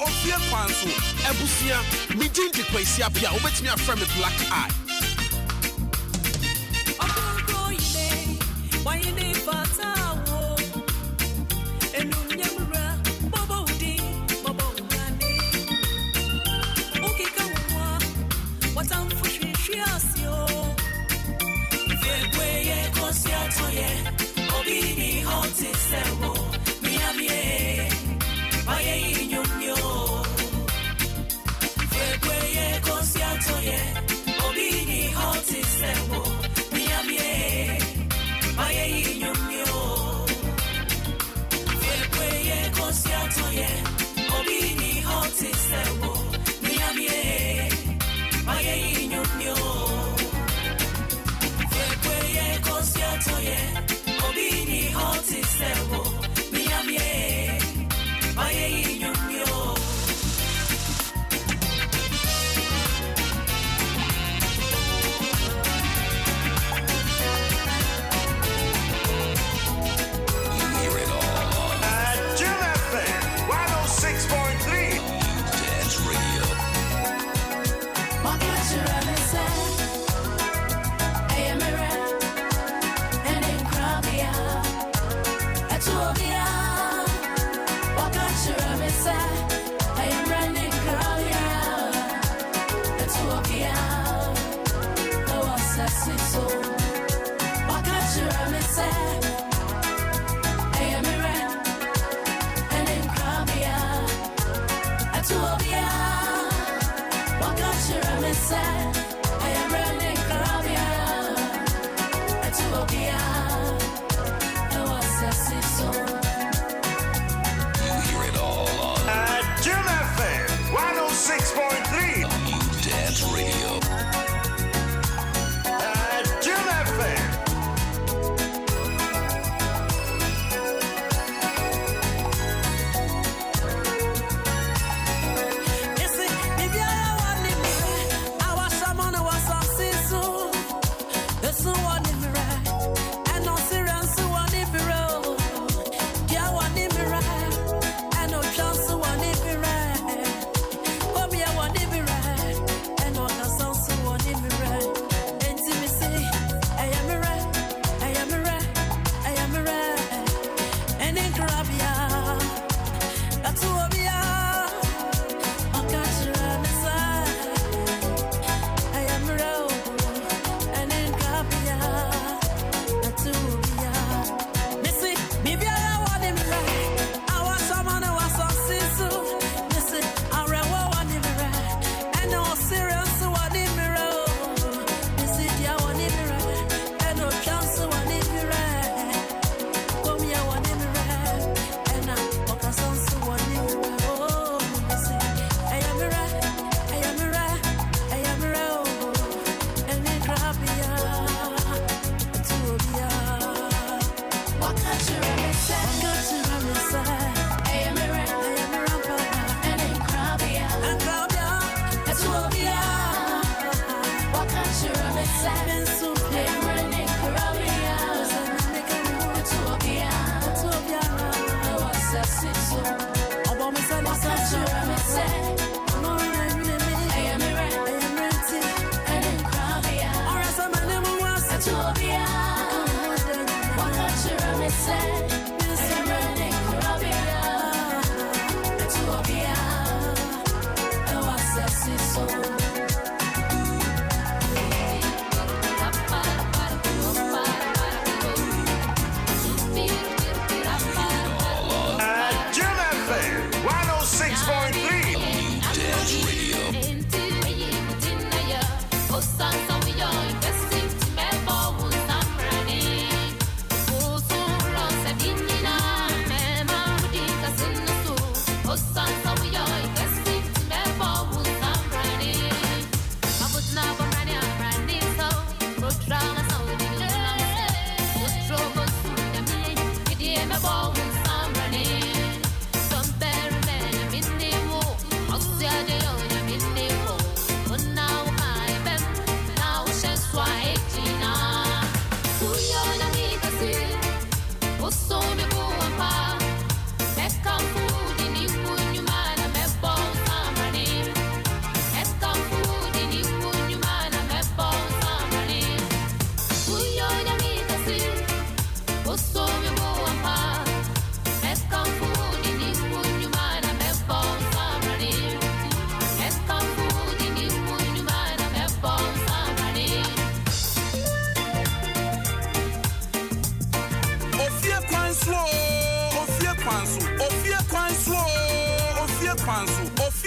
Ofie Kwanso, Ebusia, me dinti kwesi apia, obetimi afra me black eye. Okonko ile, wayene fatawo. Enunyamura, bobo udi, bobo ngane. Ukika mwa, watamfushi asio. Febweye konsiatoye, obini hoti sewo, miamie. Maye inyumyo Fwekweye konsiatoye Obini hoti sewo Miamie Maye inyumyo Fwekweye konsiatoye Obini hoti sewo Miamie Maye inyumyo Fwekweye konsiatoye Obini hoti sewo Miamie Maye inyumyo You hear it all on Adom 106.3 Dance Radio. What was your ever say? I am a rat and in Cravia. At Tobia. What was your ever say? I am running Cravia. At Tobia. I was a so. What was your ever say? I am a rat and in Cravia. At Tobia. What got your ever I am running Carabia. At Tobia. I was a so. You hear it all on Adom 106.3 New Dance Radio. Adom Ese, if you want me, I was some Jim FM 106.3.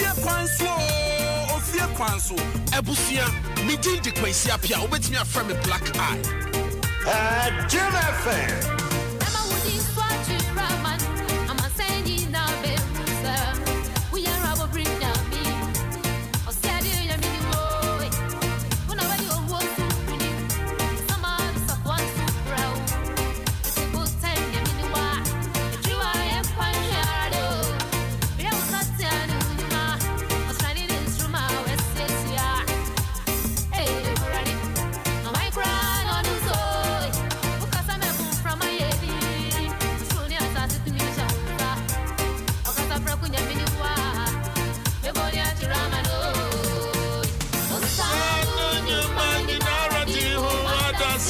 Dance Radio. Ofie Kwanso ebusia me din de kwesi apia obetimi afra me black eye Jim FM.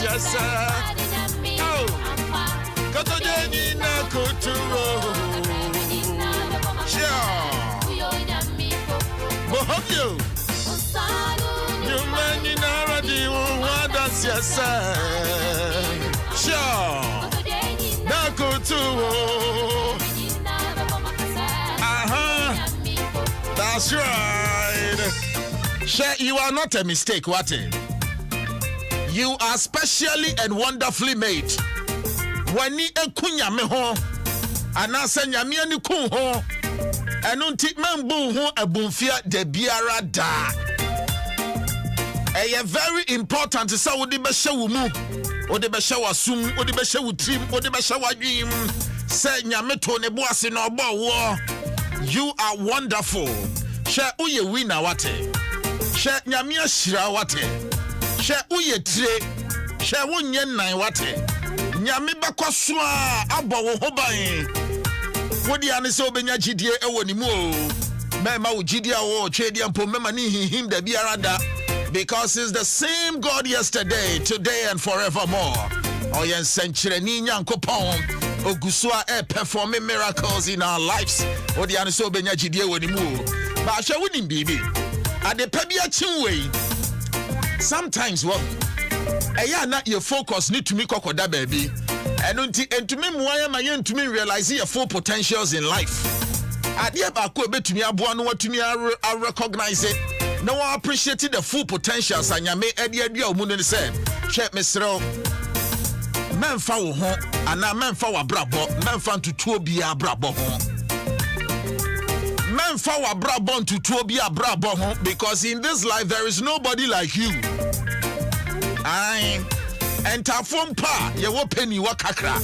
Yes, sure. That's right. Sure, you are not a mistake, what? You are specially and wonderfully made. When you ekunya me ho, anasa nyame ani kun ho, enu nti mambu ho abunfia de biara da. Eye very important to say wodi be hye wo mu, wodi be hye wasum, wodi be hye wo trim, wodi be hye wadwim. Say nyame to ne boase na obo wo. You are wonderful. She uye winner wate. She nyame ahira wate. She uye tire. She wonye nan wate. Nyame bakwaso a abo wo ho ban. Wodi ane se obenya gidie ewo ni mu o. Mema wo gidie wo twedi ampo mema ni him da biara da. Because he's the same God yesterday, today, and forevermore. Oh, yes, century Nyankopon. Ogusua performing miracles in our lives. Oh, the answer be nyajidie woni mu. But shall we baby? At the pebia chinway. Sometimes what? Eya na your focus need to make kokoda baby. And to me moya mayen to me realize your full potentials in life. Adia ba ko betumi aboa no watumi recognize it. Now I appreciate the full potentials and you may idea of money say, check Mr. Memfa wo ho, ana memfa wa brabo, memfa to be a brabo ho. Memfa wa brabo to be a brabo ho, because in this life there is nobody like you. Enter from pa, ye wo penny wa kakra.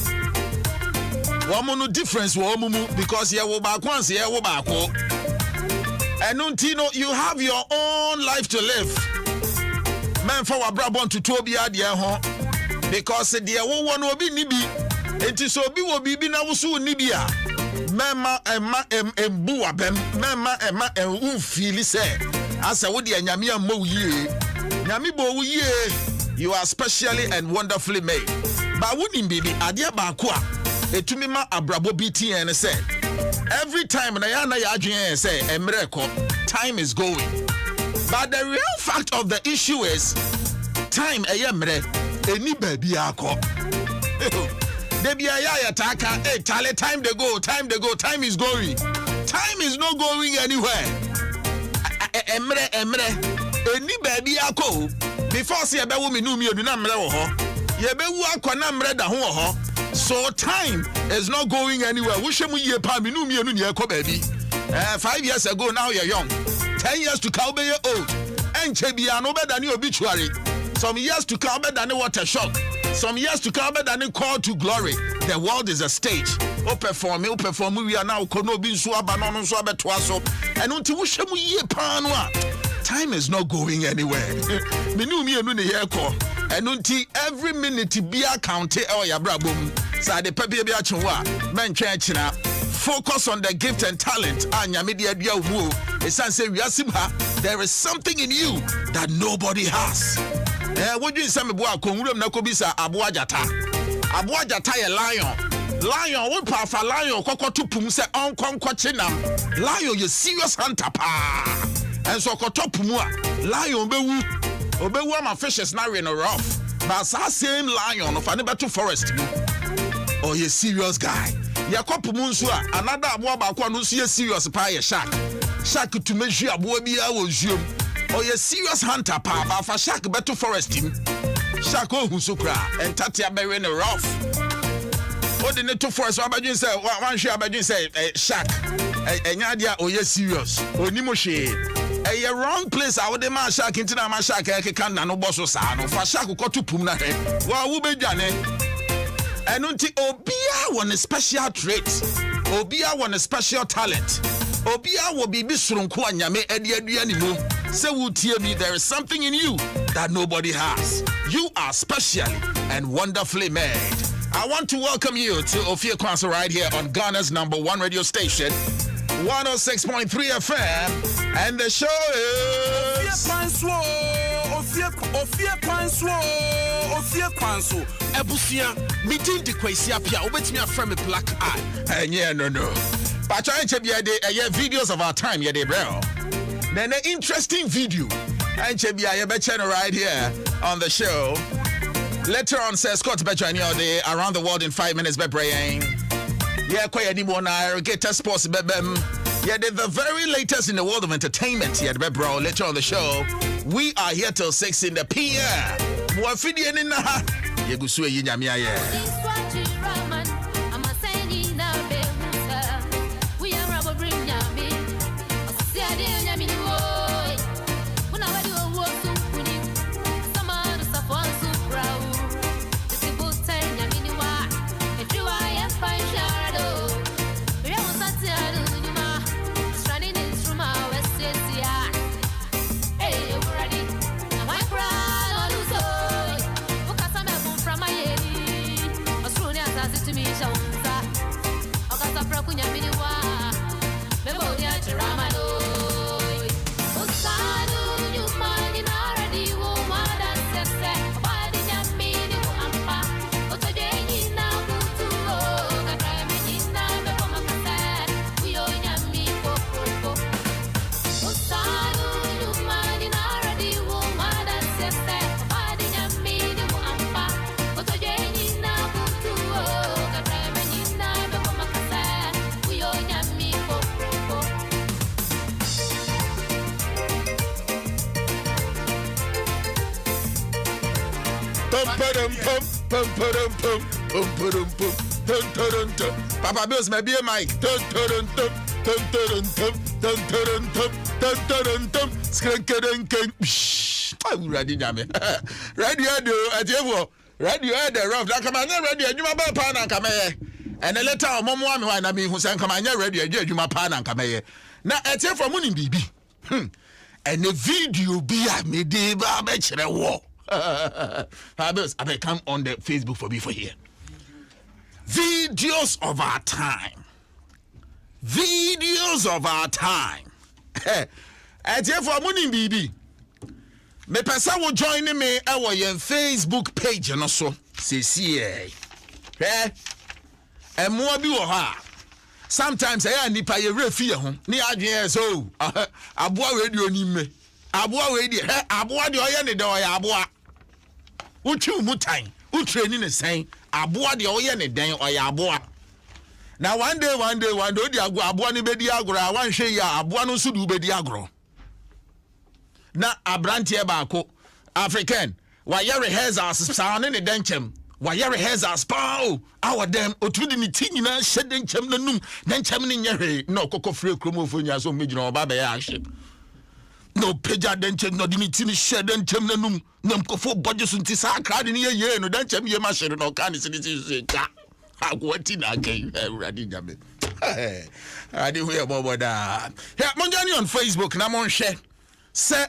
Wa no difference wo mumu, because ye wo ba kwanse ye wo ba ko. And Untino, you have your own life to live. Man for a brabon to Tobia, dear home. Because the one will be Nibi. It is so be will be Nawsu Nibia. Mama and Bua Bem, Mama and Ufili say. As I would the Yamia Mo ye. Yamibo ye. You are specially and wonderfully made. But wouldn't be Adia Bakwa. etumi ma abrabo biti and say every time na ya adwen say emreko time is going. But the real fact of the issue is time emre eni baby akọ. Debi aya taka hey tale time they go time is going. Time is not going anywhere. Emre eni baby akọ before say ebe wo me nu mi odu na mre wo ho. Ye be wu akọ na mre da ho wo ho. So time is not going anywhere. Wushemu ye pa me nu mi enu ne ekọ baby. 5 years ago now you're young. 10 years to come be old. Enche bia no better than obituary. Some years to come better than water shock. Some years to come better than call to glory. The world is a stage. O perform we are now kono bi nso aba no nso abeto aso. And unti wushemu ye pa no a. Time is not going anywhere. Minu mi enu ne ye ko. And unti every minute be account e o ya brabom. Sa de pepe bi a chenwa. Men twa china. Focus on the gift and talent. There is something in you that nobody has. What do you say? Abuajata a lion. Lion, what power for lion? Koko to pum se on konchinam. Lion, you serious hunter pa. And so koto pumua. Lion obewu my fishes now in a rough. But same lion of an to forest. Oh, you serious guy. Yakopu Munsua, another aboa kwa no serious pa ye shark. Shark to measure aboa bia wo zoom. Oh, ye serious hunter pa ba fa shark beto forest him. Shark oh husukra and tatia be in a rough. Oh, the to forest abajin say one share abajin say shark. Enya dia oh ye serious. Onimo she. A wrong place I would demand shark into na ma shark e kan na no boss sa no fa shark ko to pum na he. Wa wo be dwane. And until Obia want a special trait, Obia want a special talent, Obia will be bisurunku anyame edi animo. Say would hear me, there is something in you that nobody has. You are specially and wonderfully made. I want to welcome you to Ofie Kwanso right here on Ghana's #1 radio station, 106.3 FM, and the show is Ofie Kwanso. Ebusia, meeting the Kwesi Apia, obet me a friend with black eye. And yeah, no. But I check the videos of our time, yeah, they bro. Then an interesting video. And check the channel right here on the show. Later on, says Scott Betchani all day around the world in 5 minutes, Bebrain. Yeah, quite anymore now, get a sports bebem. Yeah, they're the very latest in the world of entertainment. Yeah, bro. Later on the show, we are here till 6 in the PM. Muafidian in the Yegusue Yinyamia. Papa Bills may be a mic. Ready, rough. That come on, ready. You my pan and come here. And a letter of Momo, I mean, who sang come on, ready. You my pan and come here. Now, it's here for money, baby. And the video be a medieval bachelor war. Fabulous, I come on the Facebook for me for here. Videos of our time. And here for money, baby. Me person will join me our Facebook page and also say ɛmoa bi wɔ hɔ a sometimes ɛyɛ nipa yɛ werɛ fi yɛ ho ne adwene yɛ so aboa wei deɛ ɔni mme aboa wei deɛ aboa deɛ ɔyɛ ne dɛ ɔyɛ aboa wotwi mu tan wotreni ne sɛn aboa deɛ ɔyɛ ne dɛn ɔyɛ aboa na one day odi aboa no bɛdi agorɔ a wanhwɛ yi a aboa no nso de wobɛdi agorɔ na abranteɛ baako African wayɛ rehearsals saa ne ne dɛnkyɛm wayɛ rehearsals paa o awɔ dɛm otumi de ne ti nyinaa hyɛ dɛnkyɛm n'anum dɛnkyɛm ne nyɛ hwee na ɔkɔkɔ firi kurom ofo nya so mmegyina ɔba bɛyɛ ahye na ɔpagya dɛnkyɛm na ɔde ne ti ne hyɛ dɛnkyɛm n'anum na mkɔfo bɔgye so nti saa akra de ne yɛyɛ no dɛnkyɛm yɛ ma hyɛ no na ɔka ne sene ka akwati na akai awurade nyame ade ho yɛ bɔbɔ daa monjani on Facebook na monhwɛ sɛ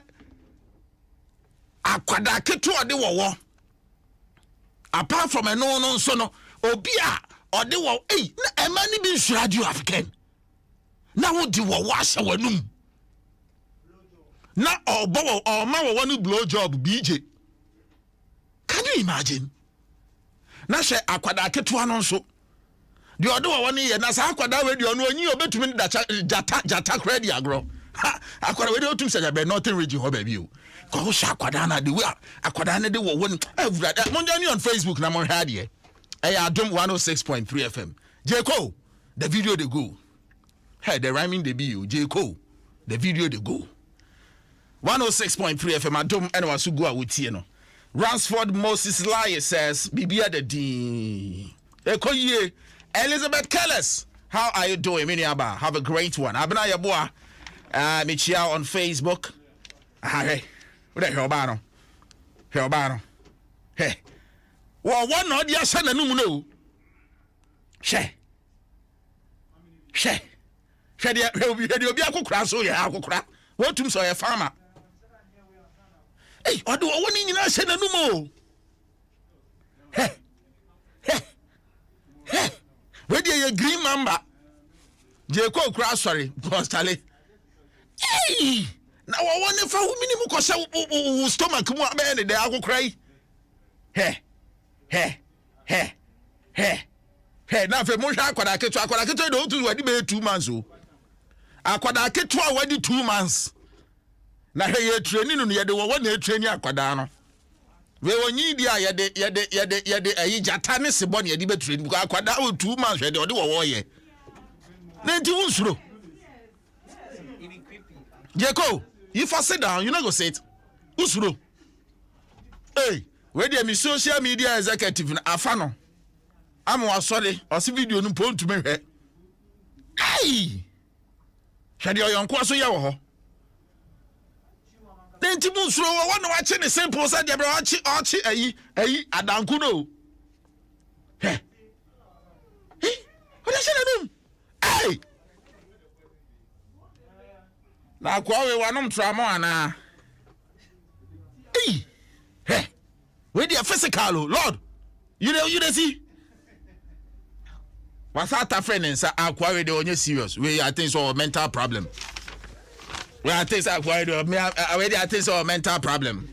akwada ketewa de wɔwɔ apart from no nso no obi a ɔde wɔ na ɛma ne bi nsuradio African na wodi wɔwɔ ahyɛ w'anum na ɔbɔ ɔma wɔwɔ no blow job BJ. Can you imagine? Na hwɛ akwada ketewa no nso de ɔde wɔwɔ no yɛ na saa akwada we de ɔno onyi obetumi da jata credit agro akwada we de otum sɛ be northern region hɔ ba bi o ko hwɛ akwada na de we akwada ne de wɔwɔ no avura monjani on Facebook na mon hwɛ ade Adom 106.3 FM Jeko the video they go hey the rhyming they be you Jeko the video they go 106.3 FM Adom and wasu go a wutie no Ransford Moses Lye says, Bibia the D. Ekoye, Elizabeth Kellis. How are you doing, Miniaba? Have a great one. Abnaya Boa, Michia on Facebook. Hey, what the hell, Bano? Hey, well, one not your son and no. She, he'll be a cook crass, so yeah, I'll crack. What to say a farmer? Hey, what do I want in us no more? Hey, where do you green mamba? Jacob Cross, sorry, Postale. Hey, now I wonder for who minimum cause stomach come up and I will cry. Hey, now for Mosha, I could tell you what you 2 months. I could I get 2 months. Na he training no ye de wo na training akwada no we wonyi dia ye de ayi jata ne sebo na ye de be training because akwada o 2 months we de wo ye na nti wonsuro Jeko you for sit down you no go sit wonsuro hey we de mi social media executive na afa no am wa sorry o si video no pontu me hwe hey hwe de oyonko so ye wo ho Nenti mu suro wo na wache ne simple say de bra wache ayi adanku no. He. What is it? Hey. Na kwa we wanom tramo ana. Hey. He. We dey physical Lord. You dey see? What's that friend and say akwa we dey onye serious. We I think so mental problem. Well, I think I think so mental problem.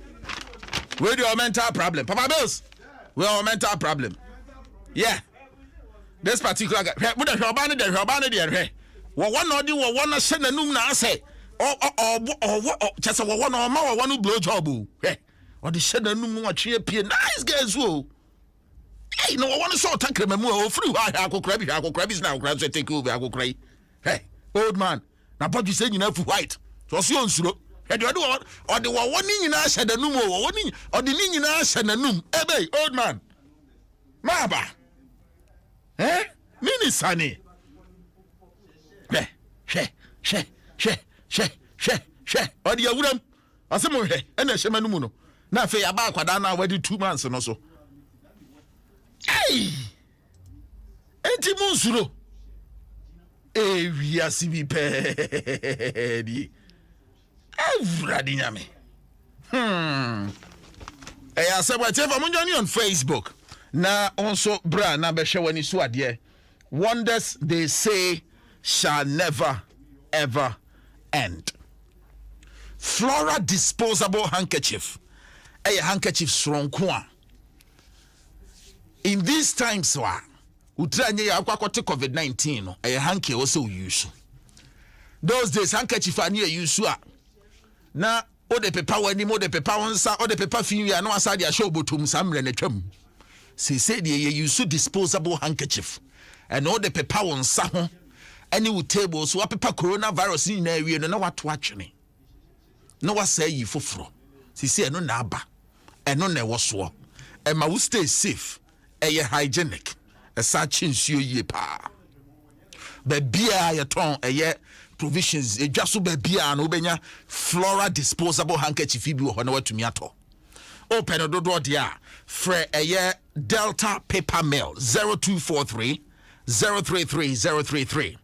We do a mental problem. Papa Bills, we have a mental problem. Yeah. This particular guy. We the Robani there. One or the one send a noom na say. Just a one or more one blow job. Or the send a noom watch here. Nice guys who. Hey, no one saw take them more through. I go crabbies now. Crabs take over. I go cry. Hey, old man. Now, what you say you know for white. So si onsuro e de ode wo woni nyina hye da num wo woni ode ni nyina hye na num ebe old man maba mini sani ode yawuram asemo hwe e na hye manum no na afi ya ba akwada na wadi 2 months no so enti mu nsuro wi asibi pedi Everybody nyame. I said what if I'm on Facebook. Na also bra na be hwe wani so ade. Wonders they say shall never ever end. Flora disposable handkerchief. A handkerchief stronko. In these times utranye ya akwakote COVID-19 no e hanke wo se use those days handkerchief ani use a na o de pepa wani mo de pepa wonsa o de pepa finwi na wasa de a show botum samre na twam say de ye use disposable handkerchief and o de pepa wonsa ho any with table so pepa coronavirus ni na awie no na wato atwene na wasa yi foforo say eno na aba eno na ewo so e ma we stay safe e hygienic e sa chinsuo yie pa be bia ye ton e provisions e dwaso be bia na obenya flora disposable handkerchief bi ho na watumi ato open dodo dia fre e Delta paper mail 0243 033 033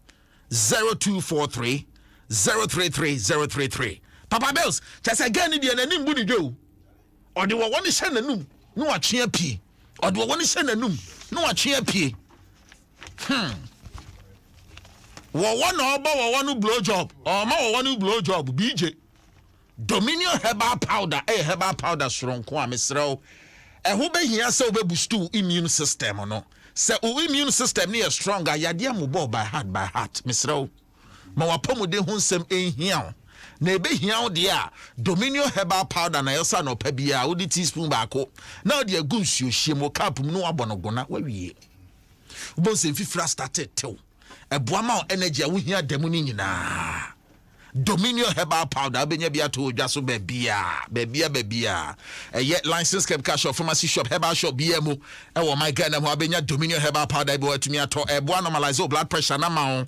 0243 033 033 Papa Bells just again ni dia nanim bu ni dwo o de wo woni hye nanum no atwe apie o de wo woni hye nanum no atwe apie wo wona oba wo wonu blow job o ma wo wonu blow job BJ Dominion herbal powder herbal powder soronko a mesrew ho behia se obebustu immune system no se o immune system ne stronger yade amubo by heart mesrew ma wapomude hu nsem ehia na ebehia wo de a Dominion herbal powder na yosa no pa bia wo di teaspoon baako na wo de agu nsuo hie mo cup mu no wabonogona wawie wo se fifra started tew eboama energy a wo hia demu ni nyina Dominion herbal powder benya bia to dwaso bebia license kept cash of pharmacy shop herbal shop BMO my God na mo benya Dominion herbal powder be watumi ato eboa normalize blood pressure na ma ho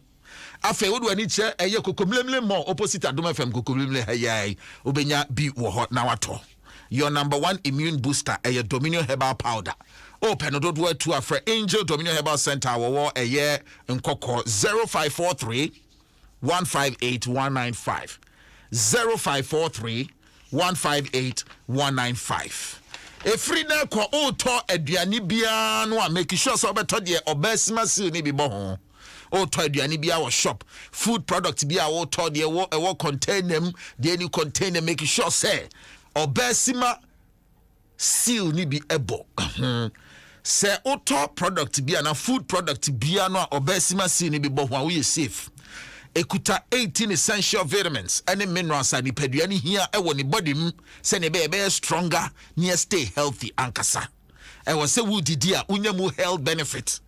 afa wodo ani che kokomlemle mo opposite Adom FM kokomlemle hayai obenya bi wo hot na wato your number one immune booster Dominion herbal powder open dodo to afra Angel Dominion herbal center wo nkoko 0543 158 195 0543 158 195 Efrida kwa oto aduani bia no a make sure so beto de obesima seal ni bi bo ho oto aduani bia wo shop food product bia wo to de wo contain them de any contain them make sure say obesima seal ni bi ebo say oto product bia na food product bia no a obesima seal ni bi bo ho we safe ekuta 18 essential vitamins and minerals and peduani here e woni body se ne be stronger near stay healthy ankasa e wo se wo didi a unyamu health benefit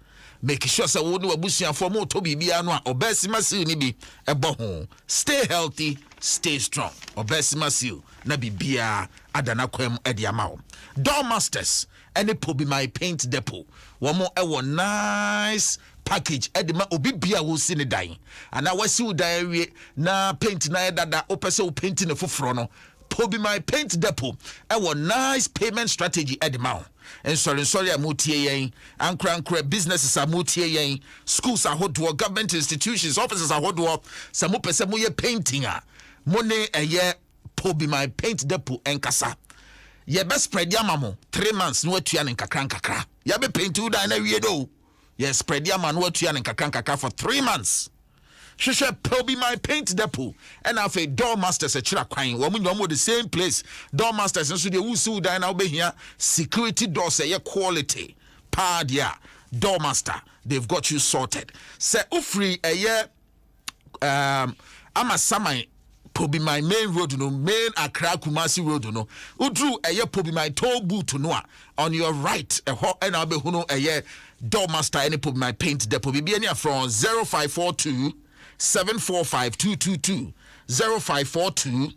make sure se wo no abusuan for mo to bibia no a obesima seal ni bi e bo ho stay healthy stay strong obesima seal na bibia adana kwam e de amawo door masters and it be my paint depot one more nice package edema obi bia wo si ne dan ana wasi wo dan awie na paint na dada opese wo paint ne foforo no pobi my paint depot nice payment strategy edema and sorry amutie yen ankra businesses amutie yen schools ahodo government institutions offices ahodo samo pese mo ye painting a mo ne pobi my paint depot enkasa ye best spread ya mamo 3 months no atua ne nkakra ya be paint wo dan na wie do yes, spread your man what you and kakranka for 3 months. She said, Probably my paint depot. And I've a door masters a chira crying. Woman, you're the same place. Door masters, and so they will sue dine out here. Security doors, a quality. Padia, door master, they've got you sorted. Say, Ufri, a year, I'm a samai. Probably my main road, main Accra Kumasi road, Udru, a year, probably my toll boot to Noah on your right, a hot and I'll be a year. Door master any put my paint depot be any from 0542 745 222 0542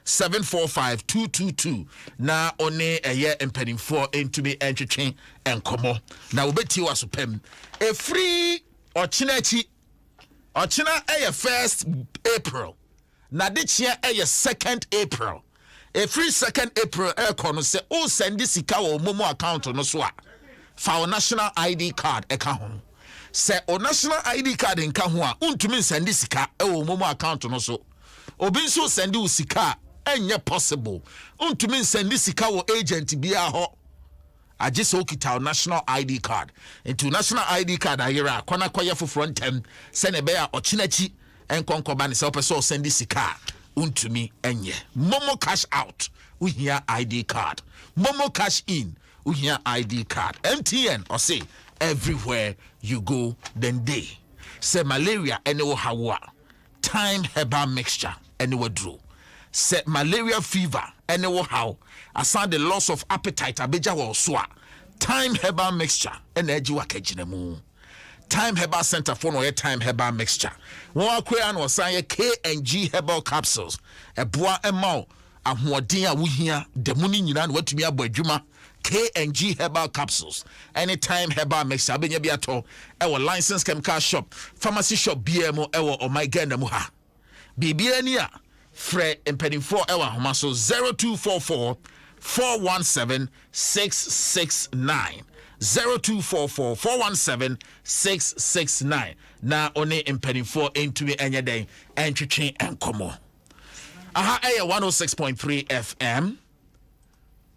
745 222 na one a year impeding for into me entry and come now we bet you was pem a free or chinachi or china a 1st April na this year a 2nd April a free 2nd April air corner say oh send this ikaw momo account no so for our national ID card eka ho se o national ID card nka ho a untumi send sika e wo momo account no so obi nso send wo sika enye possible untumi send sika wo agent bia ho age so kita national ID card into national ID card ayira kwana kwaye foforo ntem se ne be a ochinachi enkonkoba ne se opeso send sika untumi enye momo cash out uhia ID card momo cash in uhia ID card MTN or say everywhere you go then day. Say malaria anywhere hawa. Time herbal mixture anywhere drew. Say malaria fever anywhere how. Aside the loss of appetite abeja wa oswa. Time herbal mixture energy wa kejinemu. Time herbal center for no time herbal mixture. One kwe was say K&G herbal capsules. A bois and mau. Ahoɔden a wohia de mu ni nyina na watumi abɔ adwuma. K&G herbal capsules. Anytime herbal mixture abenya bi ato ɛwɔ licensed chemical shop, pharmacy shop BMO ɛwɔ Omega na mu ha. Bibia ni a frɛ mpanimfoɔ ɛwɔ ahoma so 0244 417 669 0244 417 669 na one mpanimfoɔ entumi enye den entwetwe enkomo. Aha 106.3 FM.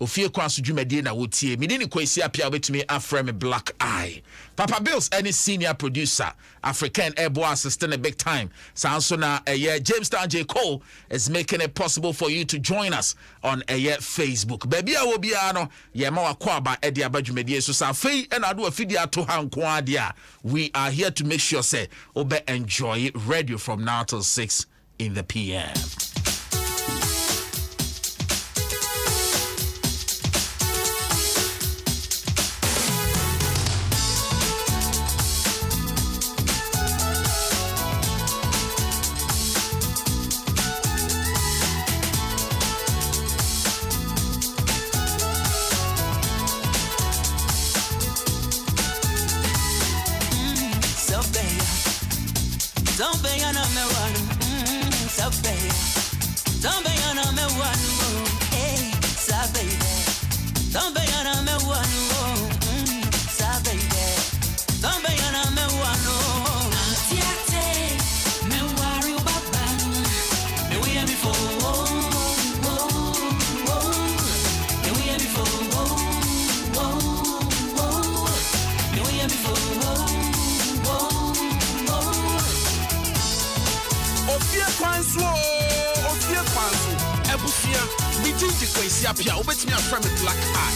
Ofie Kwanso dwumadie na wotie. Mede ni kwesi apia obetumi afrɛ me Black Eye. Papa Bills any senior producer, African Airboy assistant big time. Sanso na James Star J. Cole is making it possible for you to join us on Facebook. Baby a wo bia no ye ma wakɔ aba e dia badwumadie so sa fei e na do afidi ato ha nko ade a. We are here to make sure say obe enjoy radio from now till 6 in the PM. Ofie Kwanso, Ebusia, Biji kwesi apia, obetimi afrɛ me Black Eye.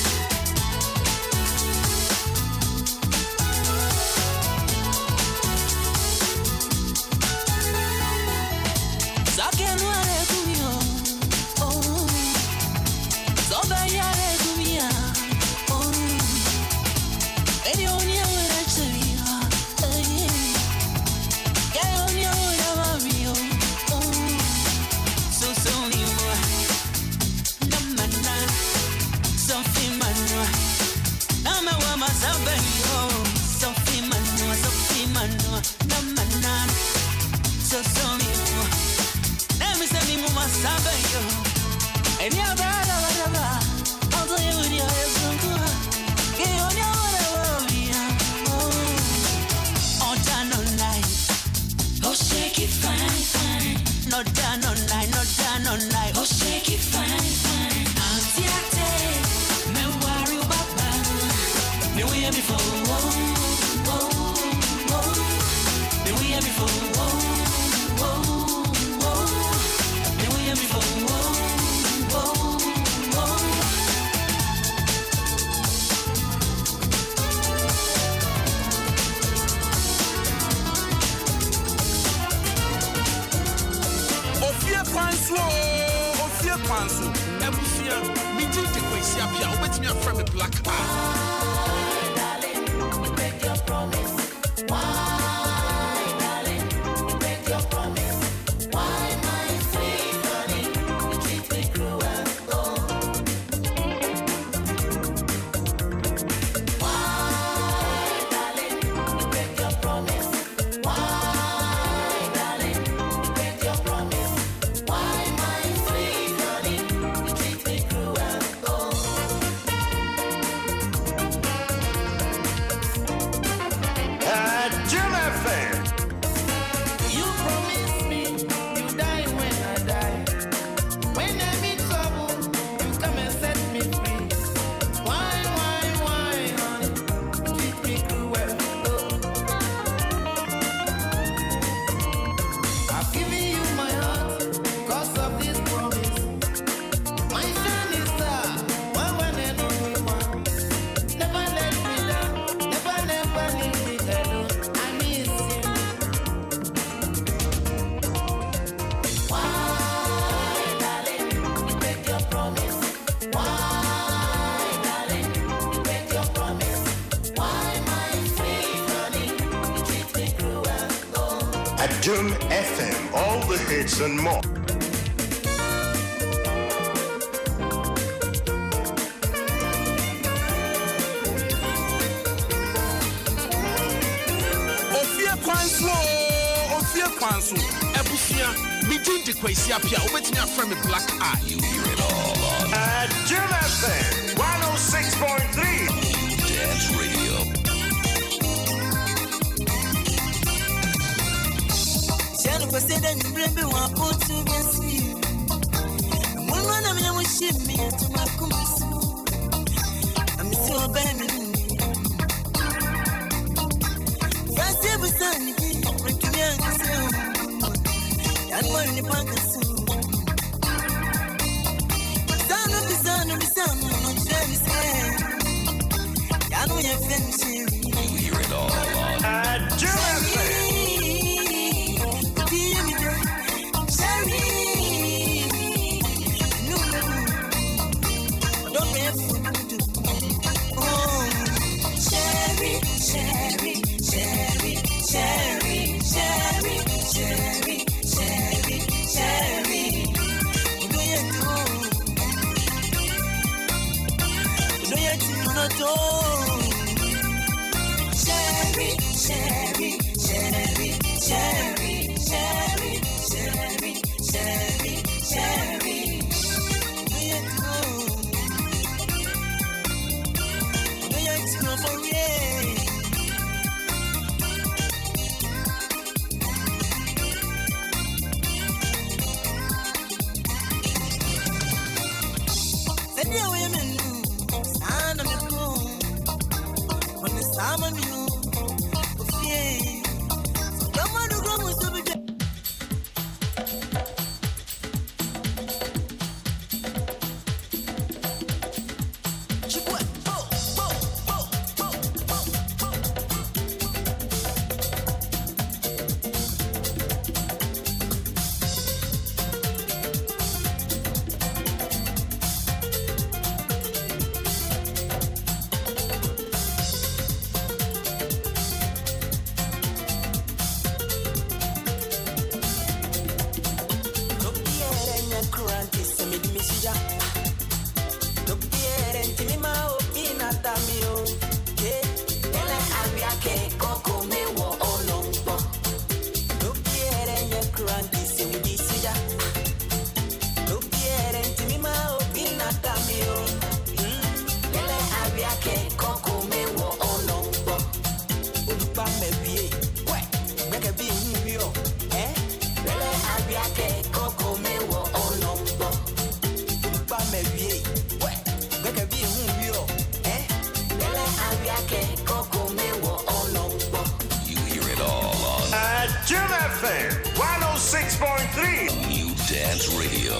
Ofie Kwanso, Ebusia, Biji kwesi apia, obetimi afrɛ me Black Eye. Darling, you break your promise. Why, darling, you break your promise? Why, my sweet honey, you treat me cruel? Oh. Why, darling, you break your promise? Why, darling, you break your promise? Why, my sweet honey, you treat me cruel? Oh. Adom FM, all the hits and more. Ofie Kwanso, Ebufia, me didn't kwesi apia, obetimi aframe black eye. You hear it all on Adom FM 106.3. Dance Radio. Shall we say that you bring me one put to me see? One of them will ship me to my kumas. I'm so bad. First ever son, bring to me and say, and more in the pocket soon. Son of the son, I'm trying to say, I know you're finishing. You hear it all on Adom FM. Adom FM 106.3. New Dance Radio.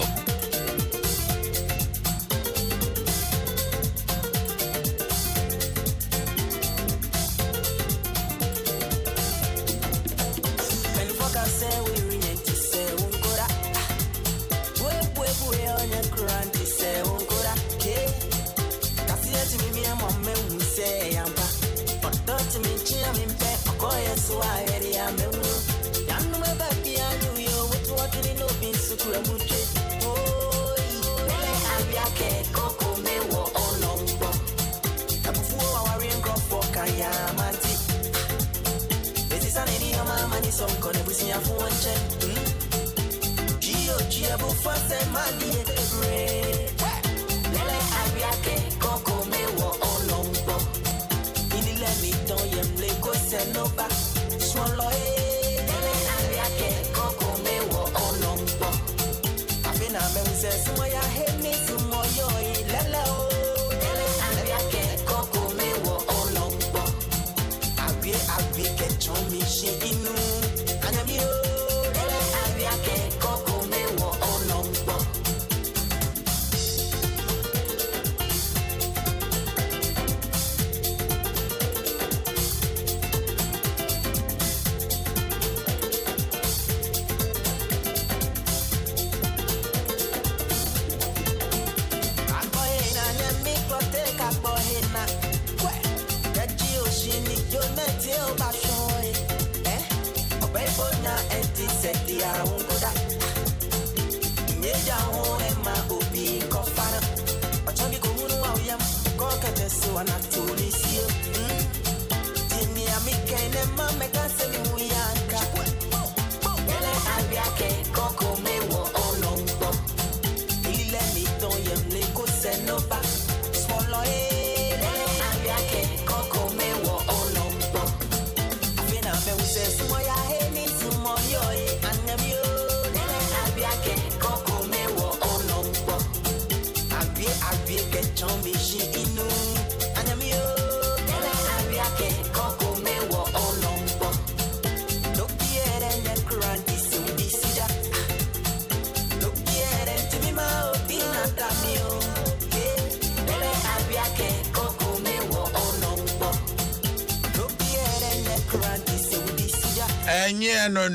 Yeah, no.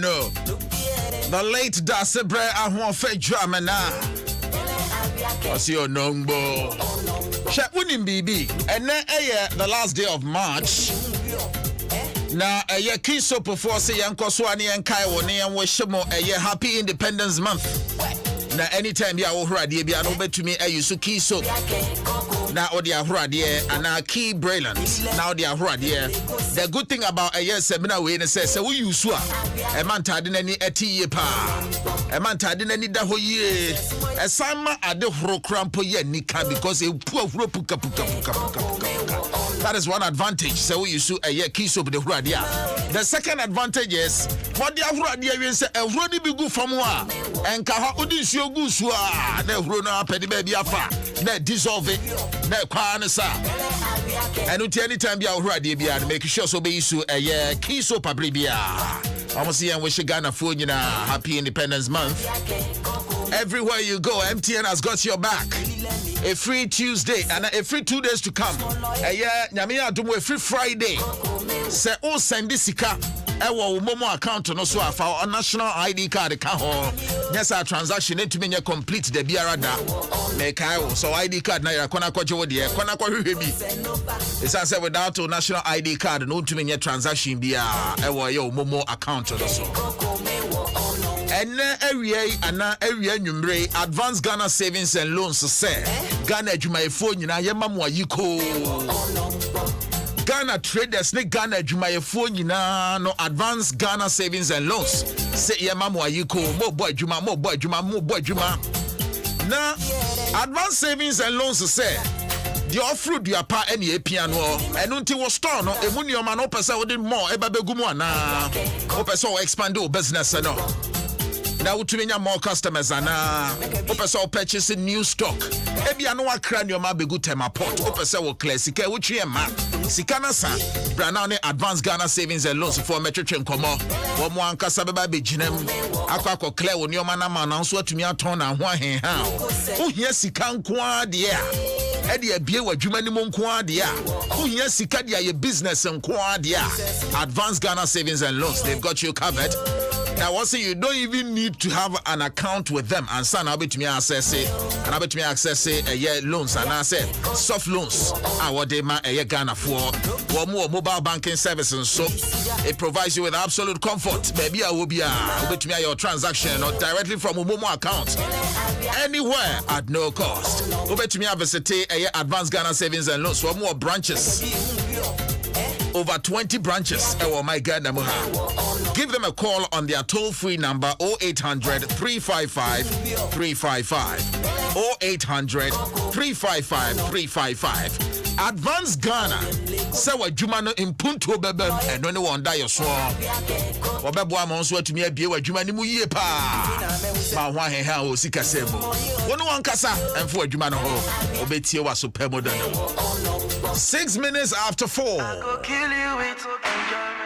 The late Dasebre Ahonfe Dramana. What's your number? Shawunim BB. And then the last day of March. Now, a year Kiso before say Yanko Swani and Kaiwani and Wishimo a year Happy Independence Month. Now, anytime you are already, be an over to me, a Yusu Kiso. Now, they are already, and now Key Brayland. Now, they are already. The good thing about a year seminar, we say, so we use a man tardin any eti pa, a man tardin any daho ye, a sama at the crampo ye nika because a poor puka. That is one advantage. So we use a year kiss of the Huradia. The second advantage is what the Huradia is a Rodi be good from one and Kaha Udis your goosua, the Runa Petty Baby Afa, the dissolve it, the Kwanasa. And anytime you are ready, make sure so be issue a year kiss of Pabribia. I must see and wish Ghana for you now. Happy Independence Month. Everywhere you go, MTN has got your back. A free Tuesday and a free 2 days to come. A year, Nyamia do a free Friday. Say, oh, send this sika. Ewo Momo account no so for our national ID card ka ho. Yes, our transaction need to be complete the biarada. Make so ID card na ya kona kwaje wo de kona kwa hwehwe bi. It's say without a national ID card no to me transaction bia ewo ye Momo account no so. And area numere Advanced Ghana Savings and Loans say Ghana adwumayefo nyina ye mamwa yiko. Ghana traders ne Ghana adwumayefo nyina no Advanced Ghana Savings and Loans say ye mamwa yiko mo boy adwuma. Na Advanced Savings and Loans say the offer do apa any piano and until was store no emunioma no pesa we more eba begumu ana o pesa o expand o business no. Now to me more customers and person purchasing new stock. Ebi anu akra nyoma begu tema pot. Person will clear sika which ye ma. Sikana sa brana ne Advanced Ghana Savings and Loans for metro train komo. Wo mo ankasa beba be ginem. Akwa clear wo nyoma na ma na so atumi aton na ho ahen ha. Wo hia sika nko ade a. E de abie wadwuma ni mo nko ade a. Wo hia sika de ye business nko ade a. Advanced Ghana Savings and Loans, they've got you covered. Now, once you don't even need to have an account with them, and son, I'll be to me access it, and I'll be to me access it a year loans, and I said soft loans. What they ma a year Ghana for one more mobile banking services, so it provides you with absolute comfort. Maybe I will be to me your transaction or directly from a Momo account anywhere at no cost. Over to me, I visit a year Advanced Ghana Savings and Loans for more branches. Over 20 branches. Oh my God, give them a call on their toll-free number 0800 355 355 0800 355 355. Advanced Ghana. Sawa Jumano in Punto Bebem and no one die your swan. Wababwa Monswa to me a beer Jumani Muye pa. Ma wa he ha o sika sebo. One kasa and for Jumano ho. Obeti wa supermo dano. 6 minutes after 4. I go kill you with enjoyment.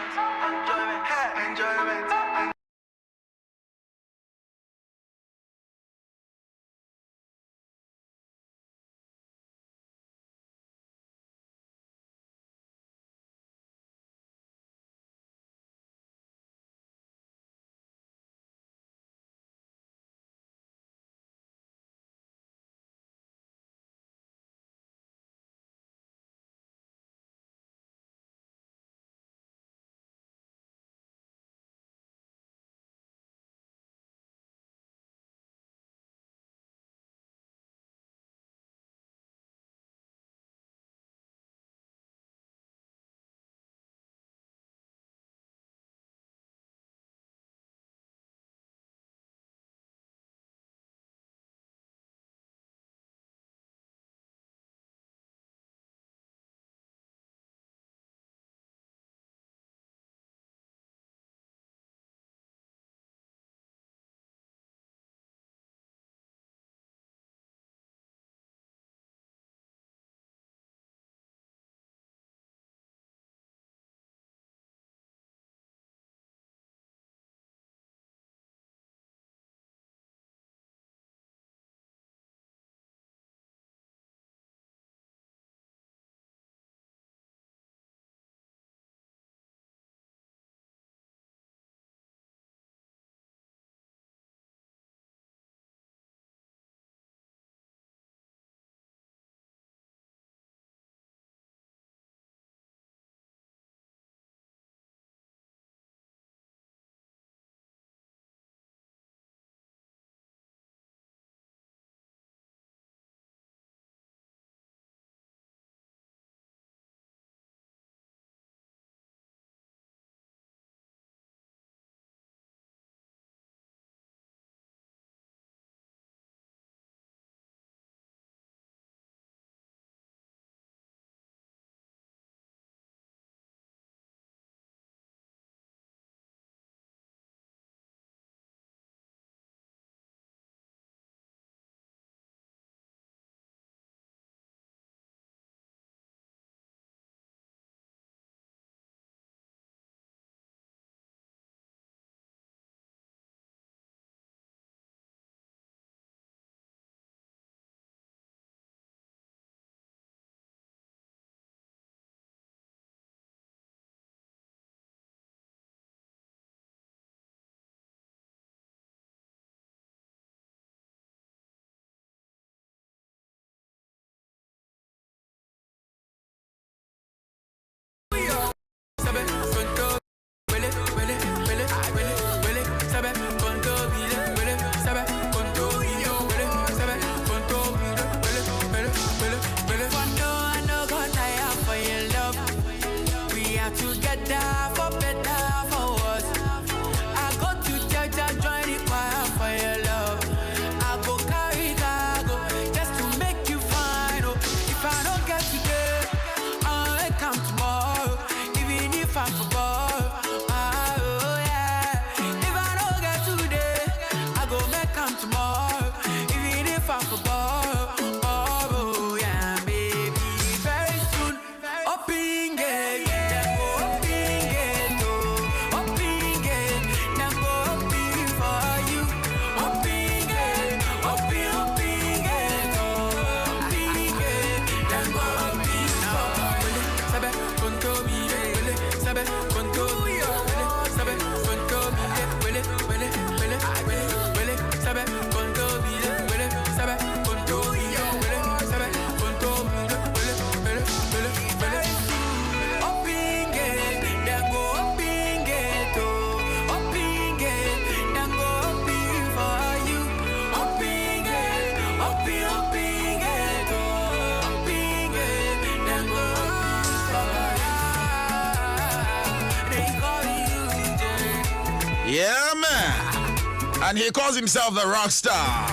Yeah, man. And he calls himself the rock star.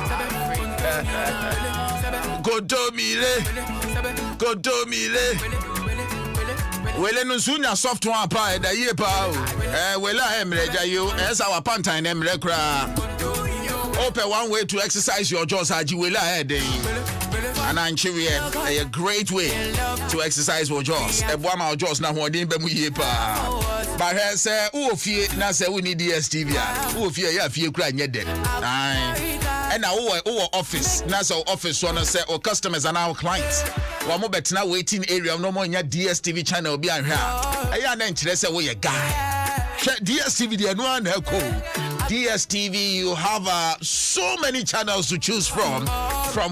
Godomile. Well, no sooner soft one pie the year pow. Well, I am ready. You as our pantine emrekra. Open one way to exercise your jaws as you will ahead. And I'm sure a great way to exercise your jaws. A bomb our jaws now one day, but I say, Ofie Kwanso, we need DSTV. Ofie, yeah, if you cry, you're dead. And now, office, Naso office, one say, or customers are now clients. One more bet now waiting area, no more in your DSTV channel behind here. I am interested with your guy. DSTV, the one DSTV, you have so many channels to choose from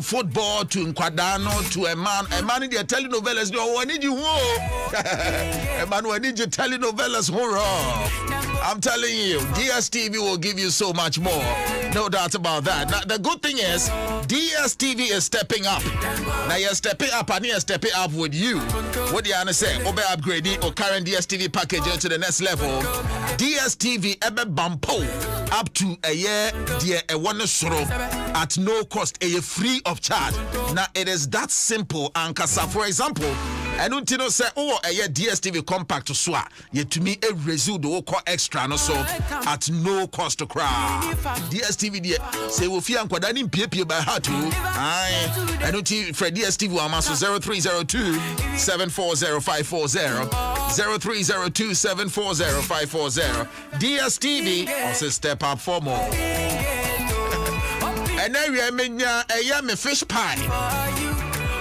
football to Nkwadano to a man in the telenovelas. No, I need you. A man, I need you telenovelas. Horror. I'm telling you, DSTV will give you so much more. No doubt about that. Now, the good thing is, DSTV is stepping up. Now, you're stepping up and you're stepping up with you. What do you understand? Obe upgrading or current DSTV package to the next level. DSTV ebe bampo up to a year, dear, a one soro at no cost, a free of charge. Now, it is that simple. And Kasa, for example, I don't know say a year DSTV compact to swa. Yet to me a residual extra no so at no cost to cry. DSTV dear say we feel Nkwadani PPA by heart too. I don't for DSTV amaso 0302 740540 0302 740540 DSTV also step up for more. And then we are me fish pie.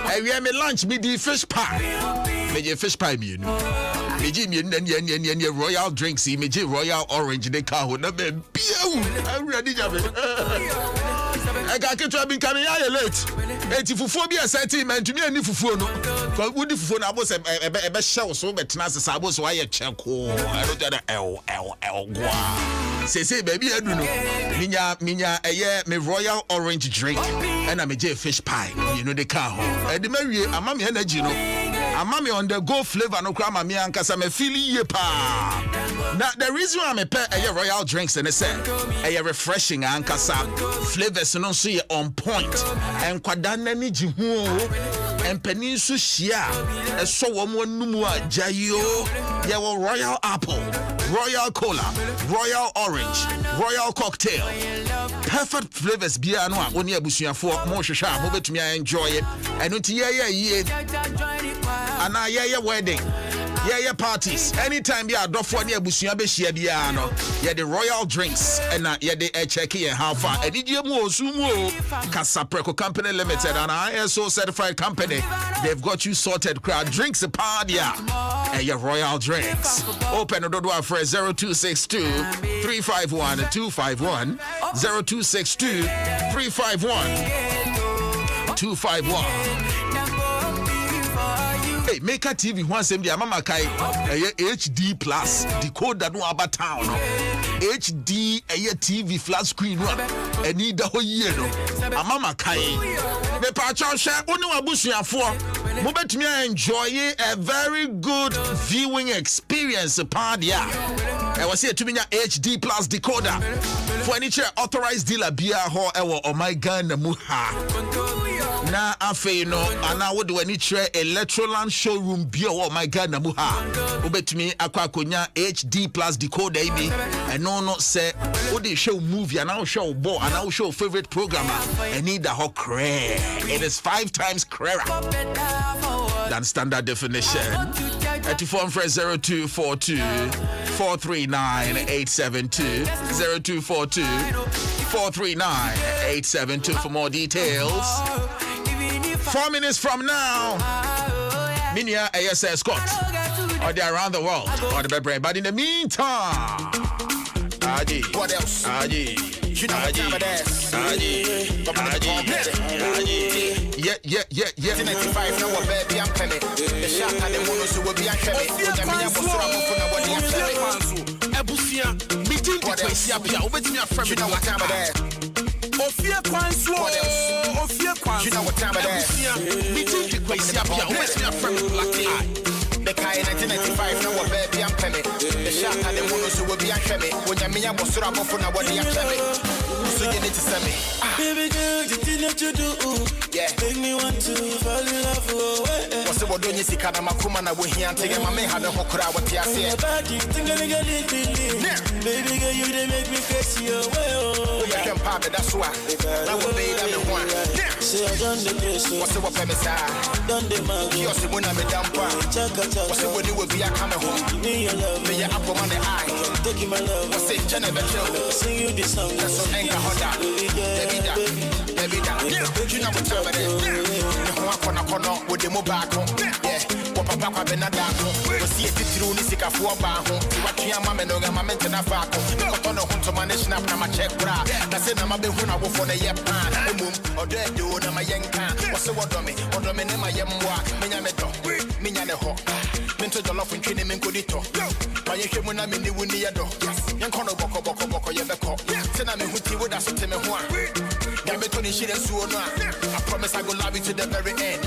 And we have me lunch, me the fish pie. Me fish pie, me no. Me royal drinks, me royal orange, the car, no be I'm ready, I got to be coming out late. 84 be a sentiment to me and if you know. Because would the phone I was a show so but Nas I was why a check. I don't say baby, I don't know. Minya a year me royal orange drink and I'm a fish pie. You know the car. And the Mary, I'm mommy energy, no. I'm mommy on the go flavor no crama me and I'm a feeling ye pa. Now the reason I'm a pair a royal drinks and a set a refreshing and kasa flavors no see on point and Kwadana ni jihu and peninsu shia a so one numua jayo ya royal apple, royal cola, royal orange, royal cocktail. Perfect flavors be anwa oni abusuan for mo hwehwa mo betumi enjoy it. And unti ye and na wedding. Yeah, parties. Anytime you are dofo ni abusuan be hia bia no. Yeah, the royal drinks and yeah the check and how far. And you mo sumo Casapreco Company Limited and ISO certified company. They've got you sorted crowd drinks a party and your royal drinks. Open the door for 0262 351 251 0262 351 251. Hey, make a TV once the mama kai HD plus decoder no about town. HD TV flat screen one. And need the whole year no. A mama kai. Me pa cha share onu abusuafo. Mo betumi enjoy a very good viewing experience party. I was here to be HD plus decoder. For any authorized dealer bia ho ewo oh my god na muha. Na afe no ana wo de wani chere Electroland showroom bia oh my god na muha. Obetumi akwa konya HD plus decoder ibi. No say wo de show movie and now show ball and now show favorite programmer. And need the whole crack. It is 5 times cracker than standard definition. At the phone for 0242 439 872 0242 439 872 for more details. 4 minutes from now, Minia ASS Scott or they're around the world or the brain. But in the meantime, Adi, what else? Adi, you know what time it is. Adi. Yeah. 95 now, baby, I'm coming. The shot and the monos will be coming. Ofie Kwanso. You know what time it is. Meeting the Kwesi Apia. Where's my friend Black Eye? Mekai 1995 now baby I'm penny. The shot and the mono so will be a shemmy. When you mean I was sure about for now what you shemmy. So you need to send me. Baby girl, the thing that you do, Yeah. make me want to fall in love. What's the word when you see Kanamakuma and we here and take my man had a hokra what you Bring say. your body, think I get it, baby girl, you they make me crazy away. You can pop it, that's why. Now we'll be that one. Say I done the place, What's the what Pemisa? done the mago. You're the one I'm a damn pan. Chaka What's the chaka, when you will be a coming home? give me your love, Me, your apple on the eye. take my love. What's it, Jennifer Chill? Sing you this song, That's so anger, Honda. Baby, that. Baby, that. You know what time it is. Corner with the mobile. Yeah. What Papa Benadaco. You see it through the sick of war bar. What you are, Mamma, no, my mental of Faco. Not on the home to manage now, I'm a check bra. That's it, I'm a big one for the yep. Or there, do my young can. What's the word on me? Or the minute my young walk. Minyameto. Minyane ho. Mental the love and training in Godito. My young when I'm in the Winniado. Young Cono Boko Yabeko. Send me who tea with us to me one. Yametoni shit and suona. I promise I go love you to the very end.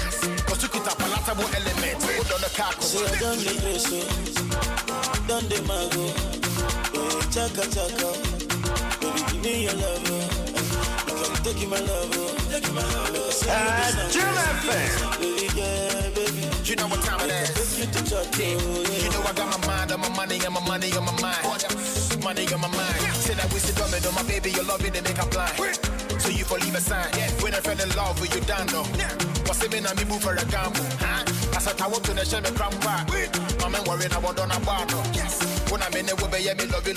Cause you could have palatable elements. Put on the car. say I done the place, done the mago. Chaka chaka, baby give me your love. You can take my love, take my love. Sing you this song, baby, yeah, baby. You know what time it is. You to talk, You know I got my mind on my money and my money on my mind. Money on my mind. Say that we sit on me, my baby, your love it, they make a blind. So you for leave a sign. When I fell in love with you, down no. What's it mean? I move for a gamble. As I walk to the shell, me cram back. My man worried about on a bar. When I'm in the way, yeah, me love you.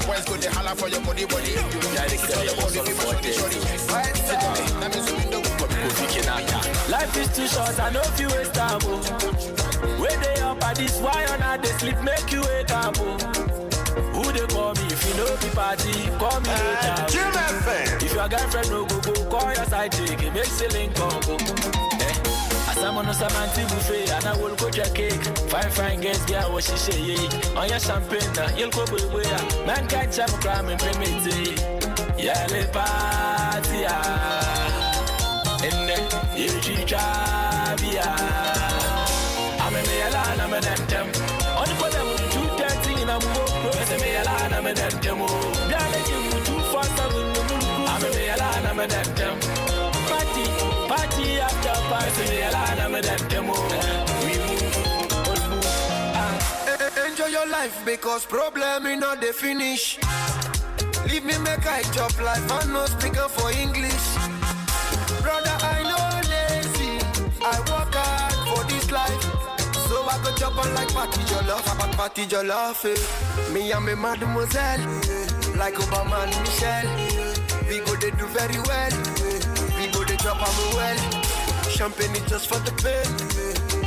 Where's good, they holler for your body. Yeah, they can the body, people, shorty. That means you know Life is too short, I know if you waste time. Where they up at this, why on not they sleep, make you wake up. Who they call me if you know the party, call me later. Jim FM. If your girlfriend no go, call your side chick, it makes a link combo. As I'm on a Samanti buffet, and I will go your cake. Fine, girls, girl, what she say, on your champagne, you'll go away. Man can't jam crime and pay me. Yeah, le party, and then you chabia. I'm a man, I'm an anthem. On the bottom of 2:30 in a move, I'm a man, I'm an anthem. You too fast, I'm a man, I'm an anthem. Party after party, I'm an anthem. We move. Enjoy your life because problem is not the finish. Leave me make I chop life and no speaker for English. Brother, I know lazy. I work hard for this life. So I go chop on like party jollof, eh. Me and me mademoiselle, like Obama and Michelle. We go they do very well. We go they drop on well. Champagne is just for the pain.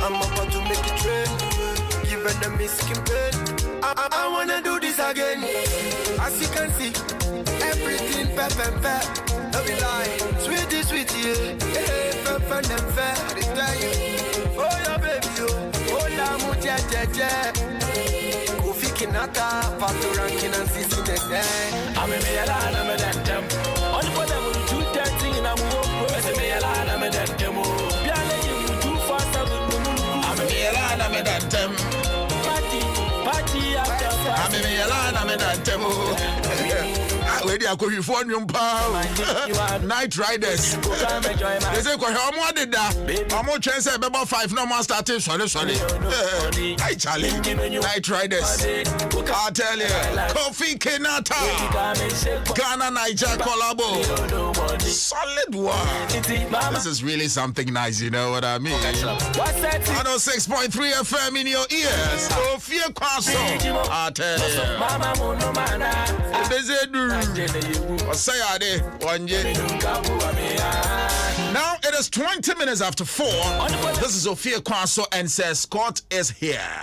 I'm about to make it rain. Giving them me skin pain. I wanna do this again. As you can see, everything pep. No be lie, sweetie, yeah. Pep and fair. I tell you, oh yeah baby, oh la mucha. Ofie Kwanso, Pato ranking and sissy neck. I'm a man, I'm an anthem. On the bottom of 2:30 in a move, I'm a man, I'm an anthem. You too fast, I'm a man, I'm an anthem. Party after party. I'm in a line, I'm in a demo. Where they are going for new power. Night Riders. They say, I'm did that. I'm more chance about 5 no more starting. Sorry. Hi, Charlie. Night Riders. I'll tell you. Ofie Kwanso. Ghana Niger collabo. Solid one. This is really something nice, you know what I mean? 106.3 FM in your ears. Ofie Kwanso. I'll tell you. Now it is 20 minutes after 4. This is Ofie Kwanso and says Scott is here.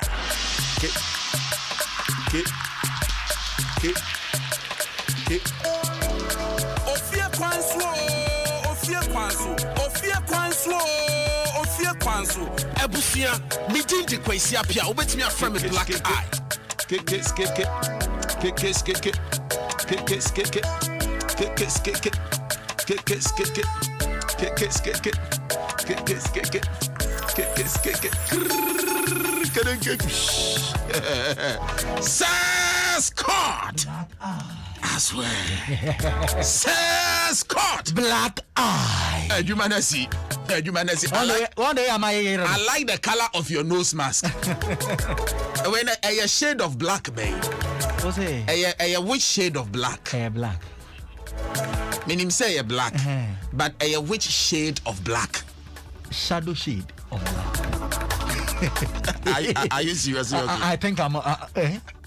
Ofie Kwanso. Ebusia, me dinje kwesi apia, obetimi afra me black eye. Says court. I swear. Says court. Black eye. Humanity. One day am I like the color of your nose mask. When a shade of black, babe. What's it? Which shade of black? Black. Meaning say a black, but which shade of black? Shadow shade of black. Are you seriously okay? I think I'm.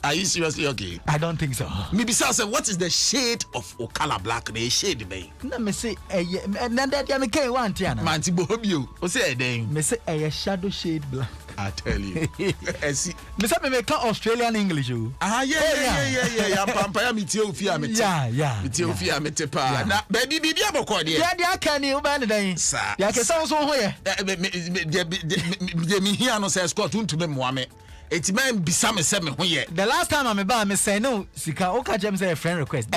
Are you seriously okay? I don't think so. Maybe so. What is the shade of color black? The shade, babe. Let me say. And then that you can't want Tiana. Manti bohobio. What's it then? Me say a shadow shade black. I tell you. Me say me make Australian English. Yeah. Pampaya miti Ofie miti. Yeah. Miti Ofie miti pa. Na baby bibi aboko de. Yeah, they can you ban then. Yeah, ke so ho ye. Me here no say Scott untume moame. Eti man bisa me se me ho ye. The last time I ba me say no sika o ka jam say a friend request.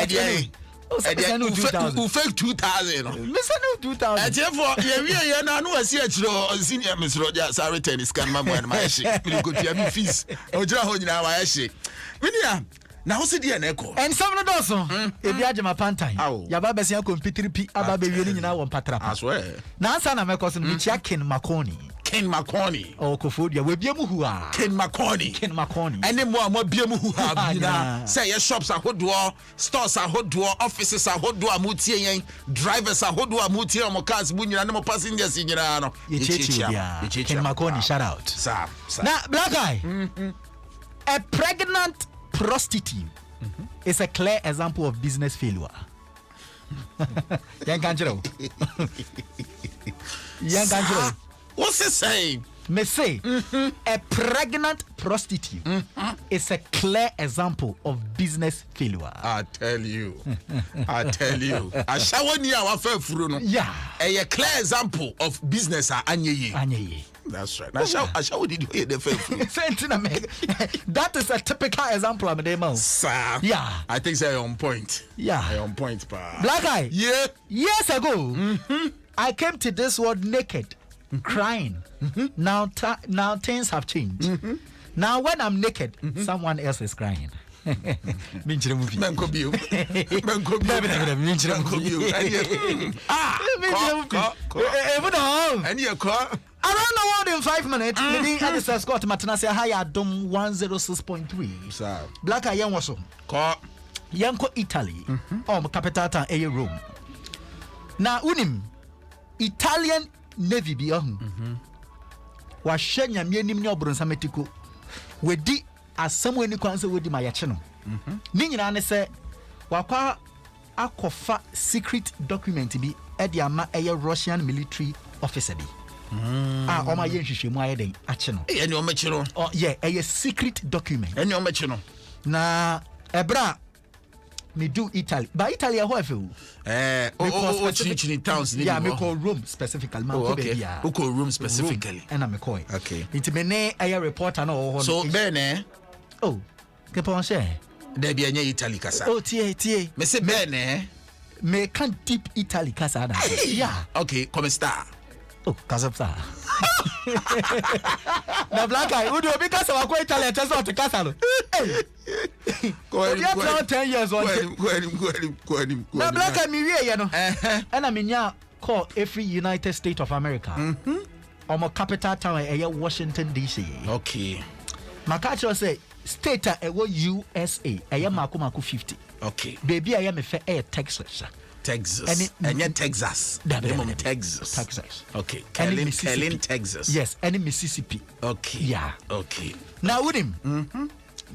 Who fake 2,000? Me say no 2,000. Therefore, yeah, na no asi achiro senior Miss Roger sorry tennis can my man my she. Me go to me fees. Ojira ho nyina wa she. Minia na ho se dia na eko. And some no doso. E bia jema pantan. Ya ba besia computer pi aba be wi nyina wo patra. I swear. Na ansa na meko so me chia Ken Makoni. Oh, Kofodia, we be muhua. Ken Makoni. Any more be muhua. Say your shops are hodwa, stores are hodwa, offices are hodwa, mutie, drivers are hodwa, mutie, mokas, bunya, no passengers in your ano. Ken Makoni, shout out. Sir. Now, black guy, a pregnant prostitute is a clear example of business failure. Young Kanjiro. What's it saying? Me say, a pregnant prostitute is a clear example of business failure. I tell you. I shower near our fair fruno. Yeah. A clear example of business Anyeye. That's right. I show did you hear the fair fruit? That is a typical example of the demo. Sir. Yeah. I think they're on point. Yeah. On point, pa. Black guy. Yeah. Years ago, I came to this world naked. Crying. Now things have changed. Now when I'm naked, someone else is crying. Around the world in 5 minutes, Edison Scott Matanasi Adom 106.3. Black Iron was so. Yanko Italy, capital town Rome. Now unim Italian Navy bi wahwe nyame anim ne obronsa metiko wedi asem wani kwanse wedi mayeche no ni nyina ne se wakwa akofa secret document bi e de ama eye Russian military officer bi o ma ye nhwehwemu aye den ache no eni o meche no eye secret document eni o meche no na ebra me do Italy. But Italy, how I feel? Chini towns. Yeah, me call Rome specifically. Okay. Who call Rome specifically? And I'm a coy. Okay. It's me a report and all. So bene. Oh, que penser? There be any Italy casa. Oh, tie. Me say bene. Me can deep Italy casa. Yeah. Okay, come star. Oh, casa star. Na black guy, who do because of Italy test out to casa. Go ahead. 10 years old. Go ahead. Now black guy me here, you know. And I mean yeah, call every United States of America. Omo capital town Washington DC. Okay. Makacho say state USA mako 50. Okay. Baby I am a Texas. And Texas. Texas. Okay. Kellen, Texas. Yes, and Mississippi. Okay. Yeah. Okay. Now with him,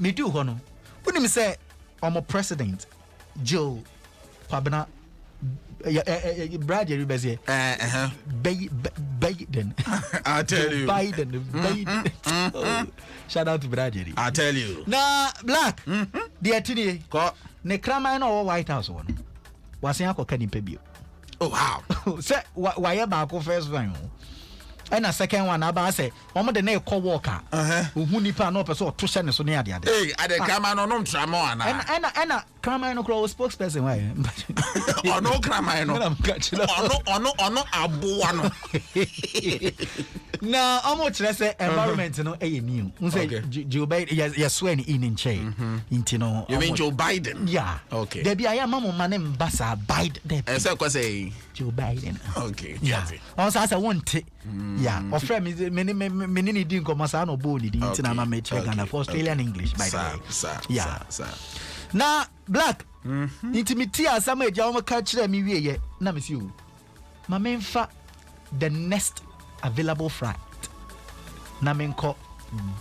me do hono. When him say, I'm a president, Joe Pabana. Brad Jerry Biden. I tell you. Biden. Oh, shout out to Brad Jerry. I tell you. Now, black. The atini. Ne krama no White House one. Wasia ko kanimpa bio. Oh wow. Say why ba ko first one. And a second one aba say omo de na call worker. Ohu nipa no person to hye ne so ne ade ade. Hey, ade krama no no tramo ana. And Crime no crow spokesperson why? Or no crime no. Ono abuano. Na almost let's say environment no new. Say Joe Biden yes when in chain. Intino. You mean Joe Biden? Yeah. Okay. There be I mama man Basa Biden. And so say Joe Biden. Okay. Yeah. Also as I want yeah. Or friend many didn't come as no body the intina ma check and for Australian English by the way. Yeah. Na Black. Intimity as some jama catch me we na miss you. Ma memfa the next available flight. Na menko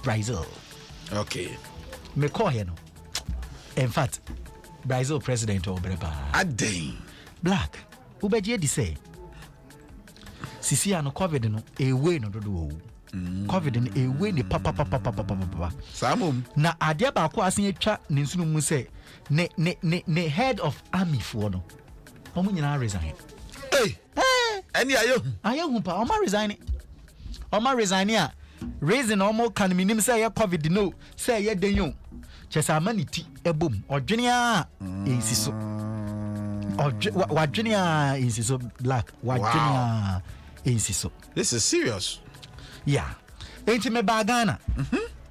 Brazil. Okay. Me call here no. In fact, Brazil president or Breba. Adom. Black. Ubeje di say. Sisi ano COVID no away no do. COVID no away ni papa. Samum. Na ade ba ko asen atwa ne nsunu mu say ne head of army for no. Omo nyina resign. Hey. Any ayo pa omo resign a reason omo kan minim say ya COVID no say ya denyo. Chesa maniti ebom odwene a ensiso. Wadwene a ensiso Black. Wadwene a ensiso. This is serious. Yeah. Enti me ba Ghana.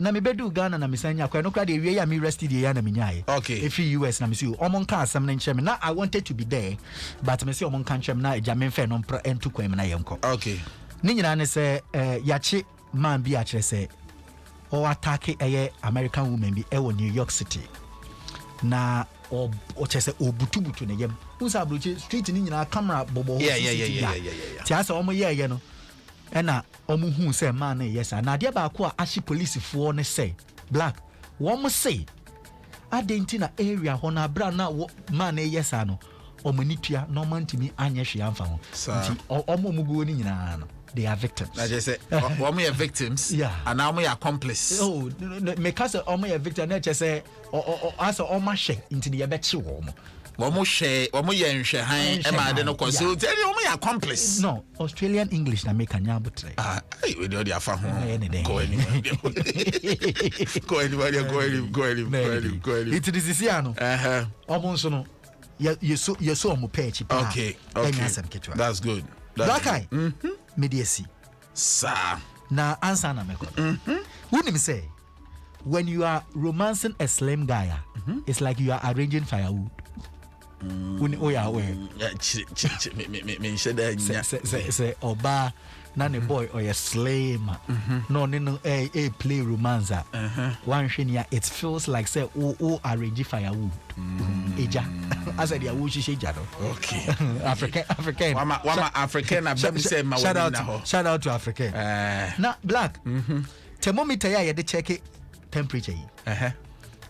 Na me bedu Ghana na misanya kwa no kra de wie ya me rest de ya na menyae. Okay. If US na me see omon ka asam na nkyem na I wanted to be there but me see omon ka nkyem na eja me fe no mpra entu kwam na yenko. Okay. Ni nyina ne se yache man bi a kire se o attack American woman bi e New York City. Na o chese obutubutu ne yem. Unsa broche street ni nyina camera bobo. Yeah. Ti asa omo ye no. Ena omo hu say man na yes na de ba ko a ashi police fo ne say Black wo mo say adenti na area ho na bra na man na yes no omo nitua no man timi anye hwe amfa ho nti omo mugo ni nyina no they are victims. I just say omo are victims. Yeah. And now omo are accomplice. Oh me ka say omo are victim na che say asa omo hwe nti ne ye be chi wo mo Omo ye nhwe han e ma de no so tell you omo accomplice. No, Australian English na make anya butre. We do the afa ho. Go anybody. It is this ano. Omo nso no you so omo pechi pa. Okay. That's good. That guy. Mediasi. Sir. Na answer na meko. Wouldn't say when you are romancing a slim guy, it's like you are arranging firewood. When oh yeah, where me say oba na ne boy or a slave no play romance one shenia it feels like say arrange firewood eja as I dia wo shishe ja no. Okay. African wama African na be say ma shout out to African na Black thermometer ya ye de check temperature yi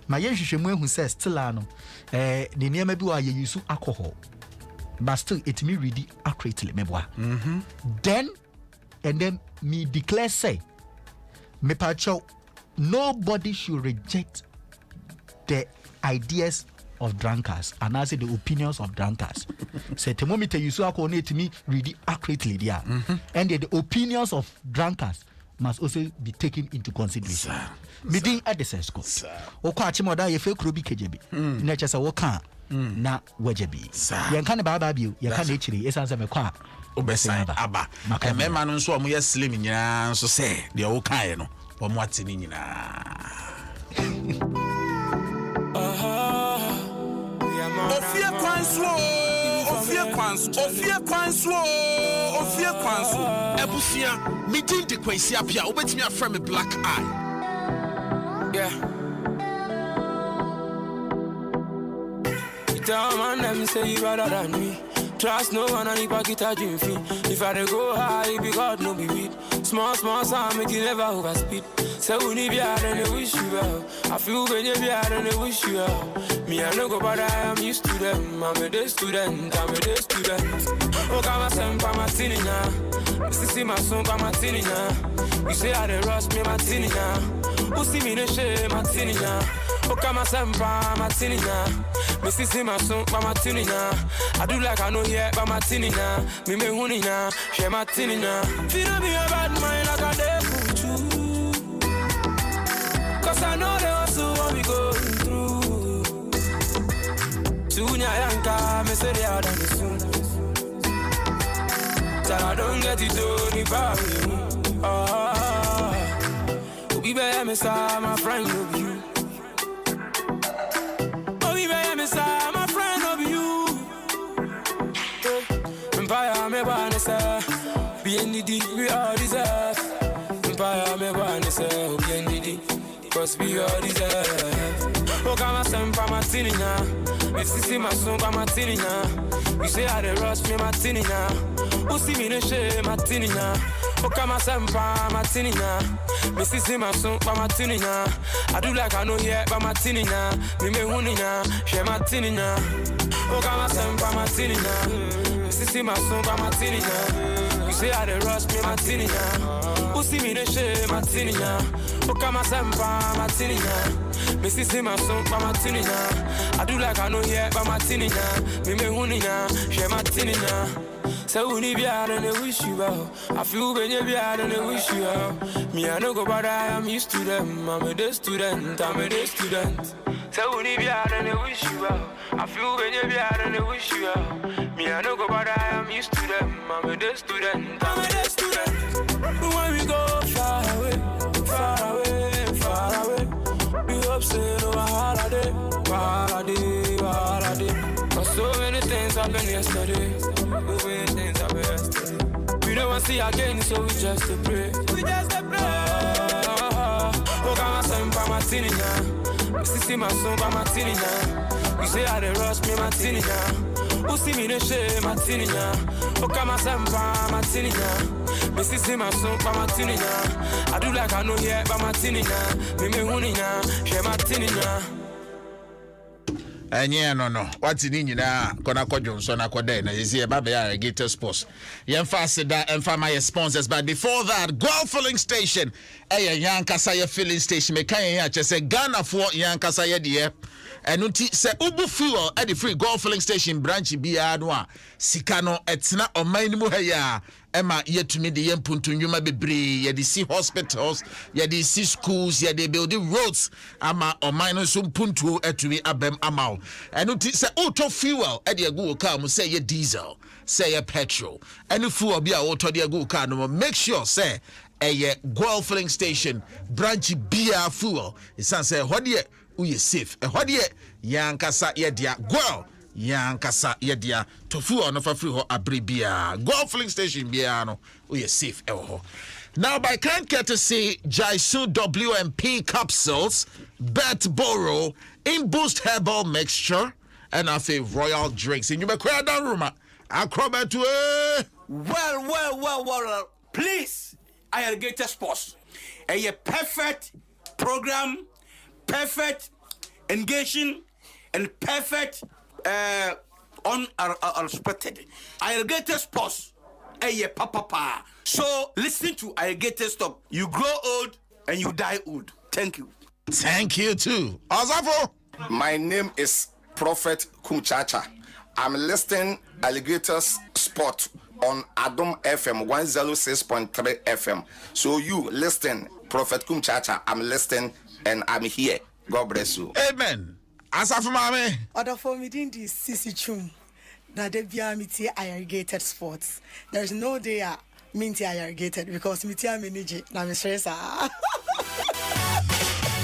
ma yen hwehwemu ehu say still ano the niema bi wa ye use alcohol but still it me ready accurately meboa then me declare say me pacho nobody should reject the ideas of drunkards and also the opinions of drunkards. Say thermometer use alcohol need me ready accurately there and the opinions of drunkards must also be taken into consideration. Meeting at the sesko. Oko achimoda ye fe kuro bi kejebi. Na chese wo kan na wajebi. Ye kan ba ba bi ye kan e chiri esanse me kwa obesan aba. Mema no nso omo ye slim nyina nso se de wo kan ye no. Omo atini nyina. Ofie Kwanso. Ebusia, me din de kwesi apia, obetimi afra me Black Eye. Yeah. You tell man them say you better than me. Trust no one and if I get a dream fee. If I dey go high, be God no be weed. Small sound make you never overspeed. Say we need beer and they wish you well. I feel when you beer and they wish you well. Me I no go but I am used to them. I'm a day student. Oh come and send for my tinny now. See my son come my tinny now. You say I dey rush me my tinny now. Who see me no shame my tinny now. Oh come and send for my tinny now. Me see my son come my tinny now. I do like I know here but my tinny now. Me honey now. Share my tinny now. Feel no be a bad mind like I dey put you. Cause I know they also what we going through. Tunya yanka, me say they are done soon. Tell I don't get it done if I be better, me say my friend of you. Oh, be better, me say my friend of you. Empire, me wanna say, be in the deep, we all deserve. Empire, me wanna say, be in the deep, cause we all deserve. Oh, come on, some pa martini now. Me see my son pa martini now. You say I dey rush me martini now. Who see me no shame martini now. Oh, come on, some pa martini now. Me see my son pa martini now. I do like I know here pa martini now. Me huni now, share martini now. Oh, come on, some pa martini now. Me see my son pa martini now. You say I dey rush me martini now. Who see me no shame martini now. Oh, come on, some pa martini now. Me see my son pa martini now. I do like I know here pa martini now. Me huni now, share martini now. So when you be out and they wish you well, I feel when you be out and they wish you well. Me I no go bother, I'm used to them. I'm a day student, I'm a day student. So when you be out and they wish you well, I feel when you be out and they wish you well. Me I no go bother, I'm used to them. I'm a day student, I'm a day student. When we go far away, far away, far away. We hope say no holiday, holiday, holiday. Cause so many things happened yesterday. So many things happened yesterday. We don't want to see again, so we just to pray. We just to pray. Oh, come on, son, pa martini now. See my son, pa martini now. You say I dey rush me martini now. Who see me no shame martini now. Oh, come on, son, pa martini now. Me see my son, pa martini now. I do like I know here, pa martini now. Me huni now, share martini now. No. What's in India? Kona Johnson, Aquade, you see a baby alligator sports. Yan fasted that and for my sponsors. But before that, Golf Filling Station, a young Kasaya filling station, Mekaya, just say Ghana for young Kasaya dear. And uti say Ubu fuel at the free Golf Filling Station branch be adwa. Sikano etna or Mainmuhaya. Emma yet to me the Yempuntu Yuma Bibri, ye see hospitals, ye see schools, ye they building roads, ama or minus puntu etui abem amal. And it say auto fuel at the Google car, say ye diesel, say ye petrol. And if fuel be a auto the Google car, no make sure say a Golf Filling Station branch beer fuel. It's say what ye we safe. A what ye yankasa ye dia Guel. Yankasa yedia tofu on for free ho abribia Golf Filling Station biano we safe now by kind courtesy Jaisu WMP capsules, Bet Boro, in boost herbal mixture, and I feel royal drinks in you be crowd down room acrobat to well please Alligator Sports a perfect program, perfect engaging and perfect unexpected. Alligator Sports, papa. So listen to Alligator Stop. You grow old and you die old. Thank you. Thank you too. Azafo. My name is Prophet Kumchacha. I'm listening Alligators Sport on Adom FM 106.3 FM. So you listen, Prophet Kumchacha. I'm listening and I'm here. God bless you. Amen. Asafo mame. Order for me in the CC Chum. Na de bia miti Alligated Sports. There's no day minti Alligated because miti manage na me stress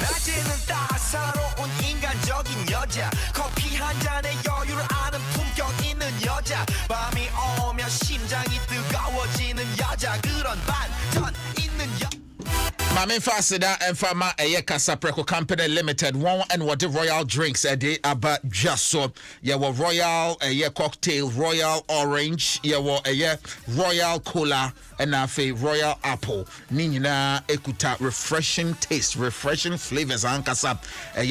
낮에는 따사로운 인간적인 여자 커피 한 잔에 여유를 아는 품격 있는 여자 밤이 오면 심장이 뜨거워지는 여자 그런 반전 있는 여자 Mame Fasida and Fama Eye Casapreco Company Limited, one and what the Royal Drinks a day about just so. Yeah, Royal cocktail, Royal Orange, Royal Cola, and Royal Apple. Nina Ekuta, refreshing taste, refreshing flavors, Ankasa,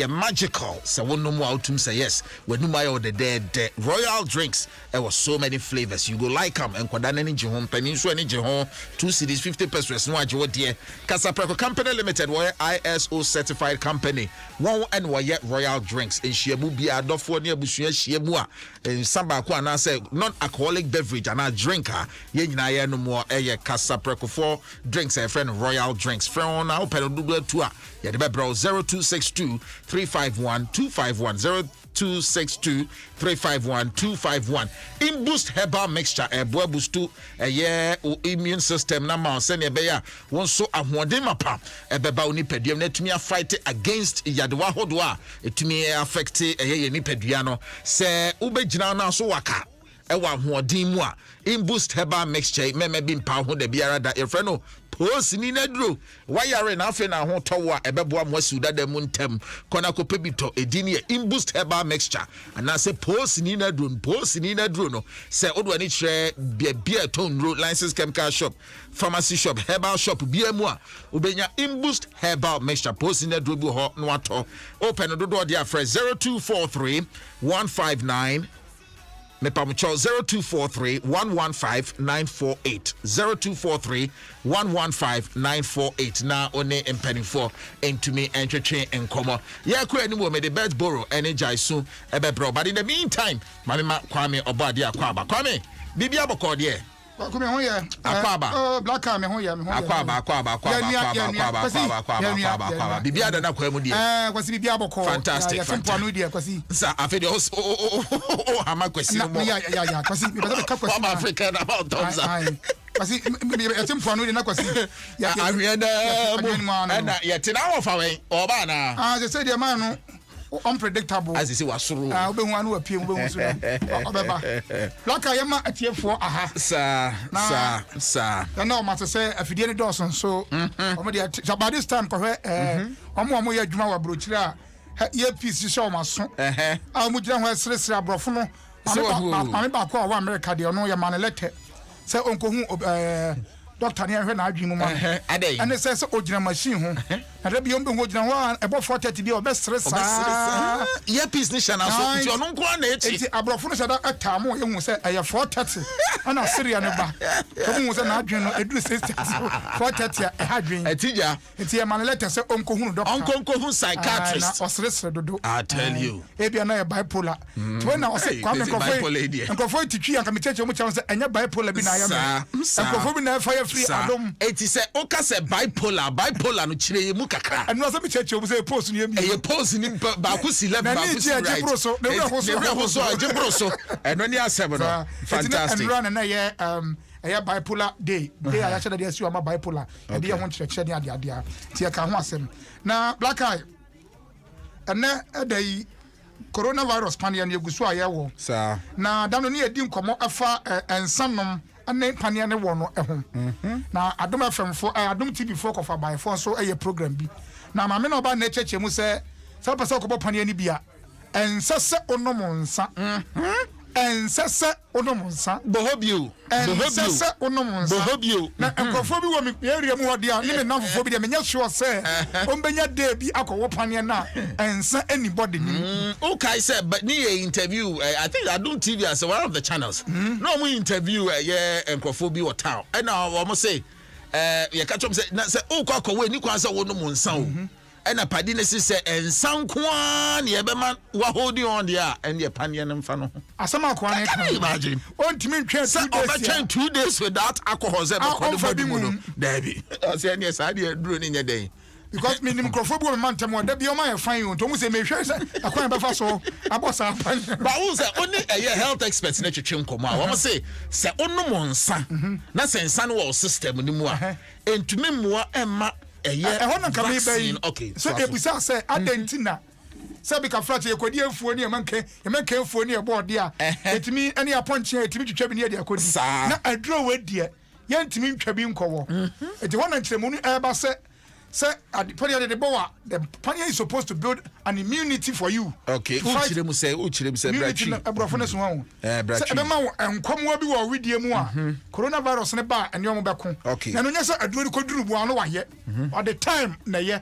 magical. So one no more to say yes. When you buy the dead Royal Drinks, there was so many flavors. You go like them and Kwadana Nijihon, Peninsula Nijihon, 2 cities, 50 pesos, no idea, dear. Casapreco Company Limited, where ISO certified company. One and why Royal Drinks in Shiabu be a dofo near Bushia Shiabua. In Samba Kwana say non-alcoholic beverage and a drinker. Ye no more Casapreco 4 drinks a friend Royal Drinks. Friend now open double tour. Yeah, the bro 0262 351 251 026262351251. In boost herbal mixture boy boost to immune system na ma se ne be ya won so ahoden mapa beba oni padua na tumi fight against yadewa hodo a etumi affect ye ni padua no se ubegina na so waka ewa ahoden mu a in boost herbal mixture meme bi mpa ho da biara da efre no posini na duro wayare na afi na ho towo a ebeboa mo asuda da mu ntem kona ko pebito edini in boost herbal mixture ana se posini na duro no se odo ani kire bia ton road license chemical shop pharmacy shop herbal shop bia mu a obenya in boost herbal mixture posini na duro bi ho no ato open do dia afre 0243 159 Mepamucho 0243 115 948 0243 115 948 na one empenifo into me entwetwe enkomo ya kura ni mo me the best borrow energize so ebebro but in the meantime mama Kwame obade akwaba Kwame bibia boko de Kwame ho ye akwaba black car me ho ye akwaba bibia da na kwamu de kwasi bibia boko fantastic anu de kwasi sa afi de hama kwasi mo ya kwasi be be ka kwasi African about thumbs up kwasi yatimpo anu de na kwasi ya ahweda mo na yetina wo fa wen oba na they say the man no unpredictable as you see wasuru obehu anu apiem obehu so obeba laka yema atiefo aha sa na o mate say afidie ne dawson so omo de by this time ko omo ya adwuma wa brochira ye piece show maso omo gira ho esresre abrofo no mame ba ko wa America de no ya manelete say onko hu doctor ne hwe na adwinu ma ene say ogina machine ho na da biom be ho ogina ho ebo 430 bi obesre sa ye piece ni shana so ti onu nko na echi enti abrofo no shada atamo ye hu say eye 430 ana seria ne ba to hu say na adwinu no eduru 60 430 e hadwin etija enti e manelete say onko hu doctor onko hu psychiatrist na osresre dodo I tell you e bia na e bipolar to na o say Kwame nkofo titwi anka mecheche mu chawo say enye bipolar bi na ya me nkofo bi na fire free Adom eti say oka say bipolar no chire ye mu kakra anu so me cheche mu say post ni emi e post ni ba ku si left ba ku si right na we hoso ajibroso eno ni asem no fantastic and run na ye bipolar day I should dey assume bipolar e dey ho cheche ni ade ti e ka ho asem na black eye ene edai coronavirus pandemic eguso ayewo sa na dano ni edi nkomo afa ensanom ane pania ne wo no eho na Adom FM fo Adom TV fo kofa by fo so program bi na ma me no ba na cheche mu se pese ko bo pania ni bia ensese onomonsa ensese onomonsa bohobio ensese onomonsa bohobio na enkofo bi wo me area mu hodi a ni me namfo bi de me nya sure se ombenya day bi akowo pania na ensa anybody ni okay say but ni interview I think Adom TV as one of the channels no mo interview enkofo bi wo town and wo say ye ka chom say na say o kwa kowe ni kwa say wo no monsa o ena padi ne se ensankwa ne ebema wa holding on there and ye panie ne mfa no asama kwa ne can you imagine on timi ntwe 2 days without alcohol ze be ko body mu no dabi o say ne sa de duro ni nya den because me nim crofo bi man tem da bi o ma ye fine o to mu say me hwe say akwan be fa so abosa ba wo say only health experts na twetwe nkomo a wo say se onum nsa na se nsa no wo system ni mu a entumi muwa emma ehona ka me bayi so ebusa say adentina say be ka frate ekodi afuo ni emanke afuo ni eboode a etimi ene aponche etimi twetwa bi ni de akodi na aduro we de ye ntimi ntwa bi nkowo eti hona ntremu ni eba say pania de boa the pania is supposed to build an immunity for you okay uchiremu say brachi abrofo ne so ho say be ma enkomo bi wo widie mu a coronavirus ne ba ene omo beko na no nya say aduro ko duru bu ano wa ye at the time na ye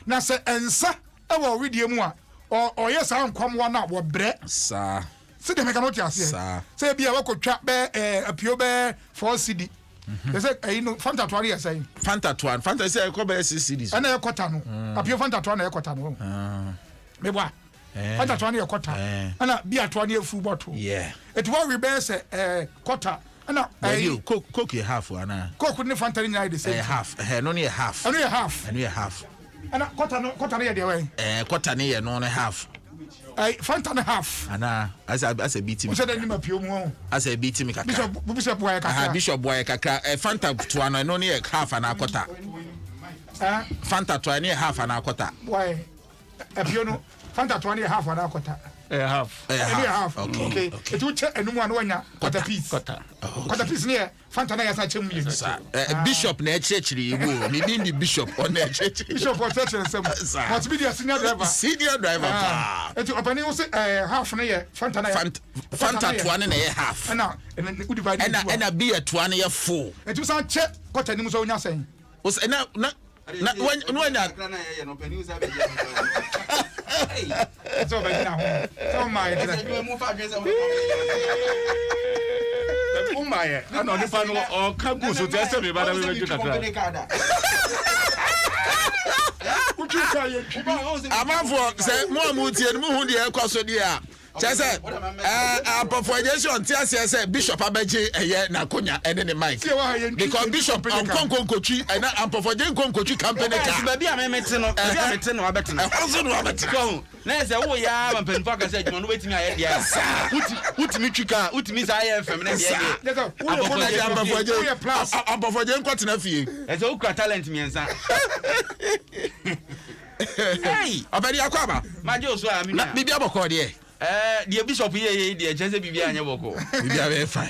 na say ensa e wo widie mu a o ye sa enkomo na wo bre sa se de meka no ti ase say bia wa ko twa be apio be 4 cd they say no Fanta twari say Fanta say ko be CDs ana e kota no apio Fanta twari na e kota no me bwa Fanta twari e kota ana bia twari e full bottle it what we be say kota ana coke you half ana coke ni Fanta ni the same half no ni half ana half ana half ana kota no ye de we kota ni ye no half Fanta and a half. Ana as a beat me. Who said any of you? As a beat me. Bishop Boy Kakra. Bishop Boy Kakra. Fanta to an only half an quarter. Fanta to any half an quarter. Why? A piano. Fanta 20 half an quarter. Half. Okay. It would check and one quarter piece. Quarter piece near Fanta Bishop near Churchley, maybe the bishop on the church. Bishop or church and some. What's be the senior driver? Senior driver. And to open half an year. Fanta 1 and a half. And now, and then we divide and a beer 1 year full. And to some check what I knew so nothing. Was enough. When it's over now. Oh my God. Oh my. I know the final or can't go so test me, but I will get I'm for say more muti and muhundi ekosodia. Chese perforation say Bishop Abeje na konya ene ne mic. Because Bishop Ankonko Kochi and perforation Konkochi company ka. Baby amete no abete no. Hozo no abete. Na say wo ya ampenfo ka say djuma no wetimi aye dia. Utimi twika, utimi sa aye fm na dia. Perforation kwatena fie. Ese ukra talent miensa. Hey, abedi akwaba. Majo so amina. Bibi aboko de. The bishop here, the Jesse Bibiana Boko. Bibi fine.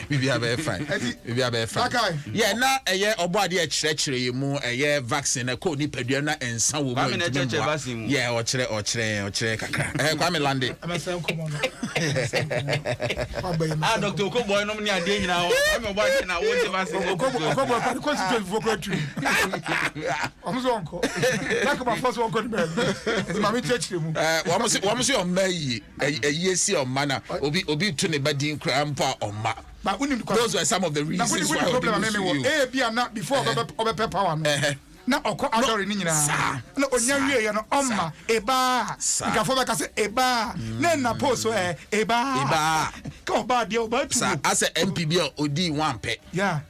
Yeah, now a year or body at treachery, more a year vaccine, a code nipeduana and some woman. Yeah, or tre. Kwame Lande. Dr. Kobo, no money a day now. I'm a wife and I want to I'm so uncle. Like my first one could be. It's my church. What was your May? Yes, your manner obi to ne badi nkrampa oma. But those were some of the reasons why we be not before over power. Na okọ adore ni nyina na onya wie no omma eba ikafo beka se eba na post eba ka oba dia oba tu as a MPB odi wampe yeah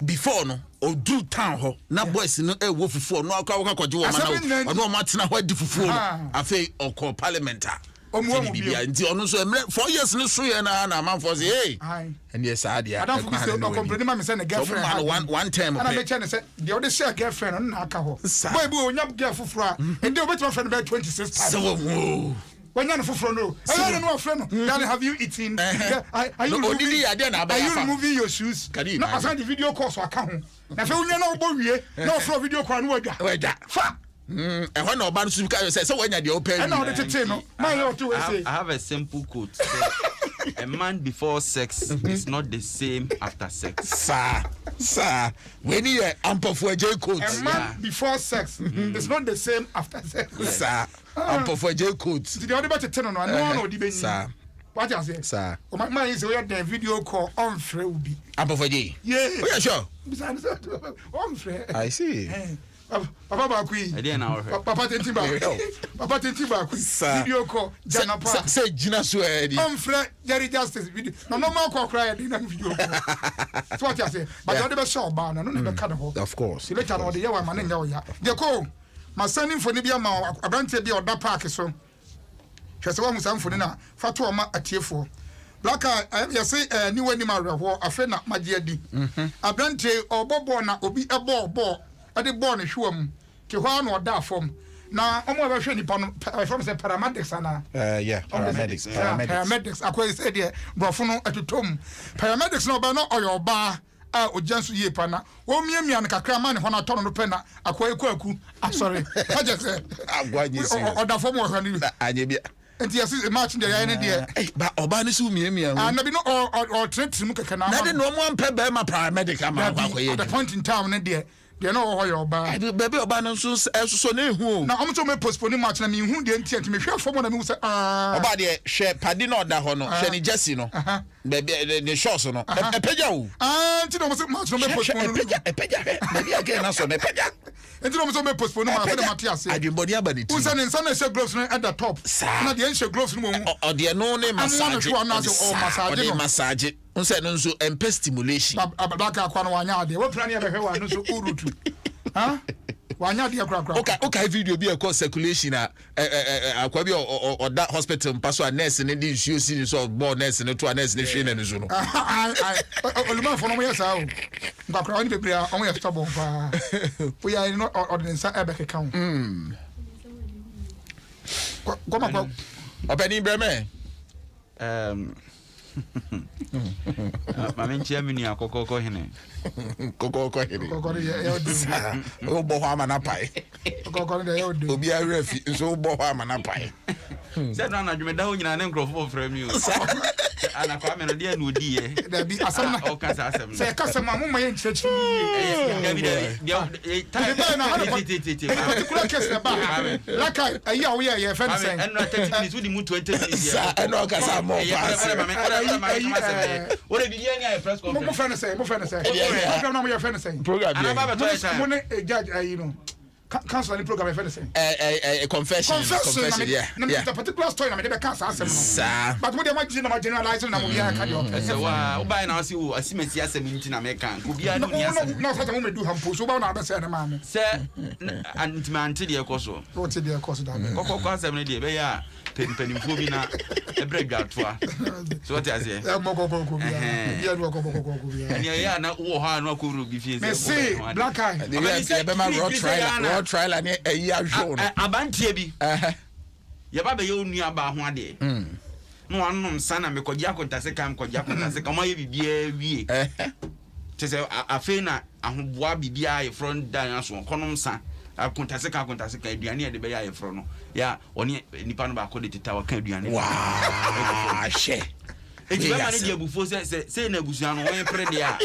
before no odu town ho na boys no e wo fufu no akwa kwaje wo mana no ma tena ho adi fufu no afi okọ parliament nti ono so 4 years no so ye na man for say hey and yes adia I don't forget no complain ma me say na girlfriend one time and I me say the other share girlfriend no aka ho boy bi onya girl fufura and dey obetuma friend be 26 times so when you fufura no I don't know friend no have you eaten are you removing your shoes no aside the video call so aka ho na fe unya na obo wie na ofro video call no wada fa and when Oban Suka says, so when you're open, I have a simple quote. A man before sex is not the same after sex. Sir, when you ample for a J code, a man before sex is not the same after sex. Sir, ample for a J code. The other better turn on no debate. Sir, what I say, sir. My man is where the video call on Freudi. Ample for J. Yeah, sure. On Fred. I see. Papa Bakui. I didn't know. Papa Tentiba. Video call. Janapa. Say Gina Suedi. Fred Jerry Justice video. No more call cry in video. That's what I say. But I never saw Barn and never cut a of course. You later on the Yawa man in Yawaya. The call. My son for Nibia Ma, a branch be or that park so. She's one who's for dinner. Fatuma at tier 4. Black I say new animal a friend at my dear D. A branch or Bobona or be a ball. I did born a shoe to one or that form. Now, I'm over shiny from the paramedics. Yeah, paramedics. I quite said, yeah, Brofuno at the tomb. Paramedics no banner or your bar. O jansu ye pana o miemi an kakra man ho na to no pena akoy kwaku sorry I just said o da form o hwani anye bia enti yes match dey ya ne dey ba oba ne su miemi an na bi no o treat mu keke na de no mo ampe be ma paramedic ama akoy at the point in time ne dey they no ho your ba baby oba no so so na ehu na omo to me postpone match na me hu dey enti me hwe form na me say oba de hwe padi na oda ho no hwe ni jersey no baby the shorts no epeja o enti no mo say match no me postpone epeja baby again na so me epeja enti no mo say me postpone match na Matias adwembodi abani ti usa ne nsa na she gloves no at the top na de she gloves no mo o de no ne massage o massage unse no nso empe stimulation abaka akwa no wanya ade wo plan ya behwe wa no so urutu ha Wanya dia kra. Okay video bi e call circulation akwa bi or that hospital paso a nurse ne di nsuo si so board nurse ne to a nurse ne hwe ne so no. Oluma for no yesa o. Ngakra oni bebre a omo yesa bon fa. We are no ordinance ebe ka ho. Goma kwa. Openi breme. Mame nchia mini akokoko hene. Kokoko hene. Kokoko ya o bo ho ama na pai. Kokoko de ya odu. Obi a refi so o bo ho ama na pai. Se no na dwumeda ho nyina ne nkrofo frame you. Ana kwa me no de na odi ye. Da bi asam na. O kasa asem. Se kasa ma mo maye nchrechi. Da bi time na ha particular case na ba. Like ayi a wo ye fe nsen. And no 30 minutes with the 20 minutes. And no kasa mo pass. Ore bi ye nya press conference. Mo fe nsen. Program na mo ye fe nsen. Program. Ana ba to say. Mo ne judge ayi no. Cancel the program for the confession yeah the particular story na me dey cancel asem but what dey imagine na generalize na mo ya ka dey say wa o buy na see o asimesi asem nti na me kan obi a no ni asem na say mo me do hampo so ba na be say na ma me say antimante dey ekoso what dey ekoso da kokoko asem ne dey be ya penimfo bi na ebre dwatoa so what you say mo kokoko bi ya do kokoko bi ya ya na wo ha na akuru bi fie me see black eye the be ma raw trial and a year show abantie bi ye ba be ye onua ba ho ade no anom sana me kogya kontase kam kogya kontase kam aye bibia wie tese afi na ahoboa bibia ye front dan aso konom sa kontase ka aduane de be ya ye front no ya oni nipa no ba ko de teta wa ka aduane wow she Eti ba mani dia bufo se na busuan no we pre dia.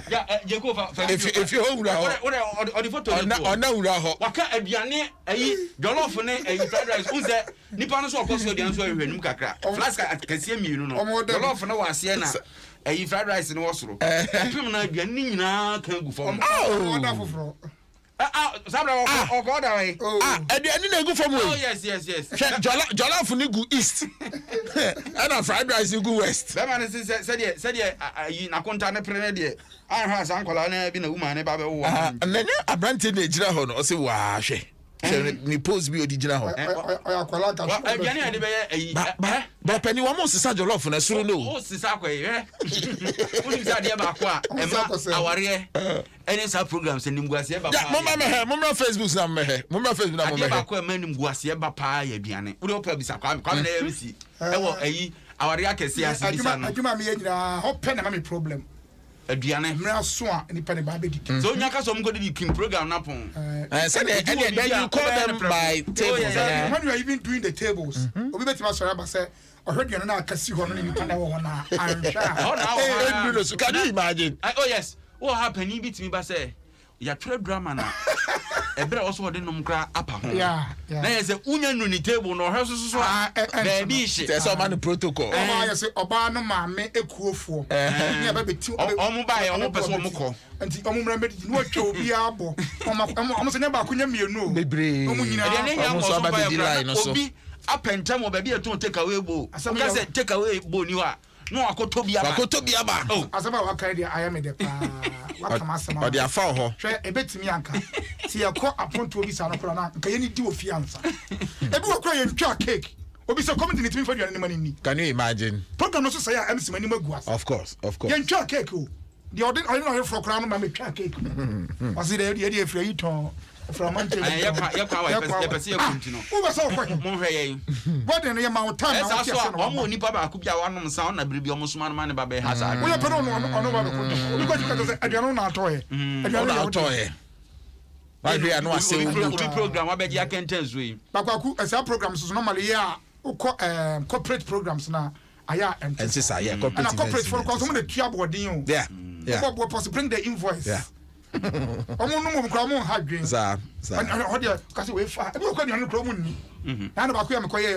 Ya je ko fa. If you owura ho. O di photo ona owura ho. Waka aduane ayi jollof ne ayi fried rice unze nipa no so okoso aduane so ahwehwem kakra. Flask kasie mienu no. Jollof ne wase na ayi fried rice ne wosoro. Pim na aduane nyina kan gu fam. Order foforo. Sabra o go that way. Aduane na gu fam we. Oh yes. Jollof ne gu east. And fried rice go west. That man said you na konta ne pre de. An ha san kola na bi na woman ne ba be wo. Nanya abrante na ejira ho no o se wa hwe. Ni pose bi odi jira ho. Akwala ka. Aduane ade be yi. Ba pani wa mo sisa jollof na suru no. O sisa kwaye. Uni sa de ba ko a ema aware. Any sa programs nim guase ba pa. Mama Facebook na me. Mama Facebook na mo me. Ade ba ko ema nim guase ba pa ya aduane. Uri opa bisa kwa na ya bisi. Ewo ayi aware akese asibisa no. Adwuma me nyina ho pe na ma me problem. Aduane mra so a nipa ne ba be didi. So nya ka so mo go di kin program na pon. Say then you call them by tables. When you are even doing the tables, obi betima so ba say ohweduane na akasi ho no ni nipa na wo na anhwa. Can you imagine? Oh yes. What happened ni bitimi ba say ya twerɛ drama na ebre also de nom kra apa ho na yese unya no ni table no hwe so baby shi say so man protocol oba yese oba no maame ekuofo ni aba beti omo ba ye omo pese omo kɔ anti omo mra medidi no atwa obi abo omo se nya ba kunya mienu bebre omo nyina omo so ba be line no so obi apentam oba bi eton take away bo ka say take away bo ni wa no akoto bi aba oh asaba wa kan dia aya me de pa wa kama asama o dia fa ho hwe ebetimi anka ti yakọ aponto obi sa no kora na nka ye ni di ofi ansa ebi wo kora ye ntwa cake obi se comedy ni timi fa duane ni mani ni. Can you imagine? Program no so say MC mani maguas. Of course ye ntwa cake o the ordinary for kora no ma me twa cake o si de ye free yi ton from Monte. Yakwa wa pese ya continue. Wo ba so ko mo hwe yen. What then ye ma time na wo so omo nipa ba ku bia wanom san na biribi omo suma no ma ne ba be hazard. Wo ye pero no ba ko. Obi ko ka say aduano na atoye. Aduano na atoye. Why do you know say we program abeji akenten yi. Bakwaku esa programs so normally ya corporate programs na aya and say yeah corporate for cause some the tua boarding o. Yeah. What possible bring the invoice. Yeah. Omo no mo kra mo ha dwen. Sa. Ho dia ka say we fa. Ebi ko aduane kra mo ni. Na na ba ko ya me ko ye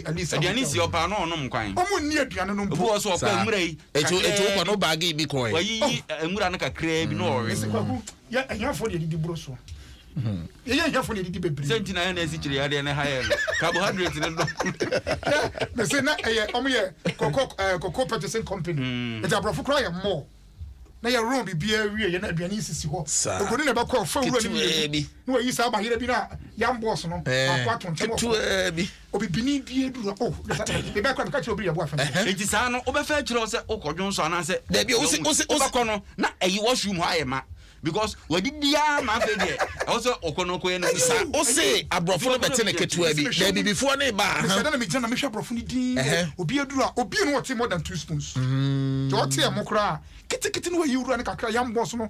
at least. Aduane si opa no onom kwan. Omo ni aduane no mpo. Obo so opa nwura yi. Etu ko no bag bi ko yi. Wayi nwura no kakra bi no ore. Ya anya fo de di bro so. Yeah, for the baby. Sentina and Ezekiel, I didn't hire carbohydrates. They say, cocoa purchasing company. It's a profit cry more. na ya room bibia wie ye na aduane sisi ho ogoni na bako fa wura ni no yi sa ba yire bi na ya boss no akwa tonton bi obibini bi edura e be kwa ka che obi ya bo afa enti sa no obefa kire o se okodwon so na se da bi o se no na ayi washroom ho ayema because wadi dia ma fe de also okono ko ye no sa o se abrofo no bete ne ketua bi da bi before ne ba se da na me jana me hwa abrofo ni din obi edura obi no wote more than 2 spoons to wote e mokra kiti no yiwura ne kakra yam boss no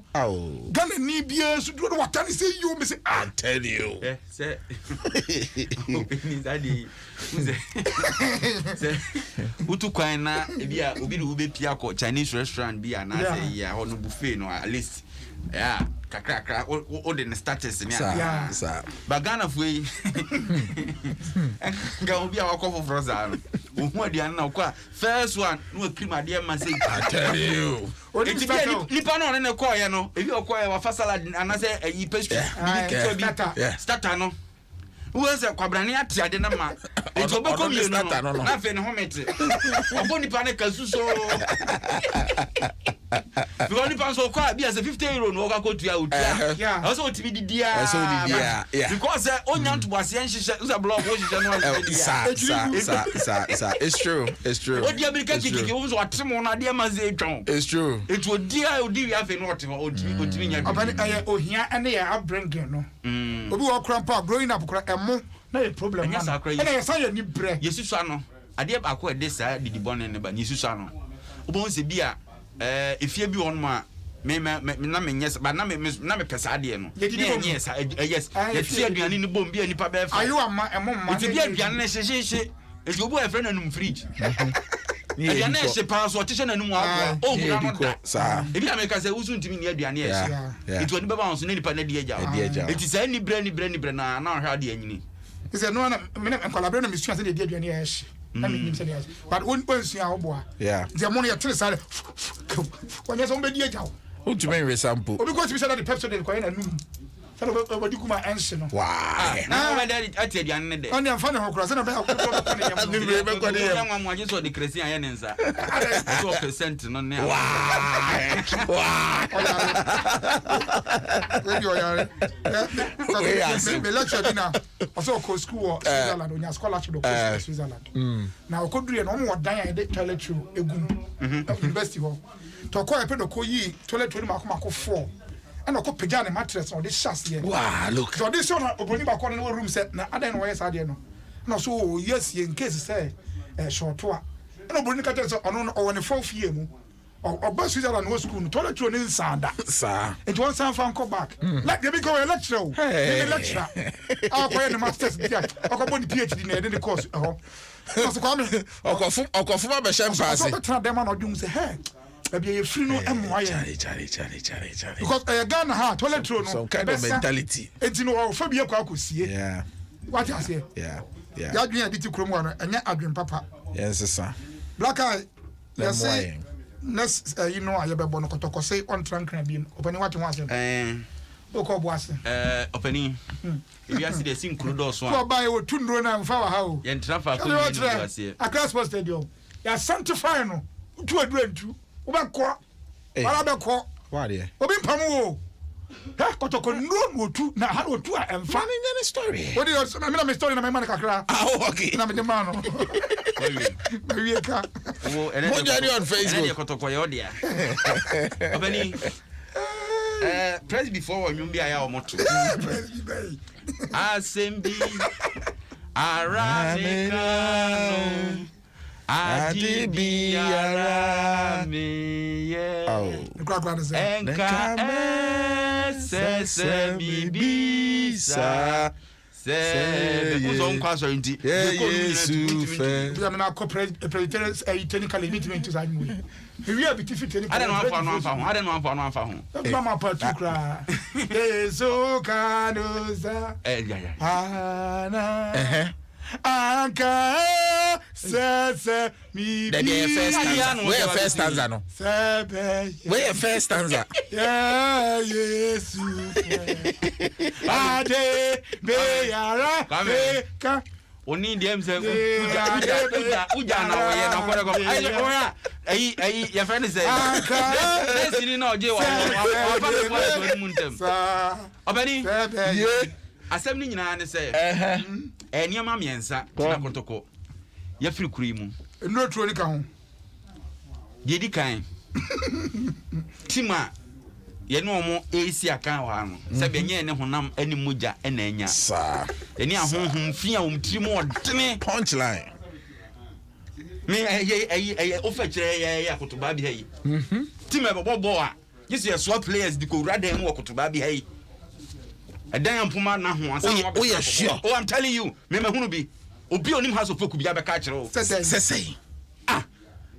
Ghana ni bia su do wata ni say you me say I tell you say ni zadi say utu kwan na bia obi no be pia ko Chinese restaurant bia na say ya ho no buffet no at least yeah kakra o de status ni sa ba Ghana foi ga obi a wakofo froza no ohu aduan na kwa first one no cream ade ma say I tell you nipa no ne call ye no ebi okoye wa fa salad anase yi pastry starter no wo se kwabrane atiade na ma eto obeko mi no na fe ne homete obo nipa ne kasuso because nipa so kwa bia se 50 euro no ka kotua otua also otimi didia because onya nto base nhihye usa blog wo hihye no sa it's true odi america kiki wo so atemo na de ma ze twon it's true eto dia odi wi afi no otimi nya bi abani aye ohia ene ya upbringing no obi wo krampa growing up kra emo na e problem na ene ya say ni bre yesu so ano ade ba ko e de sa didi bone ne ba yesu so ano obo se bia efie bi won ma me na me nyes ba na me pesa ade no yes yes ye aduane ni bom bia nipa be fa ayo ama emo ma ti bia aduane ne hye e obo e friend anum fridge aduane hye pa so tishe nanum agwa o hura no da sa e bia me ka se usu ntimi ni aduane hye itu ani baba won so ne nipa na die agya eti sa ni bre na hwa ade anyini ise no na me collaborate na mission se die aduane hye na me nim se dey but one sua oboa the money ya sare wanya so be die agya o tumi re sample obi go to be say that the pepsi dey kwa na num sana body kuma ense no na we dey ati aduane ne de on am fa ne hokura sana be hokura ko ne yam ni be ko ne yam nwa aje so de kresi aye ne nsa 2% no ne me lecture dina also ko school Switzerland onya scholarship do Switzerland na okodure no mo dan ya de toilet room egum university ho to ko epe do ko yi toilet room akoma 4 and ko pejana ne mattress on the chassis here wow look so this one oboni ba ko no room set na adan no yes ade no no so yes in case say short to and oboni ka tell so ono o ne 4 year mu oba Switzerland no school no toilet room insanda sa it one san fan come back like they become a lecturer lecturer ko ne masters dia ko boni PhD na the course so kwame okofuma be shempa so betra dem na odum say hey maybe you free no chari because Ghana ha toilet room no some kind of mentality enti no fa bia kwa akosie what you say yeah ya dwen aditi krom wa no enya adwen papa yes sir black eye you say next you know ayebebo no kotoko say on trankran bi opani what you want oko boase opani if you see the sing crudo so ko buy o tundro na mfa wa ha o ye ntrafa ko ni boase Accra Sports Stadium ya sanctify no tu aduantu ubekọ wala bekọ wade obi mpam wo ha kotoko no otu na ha otu a emfa ni story what is me story na me man kakra okay na me de man no we ka mo jani on Facebook ene kotoko yo dia obani press before you be aya omoto asembi aramekano adibi arame enka sesebibisa uzon kwaso nti Yesu fe ya na corporate presidents technically meeting to sign we we are bit fit I don't know afa ho mama patukra Yesu kanuza ana anka sese mi the first stanza no where first stanza Yesu ade be yara ka oni dem se uja na wo ye na ko your friend is let's see no je wa Obani asem ni nyina ne se eniema miensa na kotoko ya firi kuri mu no tro ni ka ho ye di kan tima ye no mo esi aka wa no se be nye ne honam ani muja na anya sa eni ahonhom fi a omtiri mu odene punchline me ofa kire ya kotoba bi hayi tima be bobo a yesi swap players di ko rada mu kotoba bi hayi edan ampuma na ho ansa oh yeah sure oh I'm telling you me hunu bi obi onim has of foku bi abeka kire o say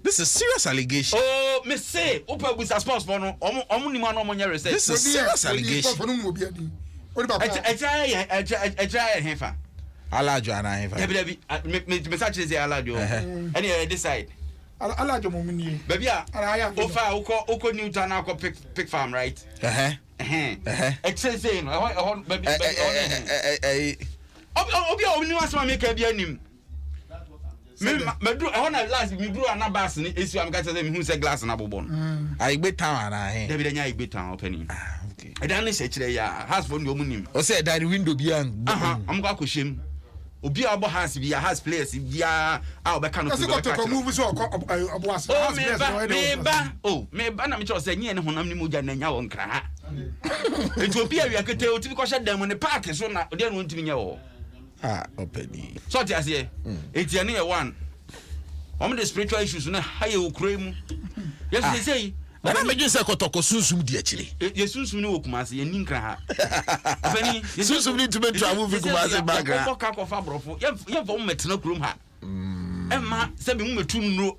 this is serious allegation. Oh, me say, opa busa sports for no. Omo ni ma no monye research. This is serious allegation. Eja hefa. Alajo ana hefa. Debi me search say alajo. Any decide. Alajo mo mini. Baby a ofa uko Newton akọ pick farm right? Say no. Baby obi ni wasema make bia anim. Me do I want to last me do an abas ni esi am ka say me hu say glass na bobo no I gbet town na he David anya gbet town opening okay I don't say kire ya house for no munim o say that window bi an am ga kohwem obi abo house bi ya house players bia a obeka no ko move so obo as house players me ba na me cho say nye ne honam ni moja na nya wo nkra ha Ethiopia wi akete o tibi ko hye dam ne park so na ode no ntimi nya wo opening so ti ase etiane ye one the spiritual issues na haye okura mu yes they say na me just say kotoko sunsum di akire ye sunsum ni okumase ye ninkra ha afani sunsum ni to be travel fi kumase background ko ka ko fa brofo ye fo metena kurom ha emma se be mu metu nro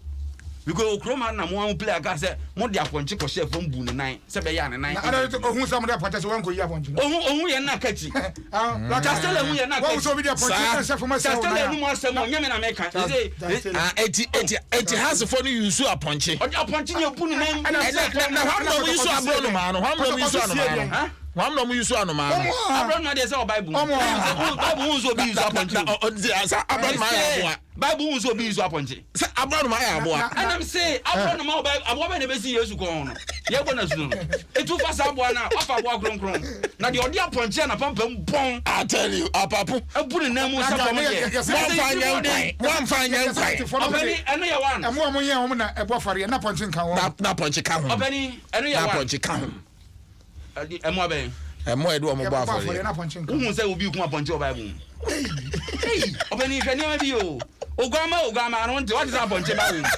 because okroma na mo play aka say mo de aponche ko chef on bu ne nan se be ya ne nan na ada ohun sam de aponche so wan ko yi aponche ohun ye na kachi la castella hu ye na kachi wo so be de aponche chef mo say castella hu mo say mo nyame na meka eti has for you use aponche aponche ye bu ne nan na how no use abro no ma no how no use no ma Wam no use anu ma. Abraham na dey say Bible. Bible use obi use aponche. Abraham ma ya aboa. Bible use obi use aponche. Say Abraham ma ya aboa. And I'm say Abraham ma aboa be na be si Yesu ko no. Ye go na su no. Etu fa sa aboa na ofa aboa kronkron. Na de odi aponche na pampam bon. I tell you, apapu. Eburu na mu sa pam ye. Wan fa nya nkwai. Obani eno ye wan. Emo mo ye ho na ebo fare na aponche nkan ho. Na aponche ka ho. Obani eno ye wan. Na aponche ka ho. Emo aben edu omo bo afore uhun se obi kun aponche Bible obeni hwe ni bi o ogama no nte what is aponche Bible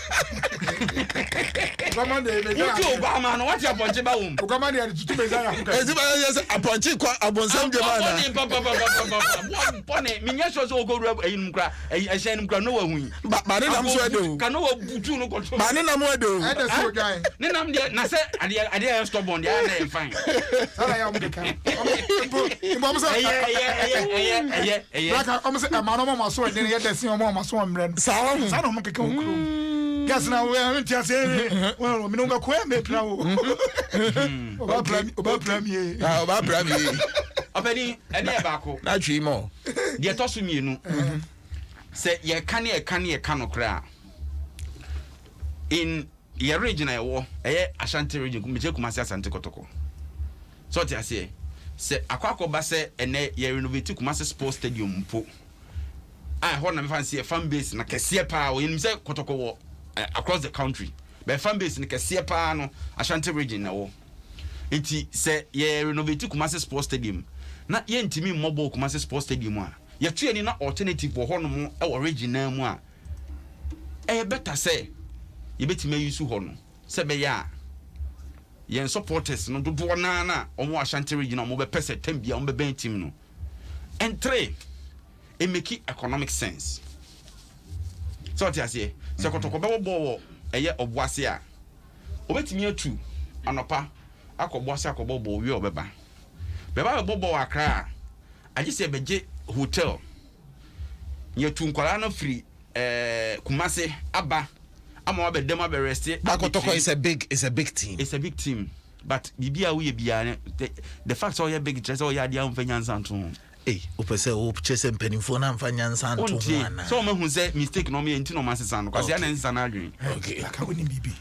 ogama de be ogama no what is aponche Bible ogama de tutu be za ya huka ezi ba yes aponche kwa abonsam de ba na bone minya so so ogoro eyinum kra ehyen kra no wa hu ba ne nam so edo ka no wa butu no kontrol ba ne nam edo e de so guy ne nam de na se ade stubborn de na fine sala ya umde kan imbo msa Like I'm saying, I'm not my son. Then yet, see, I'm my son. Salam, son of my cocoon. Guess now we're just saying, well, we don't go quite me plow. About premier. About premier. Openi, any abako. Na chimo. Dia tosu mi nu. Say ye can cry. In your region, I war, Ashanti region, Kumasi Asante Kotoko. So I say. Se akwako ba se ene ye renovate Kumasi Sports Stadium po ho na me fancy fan base na kese pa o yin se Kotoko wo across the country be fan base na kese pa no Ashanti region na wo enti se ye renovate Kumasi Sports Stadium na ye ntimi mobile Kumasi Sports Stadium a ye tu ani na alternative wo no mo e wo region na mu a better say ye betime use ho no se be ya yen supporters no dodo na omo Ashanti region omo be pese tambia omo be ben team no and 3 it make economic sense so what you say se Kotoko be wo eye oboase a obetimi atu anopa akoboase akobobo wi obeba beba be bobo akra aje se beje hotel ye tu nkwara no free Kumasi aba ama be dem be rest Kotoko is a big team. It's a big team. But bibia we bia the fact all you big just all you dey am fenyansa nto Upese o chese mpenifo na mfa nyansa nto ho ana. So me hu say mistake no me enti no masesa no kwase ana nsa na adwen. Okay. La ka woni bibi.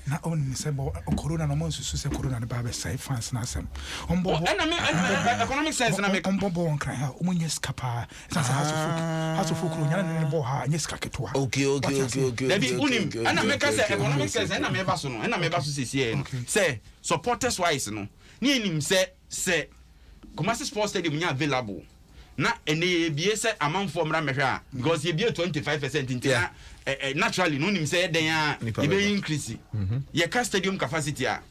Na on se bo corona no mo susu se corona ne ba be sai fans na asem. Ombo. Ana me economic sense na me ombo on kran ha o mo nyeska pa. Sa haso fukuru nyana ne bo ha nyeska ketwa. Okay. Dabi unim ana me ka say economic sense ana me ba so no. Ana me ba so sisi no. Say supporters wise no. Ni enim say Kumasi Sports Stadium nya available. Na ene bie se amanfo mra mehwe a because ye bie 25% ntia naturally no nim say den a e be increase. Ye ka stadium capacity a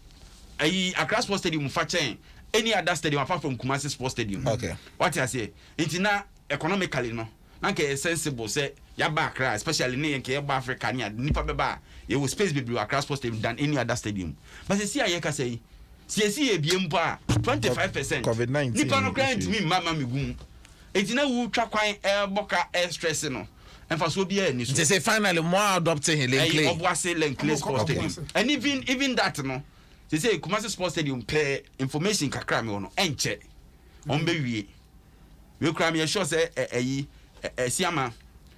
ayi Accra Sports Stadium fa chen any other stadium apart from Kumasi Sports Stadium. Okay. What you say? Intina economically no. Na ke sensible say ya ba Accra especially ne nke ye ba Africa ne nipa be ba ye will space be Accra Sports Stadium than any other stadium. But see ye ka say CSC ebiem pa 25%. COVID-19. Nipa no grant me mama megum. Etina wu twa kwan boka stress no. Emfa so bia ni so. They say finally more adopting Lenkley. Obuase Lenkley Sports Stadium. And even that no. They say Kumasi Sports Stadium play information kakra me no enche. On be wie. We kra me sure say siama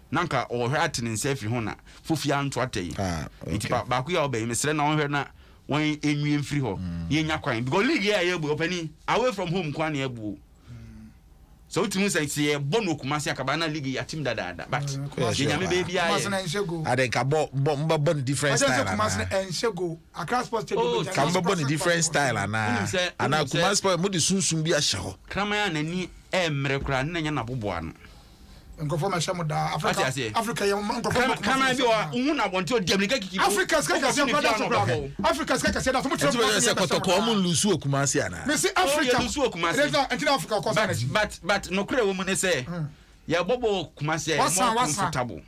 nanka o hwe atene nsefi ho na fofia nto atei. Itipa ba ku ya obe mesre na onhwe na when enwie free ho ye nya kwan because league here ye bu opani away from home kwan ye bu so timu say say bono Kumasi akaba na league ya team dada but ye nya me baby ya adenka bon different style Kumasi enshego Accra Sports Stadium kan bon different style ana Kumasi Sports mo di sunsun bi a hye ho kramaya nani emre kura na nya na boboa no nkofo ma hye mo da Africa ye nkofo kramaya bi wa hu na bonte odiamlika kiki Africa ska ka se brother Africa ska ka se da so mo tire se kotoko mo lusu Kumasi ana me say Africa lusu Kumasi entina Africa ko but no kure wo mu ne say ya bobo Kumasi more comfortable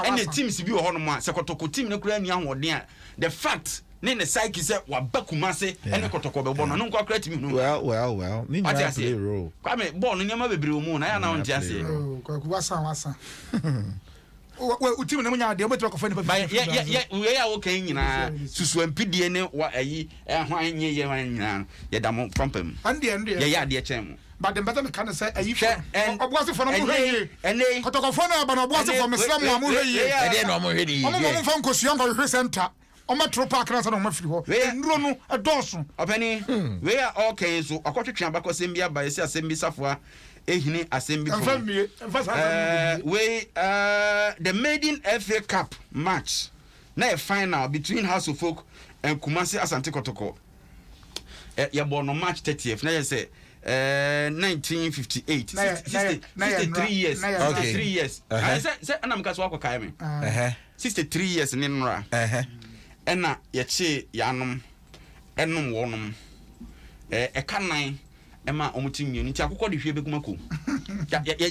and the teams bi wo ho no ma se kotoko team ne kura ni ahoden a the fact ne psyche say wa ba Kumasi ene kotoko be bo no nko akra team no well ni nya play role kwa me ball no nyama bebre mu na ya na won tiase wasa we team ne mu nya de obeto ko fa ni pa we ya wo kan nyina susu ampidie ne wa ayi hwan nye ye hwan nyina ye da mo pampam ande ye ya de chem but them better me can say ayi obuase for no mu hwe ene kotoko for na ba no obuase for me slam mu hwe ye e de no mo hwe ni mo fa nkosuo nko hwe center Oma tropa akra na oma firi ho. Nduro no edoso. Opani. We are okay so akotwetwe abakọ sembi aba esi asembi safoa ehini asembi fo. We the maiden FA Cup match. Na a final between House of Folk and Kumasi Asante Kotoko. Ya bono match 30th. Na you say 1958 63 years. Okay. 63 years. I say anam kaso akokae me. 63 years ni nra. Ena yeche yanom enom wonom kanan ema omutim mienu nti akokọ de hwe begumako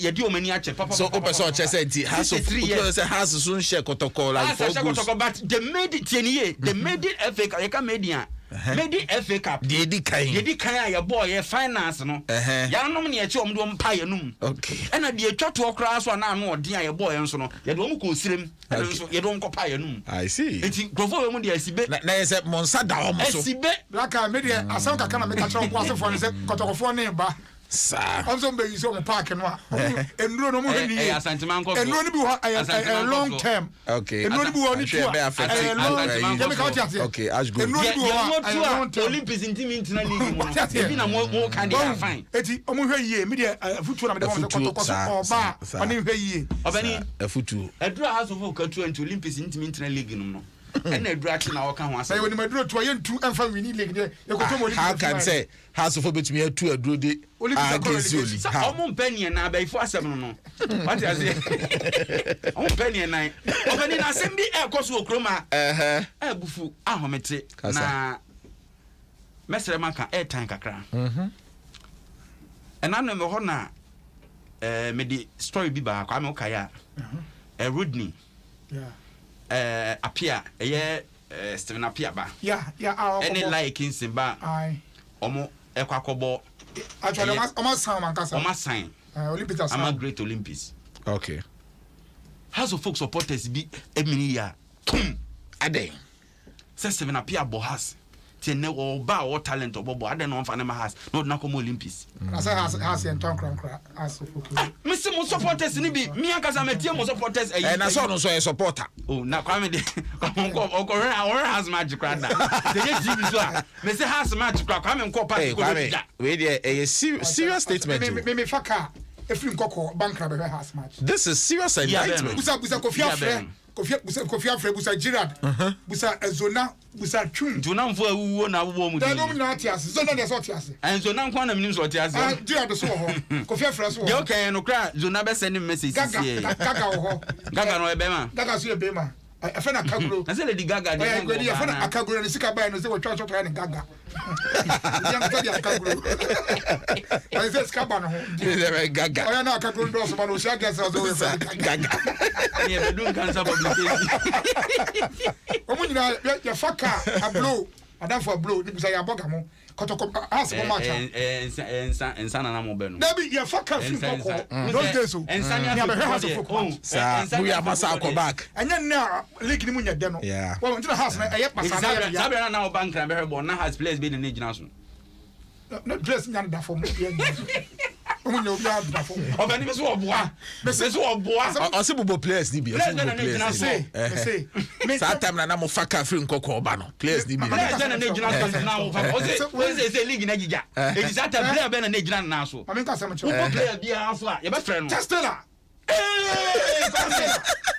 ya di omani ache papa so opeso chese nti has of say has so nche kotoko like for good but the made it tieniye the made it FA ya ka media made it FA Cup de di kan ya boy ya finance no yanom ne yeche omdo mpa yanum okay ena de atwato okra so na no ode ya boy nso no ye de omko osirem nso ye de onkopa yanum I see enti grofo we mu de asibe na ye say monsa da o so asibe laka media asam kaka na meka chiro kwase fo ne se kotokofo ne ba sa onso mbe yi so mo park no a enuro no mo heni enuro ni bi ho a long term okay enuro ni bi ho ni tu okay as good enuro ni bi ho a Olympics intimi internal league mo ebi na mo kan dey fine eti omo hwe yie media futu na me de mo kotokofo oba oni hwe yie obani futu edura house of okatu anti Olympics intimi internal league no and edura chi na waka ho asa say when maduro to yen tu enfa wini league de ekoto mo how can say house of betumi atu aduro de against Oli omo mpanie na abaifo asem no what you say omo mpanie na obani na asem bi ekoso okroma bufu ahomete na mesere maka airtime kakra and anu me ho na me di story bi ba kwa me okaya Rodney apia Steven apia ba any like in simba omo ekwakobo actually omo sign man kasa omo sign Olympics I'm a great Olympics okay House of Folk supporters bi emini ya ade Steven apia bohas tene oba o talent obobo ade no mfa ne ma has no na come Olympics asa has en ton kra as okay me se mo supporters ni bi me akasa metie mo supporters na so no so e supporter oh na kwa me de ko has match kra da de ye TV so a me se has match kra kwa me nko party ko de we dey a serious statement me faka efri nkoko bankra be has match this is serious indictment busa Kofi Afre busa Girard busa Zona busa Chun Zona mfo awuwo na awuwo mu da no na atiase Zona de so atiase en Zona nkwa na minim so atiase Girard so ho Kofi Afre so ho yo kan no kra Zona be send message sie gaga ho gaga no e be ma gaga so e be ma afena Kaguro na se Lady Gaga de ngo dia afena Akaguro ni sika ba no se wo twa so twa ni gaga dia ngo dia Akaguro ai se sika ba no ho dia gaga oya na Akaguro do so ba no sia gas so we gaga ye be dun kan sa publication omo nyina ya faka a blow adafo a blow ni bisa ya boga mo kotoko has ko matcha ensa na mo be no dabi ya faka fi koko those days o ensa ni ya be has of koko sa bu ya masa ko back anya na league ni mu nya de no well ntina has na eye pasa na ya sabra na bank na be born na has players be ni gina so no dress nya da for mo ya omunyo bi ada for obani be so oboa be so oboa o se bubo players ni bi players na gina so say sa time na mo faka free nkoko oba no players ni bi players na gina so na o fa o se league na gija e sa time player be na gina na so I mean ka sam cho player bi aso a ye be friend no Stella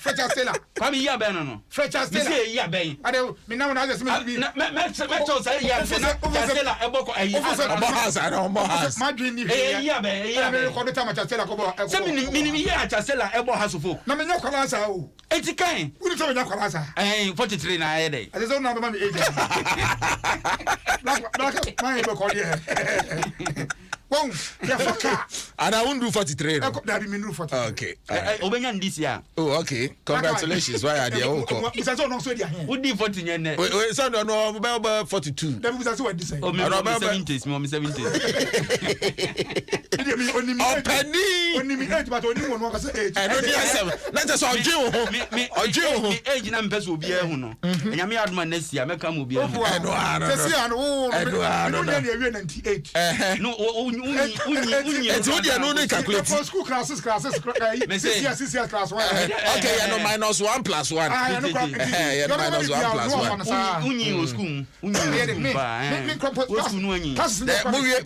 Frecha Stella kwami ya be no Frecha Stella me say ya be ade me na na just me me cho say ya Stella e boko ayi has I mo has madri ni ya be ko do ta ma Stella ko bo se minimi ya Stella e bo hasofo na me nya kwala sa o eti kan uni so me nya kwala sa 43 na aye dey ade so na be ma me age black man be ko die Bon, ya faka. And I won't do 43. No? That be me do 43. Okay. Obenya this year. Oh, okay. Congratulations. Why are they all called? Bisa so no so dia here. Who did 40 nyene? Wait, so no 42. Dem bisa so what this say. Oh, me 70s, me 70s. Oh, penny. Oni mi age but oni mo no ka say age. I know dey 7. Let us on June. Me age na mpese obi ehu no. Enya me adoma next year make am obi ehu. Say see ano. No dey na 98. No, unyi. It's only no need calculate. For school classes. CCS class 1. Okay, you know minus 1 plus 1. Ah, no problem. Yeah, minus 1 plus 1. Unyi school.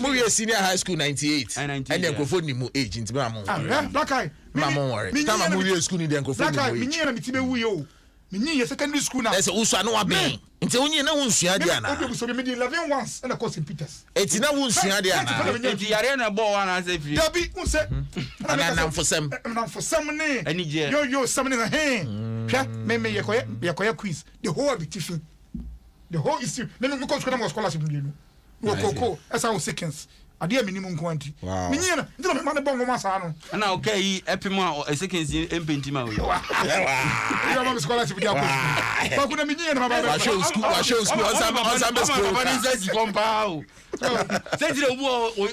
Unyi senior high school 98. And then go for nimu age into mamu. Black eye. Mamu worry. Time we school ni then go for nimu age. Black eye, me na mitibe wu yo. Me secondary school na. That's usua no aben. Nti unyi na unsua dia na. Obi so me di 11 once and of St. Peters. Eti na unsua dia na. Eti yare na ball one na say free. Dabi unse. Ana nam for sem. Nam for sem ne. Ani je. Yo some na he. Hwa me yekoya quiz. The whole be tiffin. The whole is me go school na scholarship bienu. Wo koko esa wo seconds. Ade minimum quantity. Me nyina, ndina me ma bongo masa no. Na okay, epim a seconds empenti ma we. You have a scholarship dia ko. Ba kuna me nyina ma ba. Wa show school on some school. Ba ni say compao. Say dire obu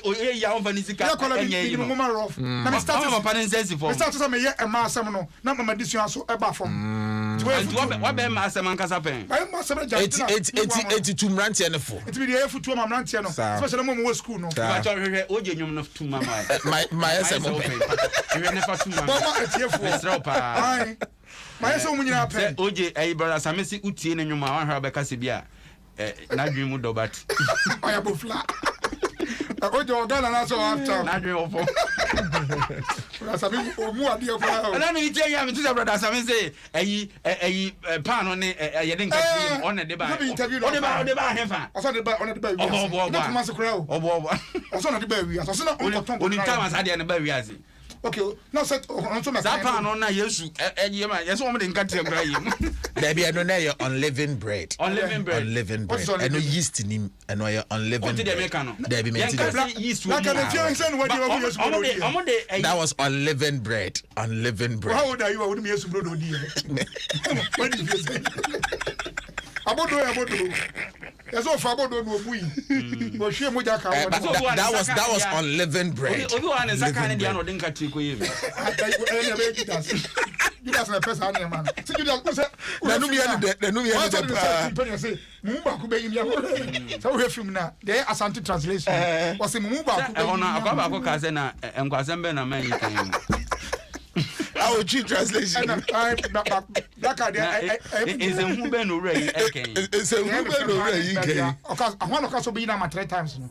o ya on fani sika. Ya kola bi mo ma rough. Na me start ma pa ni say for. Me start so me ye e ma asem no. Na ma disua so e ba form. Wa be ma asem ankasa pen. Ba ma asem ja. Eti tumrantie ne fo. Eti bi dey futu ma mrantie no. Especially mo mo school no. Oje nyom no tu mama my SM open we never tu mama mama atiefo Mr. Pa ai my SM nyina pe oje ai brother samesi utie ne nyom a wan hra be kase bia na dwen mu dobat oya bo fla oje ogana na so after na dwen ofo sabi omu ade e fa na ni tie ya me tu brother samesi ai pan no ne ye den ka fi on de ba o de ba hefa o so de ba on de ba wi obo na kuma se kura obo o so na de ba wi aso na on koton oni time asade ne ba wi ase okay now set on so me that pan no na yesu ye ma yesu o me de nkate kura yi there be no na your unleavened bread unleavened bread and no yeast nim and no your unleavened bread there be meant yeast that was unleavened bread how old are you when me yesu bread odi when Abodo. There's all for Abodo no bui. But she moja ka. That was on living bread. Obi one is kind of no dinka triko yemi. Judas na pesa anya man. See Judas say na no me say mumba ku be yin so we film na the Asante translation was say mumba ku be yin akwa ba ka say na enkwasem be na man yi kan. Our chief translation. That is a who be no ray eken. It's a who be no ray eken. Because I want to so be na 3 times no.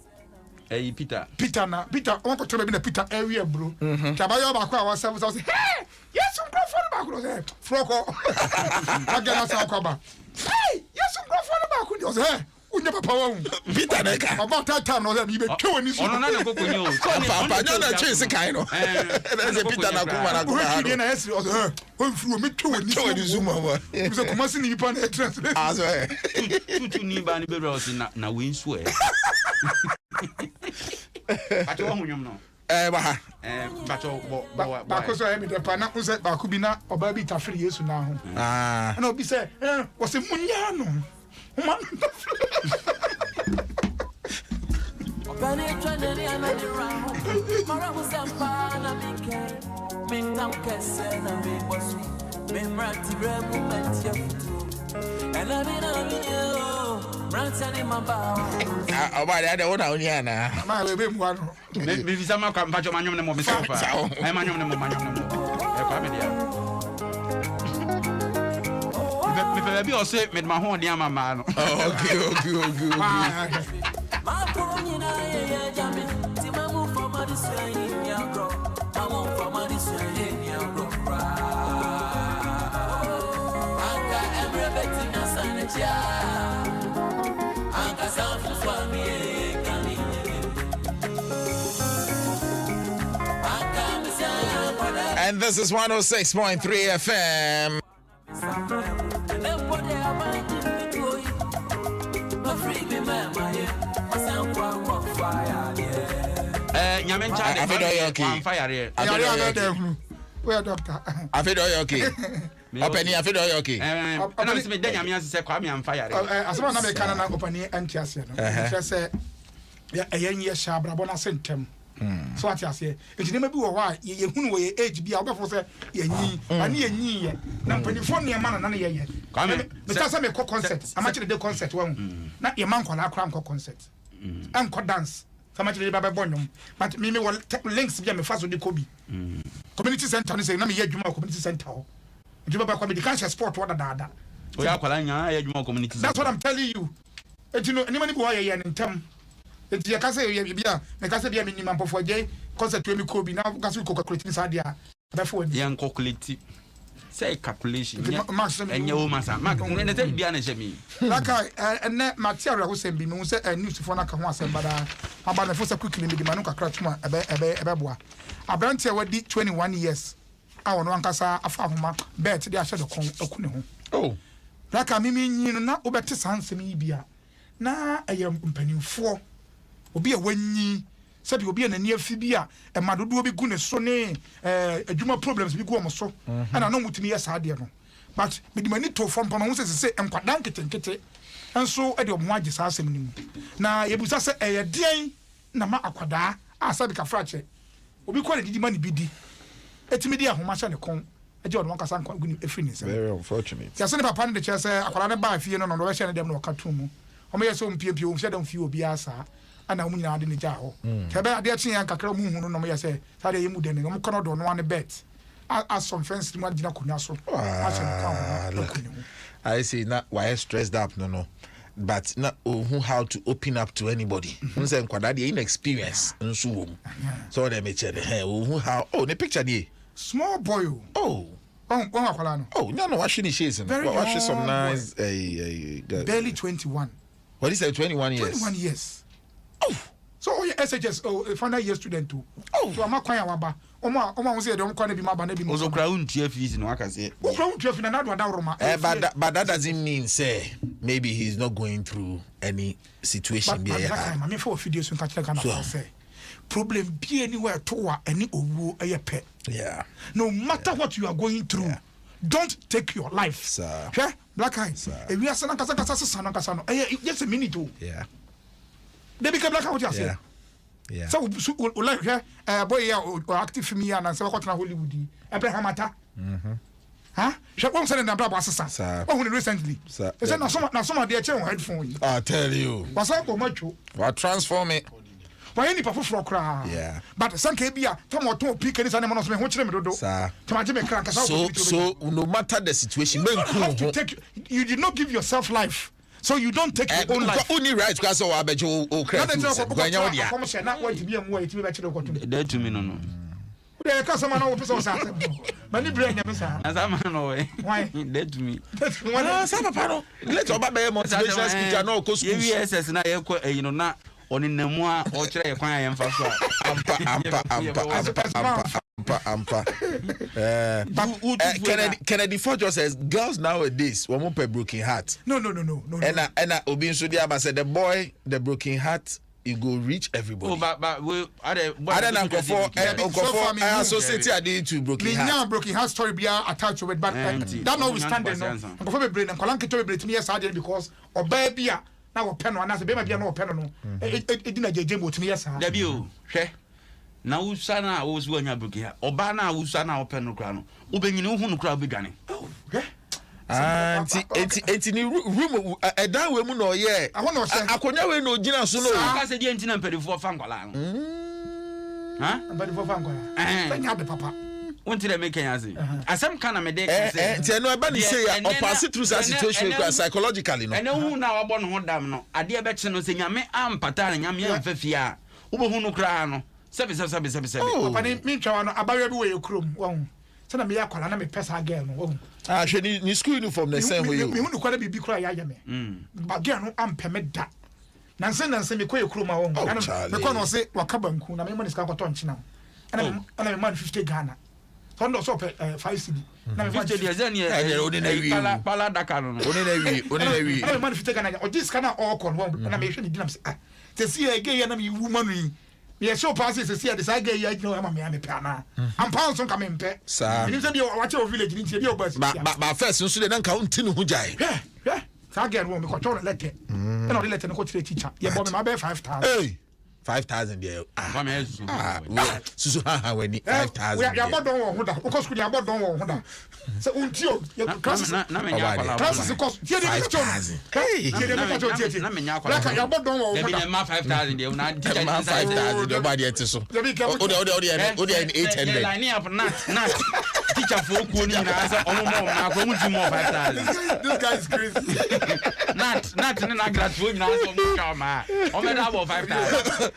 Peter I want to tell me Peter area bro. Tabayo ba kwa wa 7 say hey yes some go for back no say froko. Agana sa kwa ba. Hey yes some go for back no say unya papa wa Peter neka about that time no say me be twe ni so. Ono na go kunyo. Papa na chase kai no. That's a Peter na kuma na kuma. We na yes o say o fru me twe ni zuma wa. So kuma si ni pa na translate. Ah so tutu ni ba ni be bro na we nso e. Bato ho nyom no. Ba bato bo ba ko so emi de pa na unse ba ku bi na oba bi ta firi Yesu na ho. Na obi say o se munya no. Man. Opani twenty and the round. Mara was a fan of me. Me tam kese na me boss. Me mrati rebu mentia. And I mean you. Mrati ni mamba. Oba de wona onya na. Ma we be mu ano. Me visa ma kwa mpacho manyom ne mo visa pa. Ai manyom ne mo. E kwa me dia. Me be o say me ma ho dia mama no. Okay. Ma poni na ye jame. Ti ma mu for my this way ya bro. I want for my this way ya bro. Anga every bit na sanja. Anga sound for me kami. And this is 106.3 FM. I feel okay. Where doctor? I feel okay. Openi I feel okay. And me dey nyame ase kwa me am fire. Asema na me kana na openi antiase no. She say ya eyenye sha brabo na sentem. So what you say? It never be why ye hunu we age bi obefo say yenyi ani yenyi ye na mpanifo ne ma na ye ye. Me tell say me ko concert. Am actually the concert one. Na ye man kwala akra nko concert. Anko dance. Some actually baba bonyum. But me will links bi me faso de kobi. Community center say na me ye dwuma community center. Dwuma ba community cancer sport what da. O ya kwala nya ye dwuma community. That's what I'm telling you. And you know anybody go ye ye ntem. Enti ya kase ye bia me kase bia me nyima mpofo je concert we me ko bi na kase ko calculate inside dia befo ni yan calculate say calculation enye o masa mark ne te bia na jemi laka ene material ho sem bi me say news for na ka ho asem bada aba na fo say quickly me di manu kakra tuma ebe boa abrante wadi 21 years a wono ankasa afa homa bet dia hye de kon akune ho oh laka mimi nyi no na obete sansem yi bia na ayam mpanimfo obi a wanyi sabi obi na nia fi bia e madodo bi gu ne so ne adwuma problems bi gu omo so ana no mutumi ya saade no but me di mani to fom pama wo se enkwada nketenkete enso e de omo age sa asem nimu na yebusa se eye den na ma akwada a sabi ka frache obi ko ne didi mani bi di etimi di ahoma sha ne kon eje odon kasa nkwa gu ni efri ni se very unfortunate ya se ne papa ne de che se akwada ne ba fie no no we sha ne dem no katumu omo ye so mpiepie o mfia dem fie obi asa ana mu nyina de ne jaho kebe ade a chen kakra mu hunu no mo yese sade ye mu de ne mo kono do no one bet as some fence mu agina kunya so I see now why stressed up no but not who how to open up to anybody say nkwada de inexperience nso wo mu so dem chere who how oh the picture there small boy oh akwala no oh no washing his shades wash some nice barely 21 what is that 21 years 21 years oh so SHS a final year student too oh so am kwan awaba omo say dem kwan na bi maba na bi mo so kra untua fees no aka say o kra untua fees na do roma but that doesn't mean say maybe he's not going through any situation there but me for video so catch Ghana for say problem be anywhere to wa any owu eye pe yeah no matter what you are going through don't take your life. Sir. Yeah, black eye. If we are saying kasa, just a minute too. Yeah. They become black eye. What you say? Yeah. So like boy yeah active for me and say what na Hollywood. Abraham Ata. Huh? She won't send them double assassin. Oh, recently. Sir. Is that not some of the headphone? I tell you. What's up, Macho? What transform it? Why any papa for cry? Yeah. But some KBA, Tomo pick any animal of me, what you do? Sir. So, no matter the situation, you did not give yourself life. So you don't take your own life. Only right because I bet you will crash. Not want to be a way to be dead to me, no. There are some officers. Many brain, as I'm no way. Why? Dead to me. Let's talk about motivation speaker. No, because yes, and I, you know, not on in the moi or try a choir and fast. Kennedy Ford says girls nowadays one more broken heart. No. And Obi Nsudiaba said the broken heart. You go reach everybody. Oh, but we I don't know. I associate it to broken heart. Me broken heart story be attached to it, but that notwithstanding, no. I'm going to brain and Kolanke to be to me as I did because or baby now a pen on as a baby no pen no. It didn't get Jimbo to me as I debut. Now Usana was when you're broken heart. Obana Usana open no crown. Ubin you who crowd beginning. Oh, yeah. Enti ni room dan we mu no ye akonya we no gina so no ka se die ntina mpedifo fa nkwala no ha mpedifo fa nkwala banya be papa wonti de make yanse asem kana me de ka se enti no eba ni say ya or pass through that situation psychologically no ene hu na wabo no ho dam no ade be che no se nyame ampata na nyame amfafia wo be hu no kra no sebe papa ni twa no abawe bi we ekrom wo so na me yakwala na me pesa girl no wo hwe ni school uniform na same way me hu no kwala bibi kra ya me ba girl no ampeme da nanse me koye kro ma wo me ko no se wakabanku na me money ska kwato nchina ana me man 50 Ghana so ndo so 5 cedi na me 50 dia zani e pala daka no oni na wi ana me man 50 Ghana o dis kana all kon wo na me hwe ni dinam se se si e ge ya na me woman ni me so pass se si e de sa ge ya gino ma me pe ana am pound so ka me mpe sa ni se bi o wache o village ni ti bi o bus ba first nso de na nka unti ne hu jai sa ge no me ko to letter na o letter no ko tire teacher ye bo me ma be 5,000 hey 5,000 there susu ha weni 5,000 ya bodon wo hoda o ko school ya bodon wo hoda se untio class na me nya kwala class se cost tie de to hey na me nya kwala like ya bodon wo hoda be ma 5,000 there na teacher 5,000 do ba de etiso o de 800 line up na teacher for ku ni na say omo mo na ko mu ti mo 5,000 this guy is crazy not na graduate na so mu ka ma o me da 5,000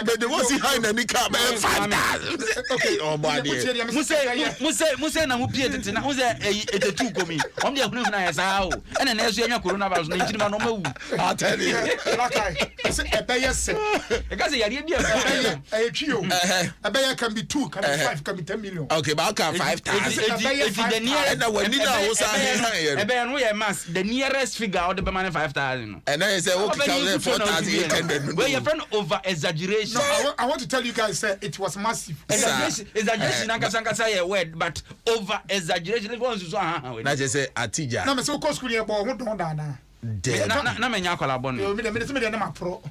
but they won't see high na ni car 5,000 okay oh boy muse na mu pie tete na muse etetu komi om de hunu na ya sa o ene na esu enya coronavirus na nchini ma no mawu I tell you like say ebeyese e ka say yare bia trio ebeya can be 2 can be 5 can be 10 million okay but how can 5,000 the nearest na when ni na wo sa ebeya no ye mass the nearest figure of the man 5,000 and then say okay 4,800 where your friend over exaggeration. No, I want to tell you guys it was massive. Exaggeration nankasa ye word but over exaggeration go so na je say atija na me say ko school ye bo ho don da na na me nya kwala bon me de na pro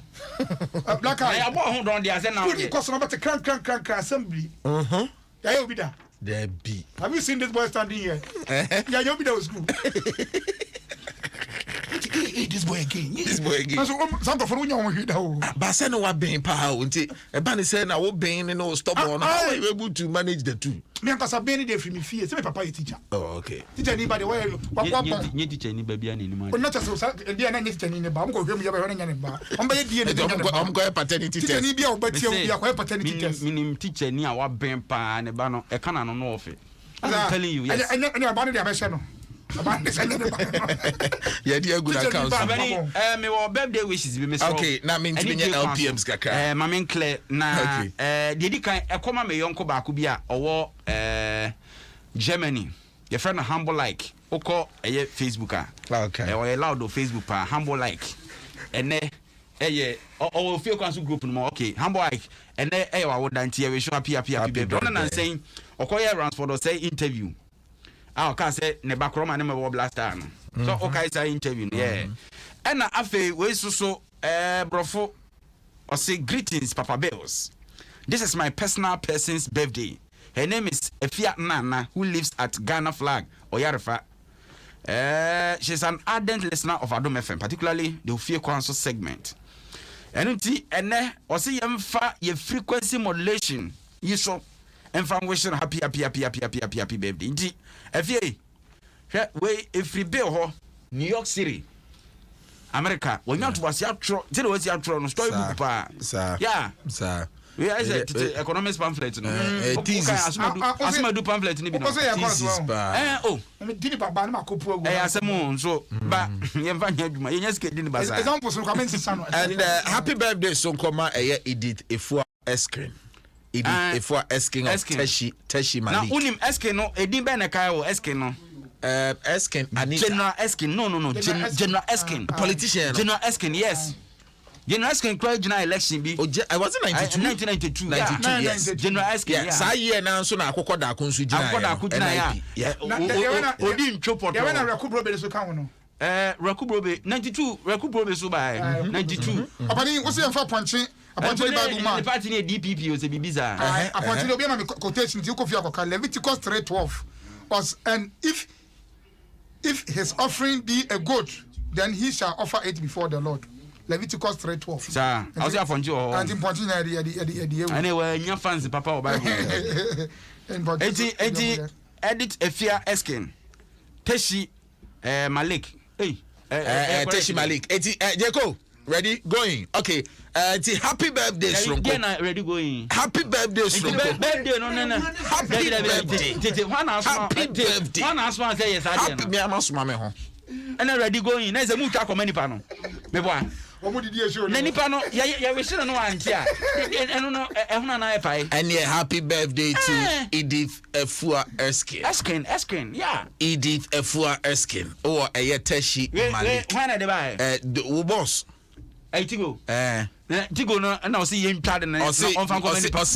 black eye ya bo ho don dia say na o ko so na but crank assembly ya you be da there be have you seen this boy standing here yeah you be that school this boy again so some of you know we do but say no wa ben pa nti e ba ni say na wo ben no stop on how are you able to manage the two me nkasa ben dey free me fee say my papa is teacher okay teacher ni ba dey why nye teacher ni ba bia ni ma not so dey na nye teacher ni ba am ko hwem ya ba na nya ne ba am ba ye die ni am ko paternity test teacher ni bia obati o bia ko paternity test minim teacher ni a wa ben pa ne ba no e kana no no ofe I'm telling you yes and ba no dey abeshe no yeah, dear good account. Me wa birthday wishes be me so. Okay, na me nti LPMs kakra. Ma me clear na dedi kan e koma me yonko ba ko bi a owo Germany. Your friend humble like oko eye Facebook a. Okay. We allowed Facebook pa humble like. Ene eye Ofie Kwanso group no okay, humble like. Ene eye wa wodanti e we show apia be. Don't na saying okoye Ransford say interview. Ka say ne bakroma ne me blaster no. So okay say interview yeah. And afi we so brofo or say greetings Papa Bells. This is my person's birthday. Her name is Efia Nana, who lives at Ghana Flag Oyarefa. She's an ardent listener of Adom FM, particularly the Ofie Kwanso segment. And or see your frequency modulation. You saw and from wishing happy birthday. Indeed, Efia, if we bill New York City, America, when you was your story book, yeah, sir. We are the economics pamphlet. Asma do pamphlet ni bi no. Oh. Dini baba na makopu agu. Asemo so ba yemfa nya adwuma. Yenya ske dini basa. Example so comment sano. And happy birthday so nkoma Edith Efua Eskrin. Edith Efua Eskrin of Teshi Malik. Na unim Eskrin no edin be na kai wo Eskrin no. Eskin Anita. General Eskin. No. General Eskin. Politician. General Eskin, yes. General Eskin cried general election be. I was in 1992. 92, yes. General Eskin, yeah. Sa year na so na akokɔ da konsu gina. Akokɔ da yeah. Odi nchopoto. Ya na Rekubrobe so kan no. Rekubrobe 92. Rekubrobe so by 92. Abani wo se yemfa ponche. Appointed by Buma. The party near DPP was a bibiza. Appointed by my quotation to Kofi Akoka Leviticus 3:12 was, and if his offering be a goat, then he shall offer it before the Lord. Leviticus 3:12. Sir, I was here for you. And in Pontina, anyway, your fans, Papa, or Bible. Edit Efia Eskin. Teshi Malik. Hey, Teshi Malik. Jeko, ready? Going. Okay. Happy birthday, Sronko. Ready going. Happy birthday, Sronko. Birthday, no. Happy birthday. Happy birthday. One answer say yes, happy me amas mame ho. And ready going. There's a mucha komani pano. Me boy. What did you show? Nani pano. Yeah, we should know antia. And no, na pai. And yeah, happy birthday to Edith Efua Erskine. Erskine, yeah. Edith Efua Erskine. Oh, Teshi Malik. When are they buy? The boss. Hey, Tigo. Tigo, no, and I'll see you in Chad and I'll see,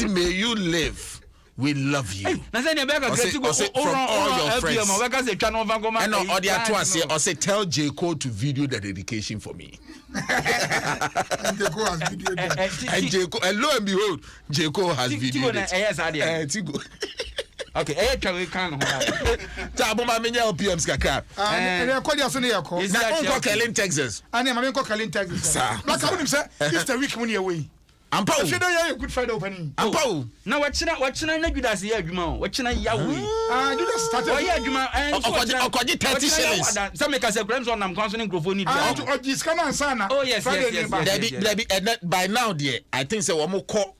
may you live. We love you. From all your friends. And all the atwas here, say tell J. Cole to video the dedication for me. And J. Cole has videoed. And J. Cole, and lo and behold, J. Cole has videoed it. Tigo. Okay, we can. Tabuma menya LPMs kakra. And I call you as a call. Na unko Kelin, Texas. And I'm unko Kelin, Texas. Black Abundum say it's the week money away. Ampa. If you don't have a good Friday opening. Ampa. Now watching na Judas here adwuma. Watching Yahweh. Judas started. Oh yeah, adwuma. Okoji 30 shillings. Some make us a grams on am concerning microphone need. Oh, this can answer na. Oh yes. Debbie, by now dear, I think say we mo call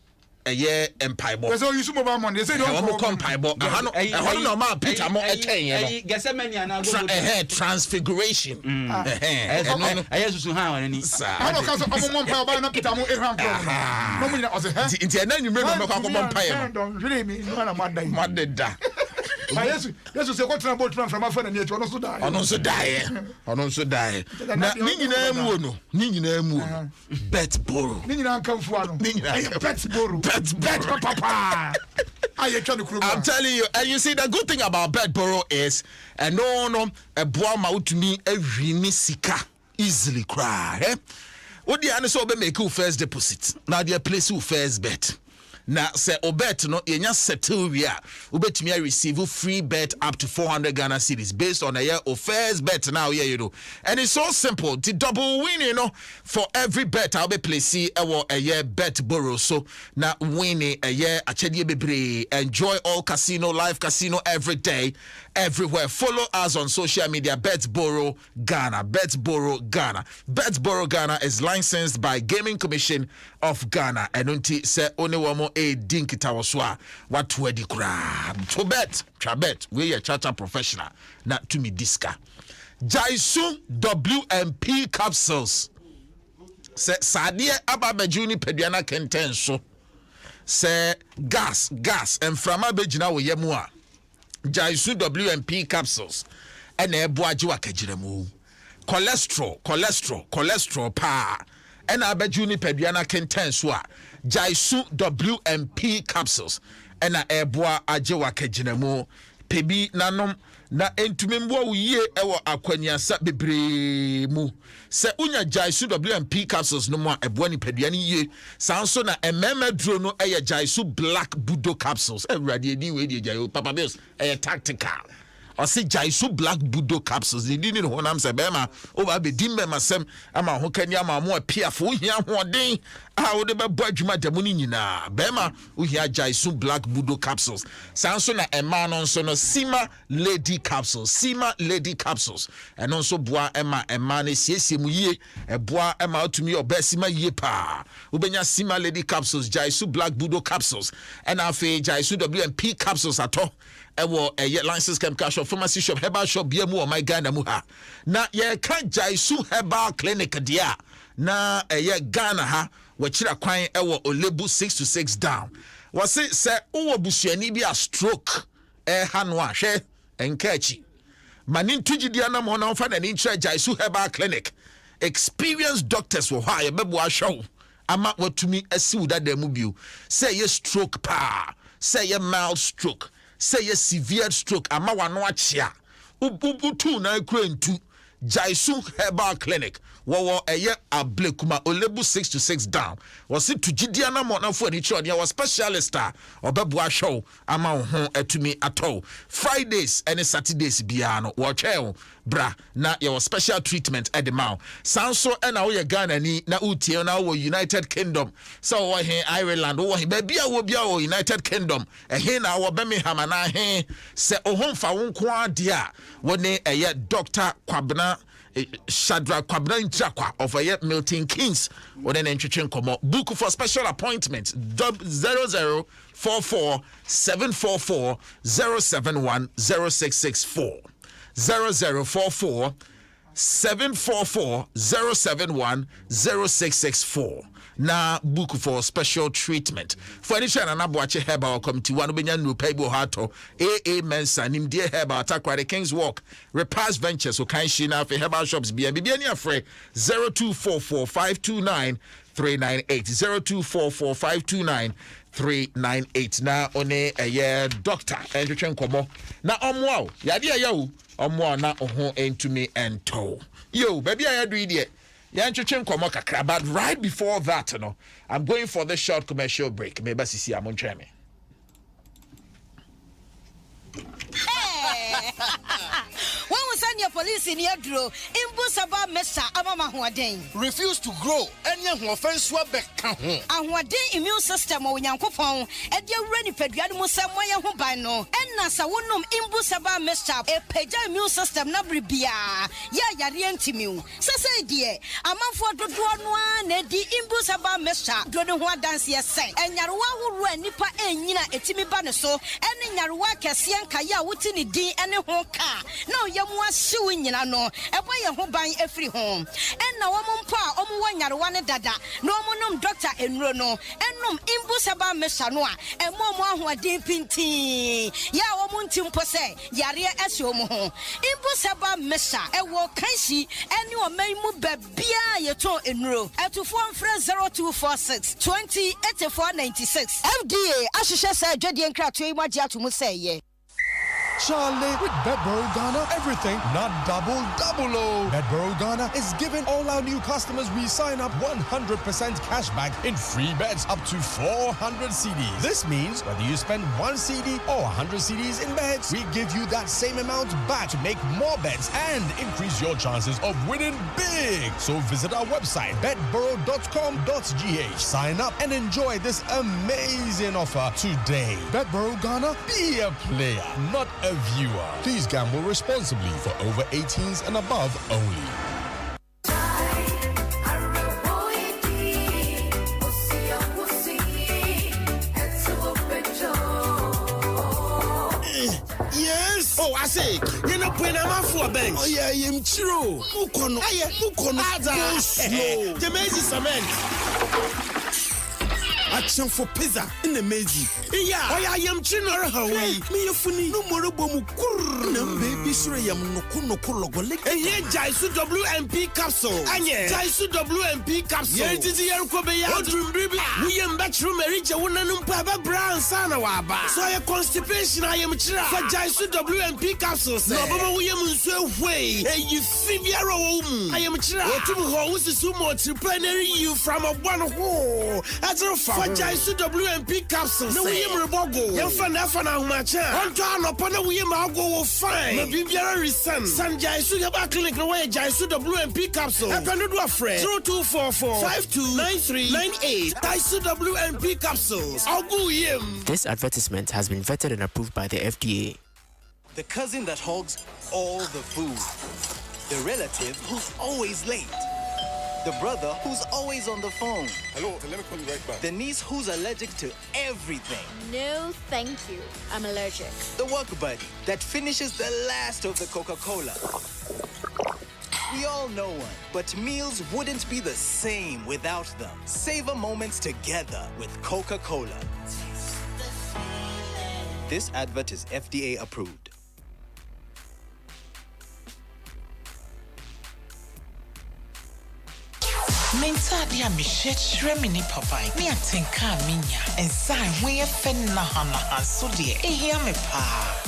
a year empire. There's all you mobile money. They say don't come piebo. I no ma Peter mo eken ye. Transfiguration. I susu ha wani. I don't cancel amon pa ba na Peter mo ehran from. No money na ose he. Nti na nyume no kwa komon paye. Don't really me no na mad da. Yes, say what trouble from my friend and yet ono so die. Ono so die. Na ni nyina mu no. Ni nyina mu. Bet borrow. Ni nyina kanfu ano. Bet borrow. Bet papa. I'm telling you, and you see the good thing about Bedboro is a a boy mautumi a rini sika easily cry. What the answer be make you first deposit. Now the place you first bet. Now say obet no yenya settle we are ubetumi receive free bet up to 400 Ghana cedis based on a year of first bet now and it's so simple to double win for every bet I'll be placing a year bet borrow so now winning a year achedie bebre enjoy all casino live casino every day everywhere. Follow us on social media. Betboro Ghana. Betboro Ghana. Betboro Ghana is licensed by Gaming Commission of Ghana. And unti se one wamo e dinkitawaswa watu wedi kura. To bet, trabet. We a charter professional. Not to me diska. Jaisu WMP capsules. Se sadie ababejuni pediana kentenso. Se gas and frama bejina wo yemua. Jaisu WMP capsules and eboaji wakajiremu cholesterol pa and abejuni pediana kentenswa Jaisu WMP capsules and eboa aji wakajiremu pebi nanom na entumi mbo wuye ewo akwaniasa bebre mu se unya jaisu WMP capsules no mo ebo ni padua ni ye sanso na emema duro no eye jaisu black budo capsules awrade edi we di jayo papa bills eye tactical or say jaisu black budo capsules ni ni ho nam se bema o ba be dimbe masem ama ho kani ama mo apiafo hia hoden a wo de be bo adwuma damu ni nyina bema o hia jaisu black budo capsules sanso na ema no nso no sima lady capsules eno nso boa ema ne siesie mu yie eboa ema otumi obesima yie pa ubenya sima lady capsules jaisu black budo capsules and afi jaisu WMP capsules ato ewo license chemical shop pharmacy shop herbal shop bia mu o my Ghana mu ha na ye ka jaisu herbal clinic dia na Ghana ha wachira kwan ewo olebu 6 to 6 down wase se uwo busuani bi a stroke hano a hwe enkachi mani ntugidia na mo na mfa na ni nkyerɛ jaisu herbal clinic experienced doctors wo ha ye bebo ahwew ama watumi asiwu dada mu bio say ye stroke pa say ye mild stroke say a severe stroke ama wano achia ubutu na ekrentu jaisu herbal clinic wo ablekuma olebu 6 to 6 down was it to jidia na mo na fo ani chiro dia was specialist obebu ahwo ama ho atumi ato Fridays and Saturdays bia no wo twɛn bra na your special treatment at the mouth sanso na wo ye Ghana ni na utie na wo United Kingdom so wo he Ireland wo he bia wo United Kingdom he na wo Birmingham na he se ohomfa wo nko ade a wo ne Dr. Kwabena Shadra Kwabena Njakwa of Milton Keynes or then entry komo book for special appointments 0044 744 071 0664 0044 744 071 0664 na book for special treatment for any channel na boache herbal committee one obenya no paibo hato AA Mensa nim dear herbal atakwa the King's Walk Repairs Ventures so kan shi na for herbal shops bia ni afre 0244 529 398 0244 529 398 na one doctor entwen komo na omwa yade ayawo omwa na oho entumi ento yo baby ayadu ide komo kakra but right before that I'm going for the short commercial break maybe sisi amontwe me when we send your police in your draw imbusaba mesa amama hoden refuse to grow any offense wa beka ho ahoden immune system onyankopon e de awura ni padua no musam ye ho ban no enna sa wonom imbusaba mesa e pagya immune system na bribia ya yare antimiu sese die amanfo dodo no na di imbusaba mesa do ne ho adanse ye sen enyarewa horo anipa enyina etimi ba ne so ene nyarewa kese enka ya wuti ni din ene ho ka na yemu ahyew nyina no ebo ye ho ban afiri ho enna wo mpo a omo wanyarewa ne dada na omonom doctor enuro no ennom imbusaba mesa no a emomo ahoden pintin ya wo muntimpo se yare ahye omo ho imbusaba mesa ewo kanshi ene o maimu babia yeto enuro atufo mfre 0246 208496 FDA ahyehyɛ sa adwadie nkrato imagye atomu sɛ ye Charlie, with Betboro Ghana, everything not double. Betboro Ghana is giving all our new customers we sign up 100% cash back in free bets up to 400 CDs. This means whether you spend 1 CD or 100 CDs in bets, we give you that same amount back to make more bets and increase your chances of winning big. So visit our website, betboro.com.gh. Sign up and enjoy this amazing offer today. Betboro Ghana, be a player, not a viewer. Please gamble responsibly for over 18s and above only. Yes. Oh, I say, you know, when I'm out for a bank. Oh, yeah, I'm true. Mukono. Go slow. The maze is cement. I action for pizza in the meji. Yeah, I am chinner Hawaii. Me funny no more bomu kur. No baby sure yam no kuno kulogole. And here Jaisu WMP capsule. Anye Jaisu WMP capsule. Yeah, it is here Kobeya. We am bathroom Merija Wunanum Papa Brown Sana Waba. So I constipation I am chira. For Jaisu WMP capsules. No Baba William so way. Hey you Fibiaro. I am chira. What to house is so much planning you from a one hole. As a for Jaisu WMP capsules. No William Rebogo. Yan Fana Macha. On turn upon a William Algo fine. No Bibiara reason. San Jaisu Yaba clinic away Jaisu WMP capsule. I can do a friend. 0244 529398. Jaisu WMP capsules. I'll go him. This advertisement has been vetted and approved by the FDA. The cousin that hogs all the food. The relative who's always late. The brother who's always on the phone. Hello, let me call you right back. The niece who's allergic to everything. No, thank you. I'm allergic. The work buddy that finishes the last of the Coca-Cola. We all know one, but meals wouldn't be the same without them. Savor moments together with Coca-Cola. This advert is FDA approved. Mensadia Michelle Remini Papa, me a tinka minya, and sign we a fenahana, so dear, a hear me pa,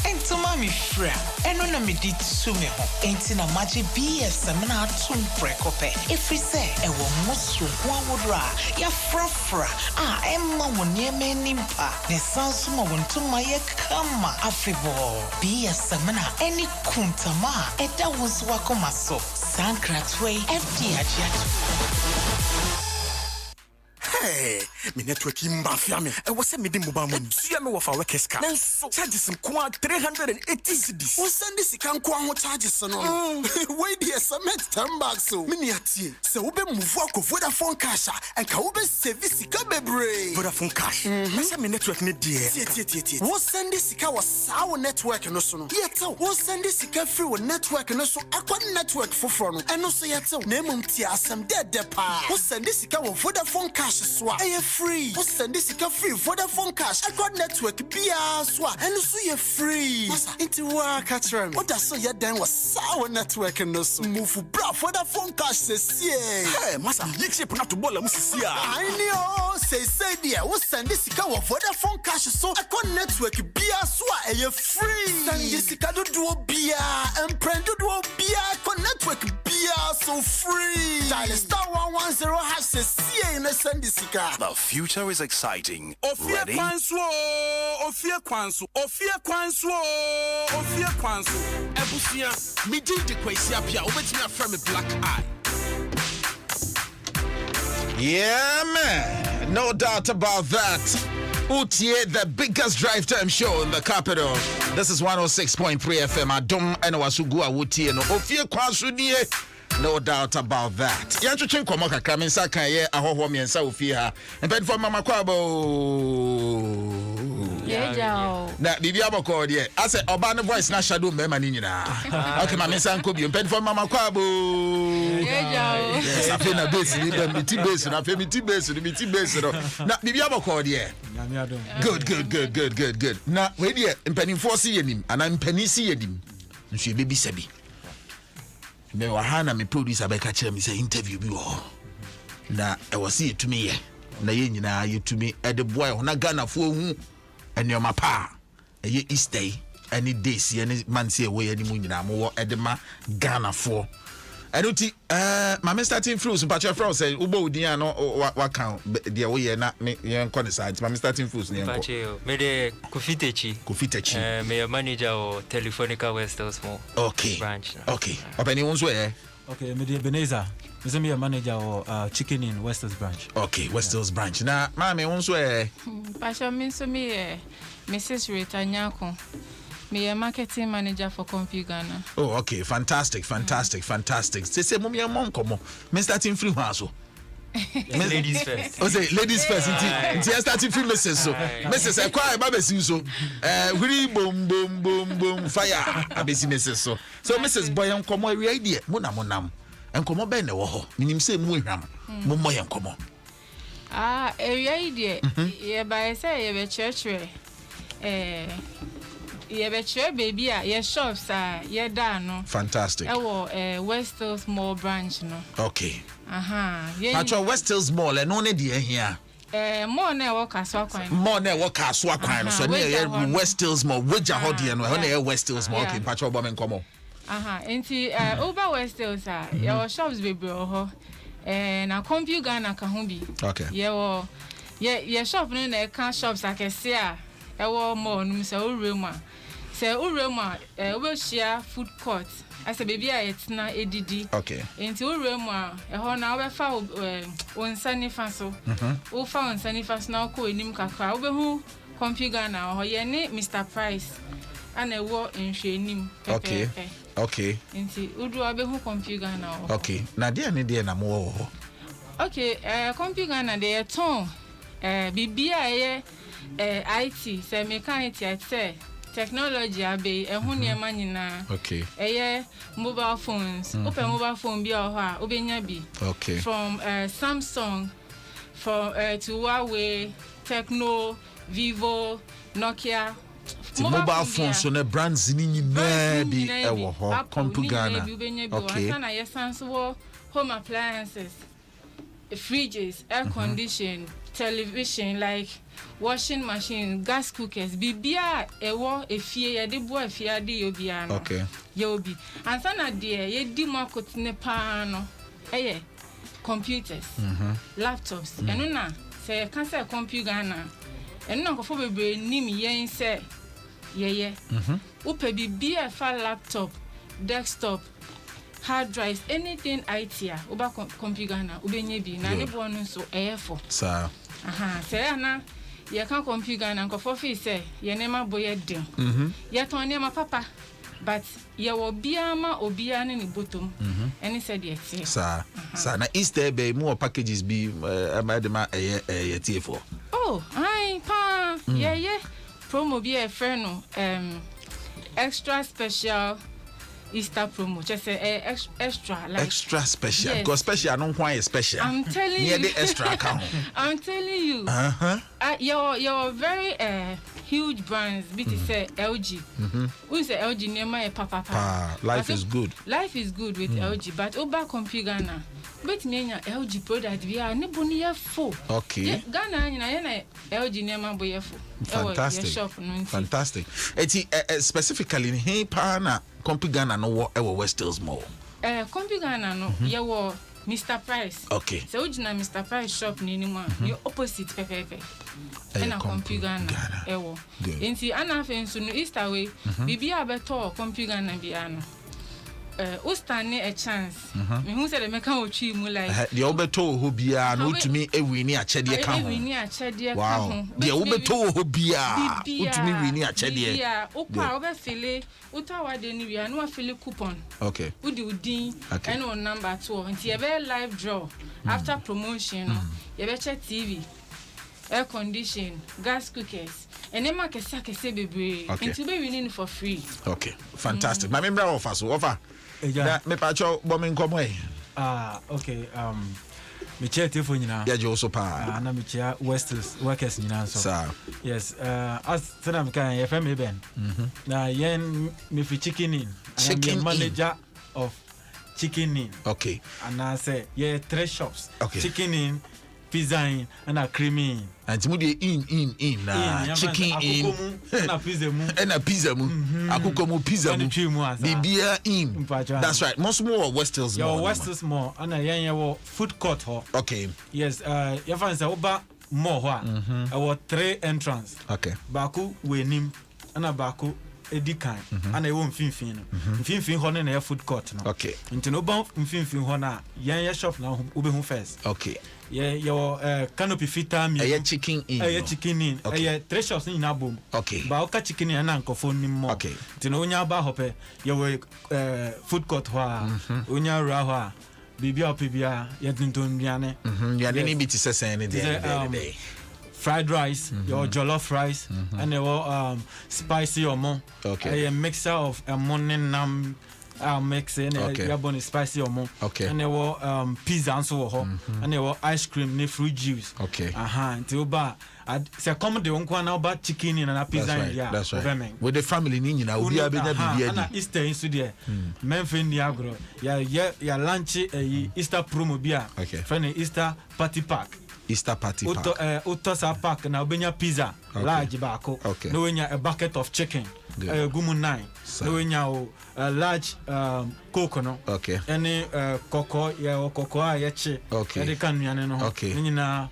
and to mammy fra, and on a midi to me home, ain't in a magic be a seminar to precope. If we say a woman would ra, ya fra, Emma will near me nimpa, the sounds want to my kama, afibo, be a seminar, any kuntama, and that was wakomaso, Sankratway, FDA. Hey, me network mafia me. I was sending mobile money. See me with our workers car. Charges some 380 cedis. We send this can kwa charges no. Wait there cement 10 bags so. Me atie. Se we be move work Vodafone cash and ka we be service ka bebre. Vodafone cash. Me say me network ne die. Tie. We send this ka was our network no so no. Yet we send this ka free with network no so. Akwa network foforo no. Eno so yet na mum tie asem de pa. We send this ka Vodafone cash swap. Are free? What's send this free? Vodafone cash. I got network. Be swap. And so you're free. Masa into work catch them. What that's so you then was sour network and no so move for bra Vodafone cash says yeah. Hey, masa you chip not to ball musisi. I know. Say dear. What's send this Vodafone cash so I got network. Be swap. Are you free? Send this do be and prend do be got network. Be so free. Dial *110 hash says yeah in the send this. The future is exciting. Ofie Kwanso. Ebusia, me did the kwesi apia. Obetimi afra me black eye. Yeah, man. No doubt about that. Utie, the biggest drive time show in the capital. This is 106.3 FM. Adom 106.3 Utie no Ofie Kwanso nie. No doubt about that. Yanchuchin komoka kraminsa kan ye ahoho miensa ofie ha. Mped for mama kwabo. Yeah. Na bibi aboko de. Ase oba ne voice na shadow mema ni nyina. Okay, mama nsa nko bi. Mped for mama kwabo. Yeah. Yes, afi na base ni dem ti base na afi mi ti base no. Na bibi aboko de. Good. Na we de mpanimfo si yenim ana mpanisi yedim. Nsu bebi sabi. Me wahana me producer beka kire me say interview bi wo na e wose yetumi ye na ye nyina yetumi e de boy ho na Ghana fo hu enioma pa e ye Easter any days ye ni man say we ye ni mu nyina mo wo e de ma Ghana fo Enuti mama starting fruits mpacha from say ubo udin an wa kan de wo ye na me ye nko ne side mama starting fruits ne nko mpacha me de Kofitechi me manager o Telefonica West Osmo branch okay openi unso ye okay me de Beneza me me manager o chicken in Westers branch Westers branch na mama unso ye mpacha me so me Mrs. Rita Nyako me a marketing manager for Compu Ghana. Oh, okay. Fantastic. Say, mommy, I'm on come on. Me starting free so. Ladies first. Oh, say ladies first. It's starting free messages so. Messages I quite babe so. Really boom fire. Abesi messages so. So Mrs. Boy on come we idea. Monam. En come be na wo ho. Minim say mu hwam. Mo yan come. Area idea. Yeah, by say you church you baby, your shops are done. Fantastic. West Hills Mall branch, no. Okay. But your West Hills Mall, and only dear here. More than walk as well. More than walk as well. So near West Hills Mall, which are hot and when West Hills Mall, okay, Patrol Bomb and Como. Over West Hills, your shops be bro. And a computer Ghana Kahumbi. Okay. Your shop no na can shops I can see more no so rumor. Say urema we share food court. As a baby it's na ADD. Okay. Into urema ho na we fa on sani fa so. O fa on sani fa so na ko enim kakra. We hu computer na ho ye ne Mr Price. Ana wo nhwenim. Okay. Okay. Inti udu abehu computer na. Okay. Na dia ne dia na mo. Okay, computer na de ton bibia ye IT say mechanic say technology abe ehun niam nyina. Okay. Mobile phones. Open mobile phone bi o ha obenya bi. Okay. From Samsung from to Huawei, Tecno, Vivo, Nokia. Mobile phones so na brands ni nyina bi ewo ho computer Ghana. Okay. Sana yesanso home appliances, fridges, air condition, television like washing machine, gas cookers, bibia ewo efie ye de bo afie ade obia no. Okay. Ye obi. Ansa na de ye di market ne pa no. Computers, laptops. Eno na se kan se computer na. Eno na kofo bebre nim yen se ye. Upe bibia fa laptop, desktop, hard drives, anything IT uba computer na ubenye bi na ne bo no so for. Sir. Say na ye kan computer na nkofo fi say ye nema boye dem. Ye ton nema papa but ye wo bia ma obia ne botom. Any said ye see. Sir. Sir na Easter be more packages be amadema ye TF4. Oh, ai pa. Yeah. Promo be a friend extra special Easter promo. Just say extra like extra special. Because special no quite special. I'm telling you. The extra account. I'm telling you. You're very huge brands. BT say LG. We say LG nema papa. Life is good. Life is good with LG, but over computer na. Bet me LG product we are ne boni ye full. Okay. Ghana na LG nema boye full. Fantastic. Shop, fantastic. Specifically in pa na computer Ghana no wo West Hills Mall. Computer Ghana no ye wo Mr Price. Okay. So ujina Mr Price shop ni ni you opposite pepe. Ena computer Ghana ewo. Enti ana fe nso no Easter way bibia beto computer Ghana bia no. Ustane a chance. Me who said make can ochi mu like. The obeto ho bia no tumi ewini achede ka ho. Ewini achede ka ho. The obeto ho bia utumi wini achede. Yeah, okwa obefile utawa de ni bia no afile coupon. Okay. Udi udin and on number 2. Nti e be live draw after promotion. You be check TV, air condition, gas cookers. And then make kese bebre. Nti be winning for free. Okay. Fantastic. My member offer so offer. Yeah, me pacho bombing komo okay. Me chair telephone nyina. Yeah, you also pa. Na me chair Westers workers nyina so. Sir. Yes, as Sanam kan FM ben. Na yen me fi chicken in. I'm manager of chicken in. Okay. And I say, 3 shops. Okay. Chicken in, pizza in, and a creamy in. And Timudi in chicken in and a pizza mu akukomu pizza mu bibia in. That's right. Most more West Hills Mall. Your West Hills Mall and a yan food court ho. Okay. Yes, you find oba more ho. Our 3 entrance. Okay. Baku we nim and a baku edikan and a won finfin ho na food court no. Okay. Nti no ba finfin ho na yan shop na ube hu first. Okay. Yeah, your canopy fita me. Chicken in. Chicken in. Okay. 3 shops in Abom. Okay. Ba oka chicken in na nkofo ni mo. Okay. Nti no nya ba hope your food court ho a onya ra ho a bibia opibia ye tinton biane. Ya dey need to say anything. Fried rice, your jollof rice, and your spicy omo. Okay. A mixture of morning nam I'll mix in a bonus spicy or more. And there were pizza and so on. And there were ice cream, fruit juice. Until bar. Say come the uncle now about chicken and a pizza. That's right. With the family, we are being Easter into there. Memphis Niagara. Yeah, lunch Easter promo beer. Friend Easter party pack. Easter party pack. Utosa pack na ubenya pizza large bako. No wenya a bucket of chicken. Gumu 9. No wenya a large coconut. Any cocoa ya cocoa yache. They can no. Nina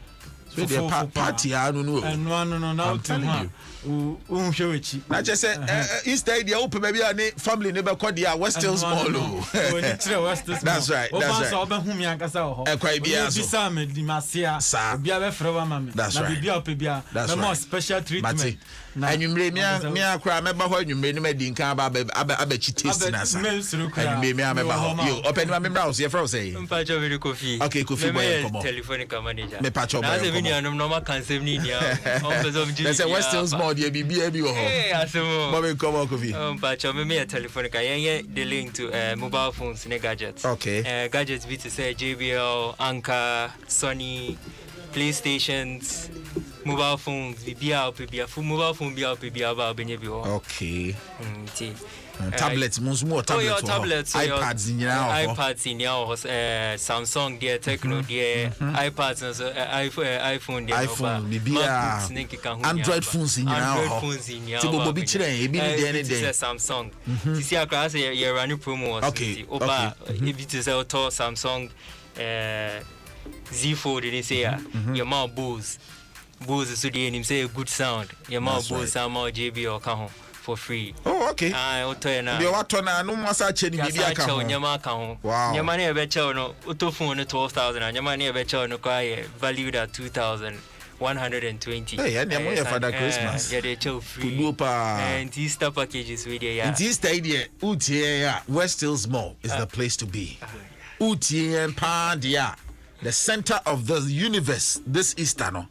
party no. I'm telling you. I just said Easter idea open maybe a family neighbor called the West Hills Mall. That's right. That's right. That's right. Special treatment. And you may me a cry member when you made me dinka abe chitist nasa. And you may me you open my members here for say. Okay, Kofi boy come on. Telefonica manager. Me patch up. Normal cancel ni dia. There's a West Hills Mall there be ho. Hey, asemo. Mommy come on Kofi. Patch up me a Telefonica. Yen the link to mobile phones ne gadgets. Okay. Gadgets be to say JBL, Anker, Sony, PlayStations, mobile phones, mobile phone okay. Tablets, more tablets, iPads in your Samsung, dear Techno, dear iPads, iPhone, Android phones in your Samsung. See a class, you're running promo. Okay. If it is a Samsung Z4, did they say your mouth Bose so the name say good sound. Your mouth Bose sound more JB or Kahon for free. Oh, okay. You what on no masa cheni bibi aka. Wow. Your money better no auto phone 12,000 and your money better no valued at 2,120. Hey, and your for the Christmas. Yeah, they show free. And Easter packages with you. And Easter idea Utie West Hills Mall is the place to be. Utie and Pandia. The center of the universe this Easter no.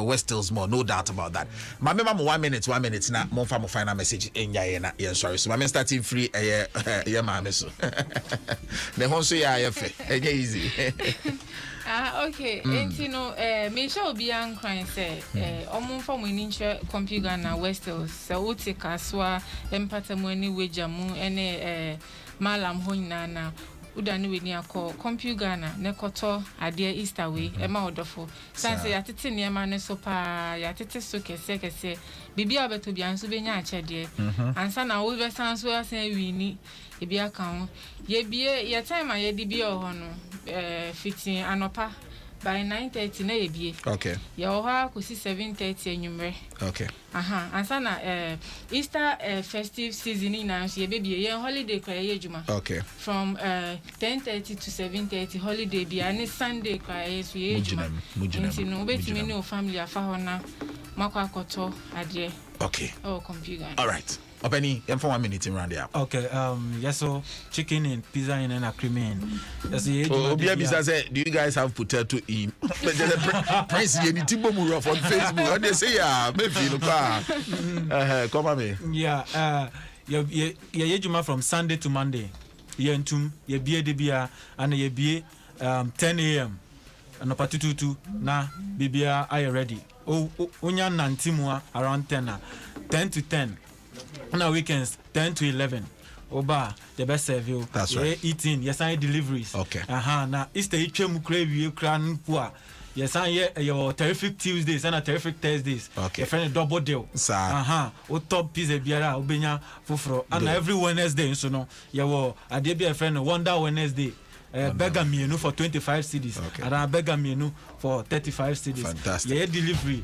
West Hills Mall, no doubt about that. My mama 1 minute now. Mon famo final message in yeah, sorry. So I'm starting free yeah, mama so. The hon so yeah, easy. Okay. And you know, me shall be young crying say, omo from winning computer na West Hills. So uti kaswa empata mweni wejamu ene malam hoina na. Udani we near call computer na nekoto adie Easter way ema odofo sanse ya tete niema ne so pa ya tete so kese bibi abeto bia nso benya achede ansa na wo be sanso asan wini ebi aka ho ye bie ye time ye di bie ho no 15 anopa by 9:30 na ye bie okay ye ho ha kosi 7:30 anwumre okay ansa na Easter festive season na ye be bie ye holiday kwa ye juma okay from 10:30 to 7:30 holiday bia ni Sunday kwa ye so ye juma nti no betimi ni o family afa ho na makwa akoto ade okay computer all right Openi, for 1 minute in round there. Okay, yes, so chicken in, pizza in, and a cream in. Yes, do you guys have potato in? Prince, you need to move on Facebook. And they say, yeah, maybe come on me. Yeah, you from Sunday to Monday. You be the beer and you be 10 a.m. and a patutu na bibia are ready. Oh, unya nantimua around 10 to 10. On our weekends, 10 to 11. Oba, the best serve you. That's right. Eating, yes, I deliveries. Okay. Now, it's the HM crave cran poor. Yes, I your terrific Tuesdays and a terrific Thursdays. Okay. A friend double deal. Sir. O top pizza biara, obenya fufro. And every Wednesday, so no, you a dear friend, Wonder Wednesday. Beggar menu for 25 cedis. Okay. And a beggar menu for 35 cedis. Fantastic. Yeah, delivery.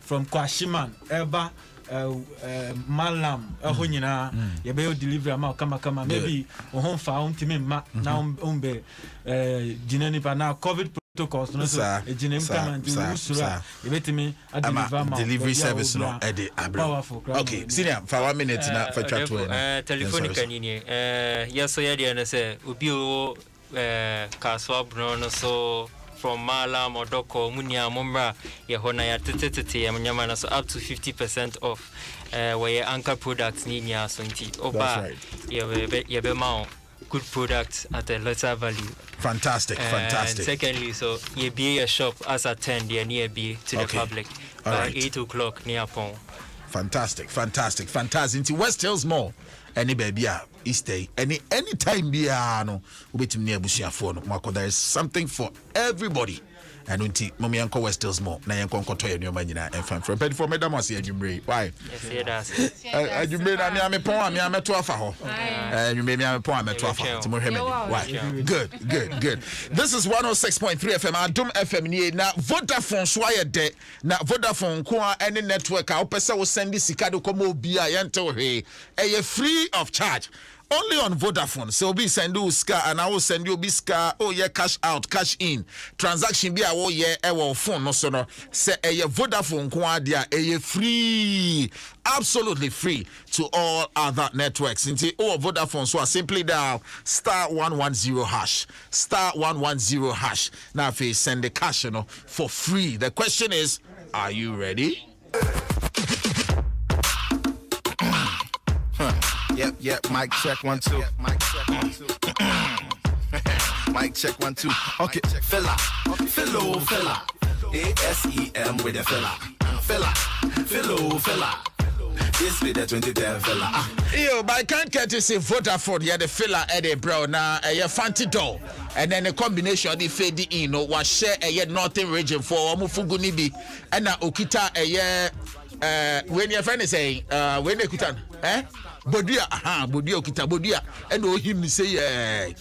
From Kwashiman, Eba. Malam ahonyina ye be delivery ama kama maybe home fa untimi ma na umbe jinani pa na covid protocols no so jinemi kama nti usura ye betimi deliver ma delivery service no e dey abro okay senior for 1 minute na for chat to telefonica nini yeso ye dey na say obi o kaswa bro no so from Mala, Modoko, Munya, Mumbra, Yahona, Yamana, so up to 50% off. Where your anchor products need ya sonti. Oba, Yabemao, good products at a lesser value. Fantastic. And secondly, so you be a shop as attend near be to the public by 8 o'clock near Pong. Fantastic. Into West Hills Mall. Any baby Easter, any time no ubetim near Bushia phone. There is something for everybody. And unti mommy uncle West Hills Mall. Na yanko toy no manina and fan for bed for madam was here Jumbre. Why? Yes, Jumbre na me pon me ameto afa ho. You may me pon ameto afa. Timo heme. Why? Good. This is 106.3 FM Adom FM ni na Vodafone swaya de na Vodafone ko any network a opese wo send sika do komo bia yente wo he. Free of charge. Only on Vodafone. So be send you ska and I will send you ska. Oh yeah, cash out, cash in. Transaction be a oh yeah, phone no so no. Say Vodafone kwa dia free, absolutely free to all other networks. Into Vodafone so simply dial *110#. *110#. Now if you send the cash for free. The question is, are you ready? Yep, mic check 1 2. Mic check 1 2. Mic check 1 2. Okay, fella. ASEM with the fella. This be the 2010 fella. Yo, but I can't get to say Vodafone, yeah, the fella Eddie bro. Now, fancy door. And then the combination of the fade in, was share a northern region for Omufugunibi. And now Okita, when your friend is saying, when they kutan, Bodia, Bodia, Kita Bodia, and him say,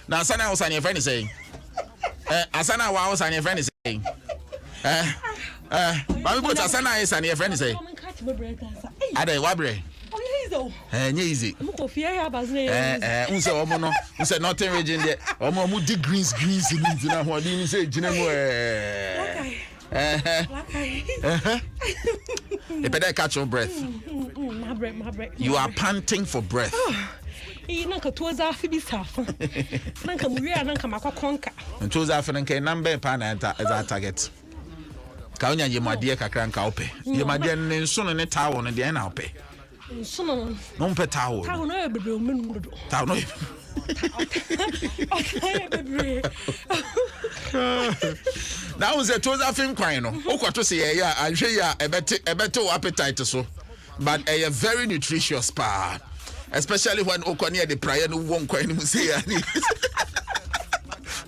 now, Asana was on your friend is saying, Asana was on your friend is saying, but Asana is on your friend is saying, Ade Wabre. Easy. Unse nothing region there. Omo dig greens in na ho dey say jinemo You better catch your breath. My breath. You are panting for breath. Nanka toza afi safa. Nanka muria nanka makokonka. Toza afi nanka number pa na enta target. Ka onya yemade kakra nka ope. Yemade ne nso ne tawo ne de na ope. Nso no mpe tawo. Tawo no e bebre o menu do. Tawo no. Now was a toza fin kwine no. Okwato say ya anhwe ya ebete appetite so. But a very nutritious pa. Especially when Okonia the prayer no one kwine mu say ya.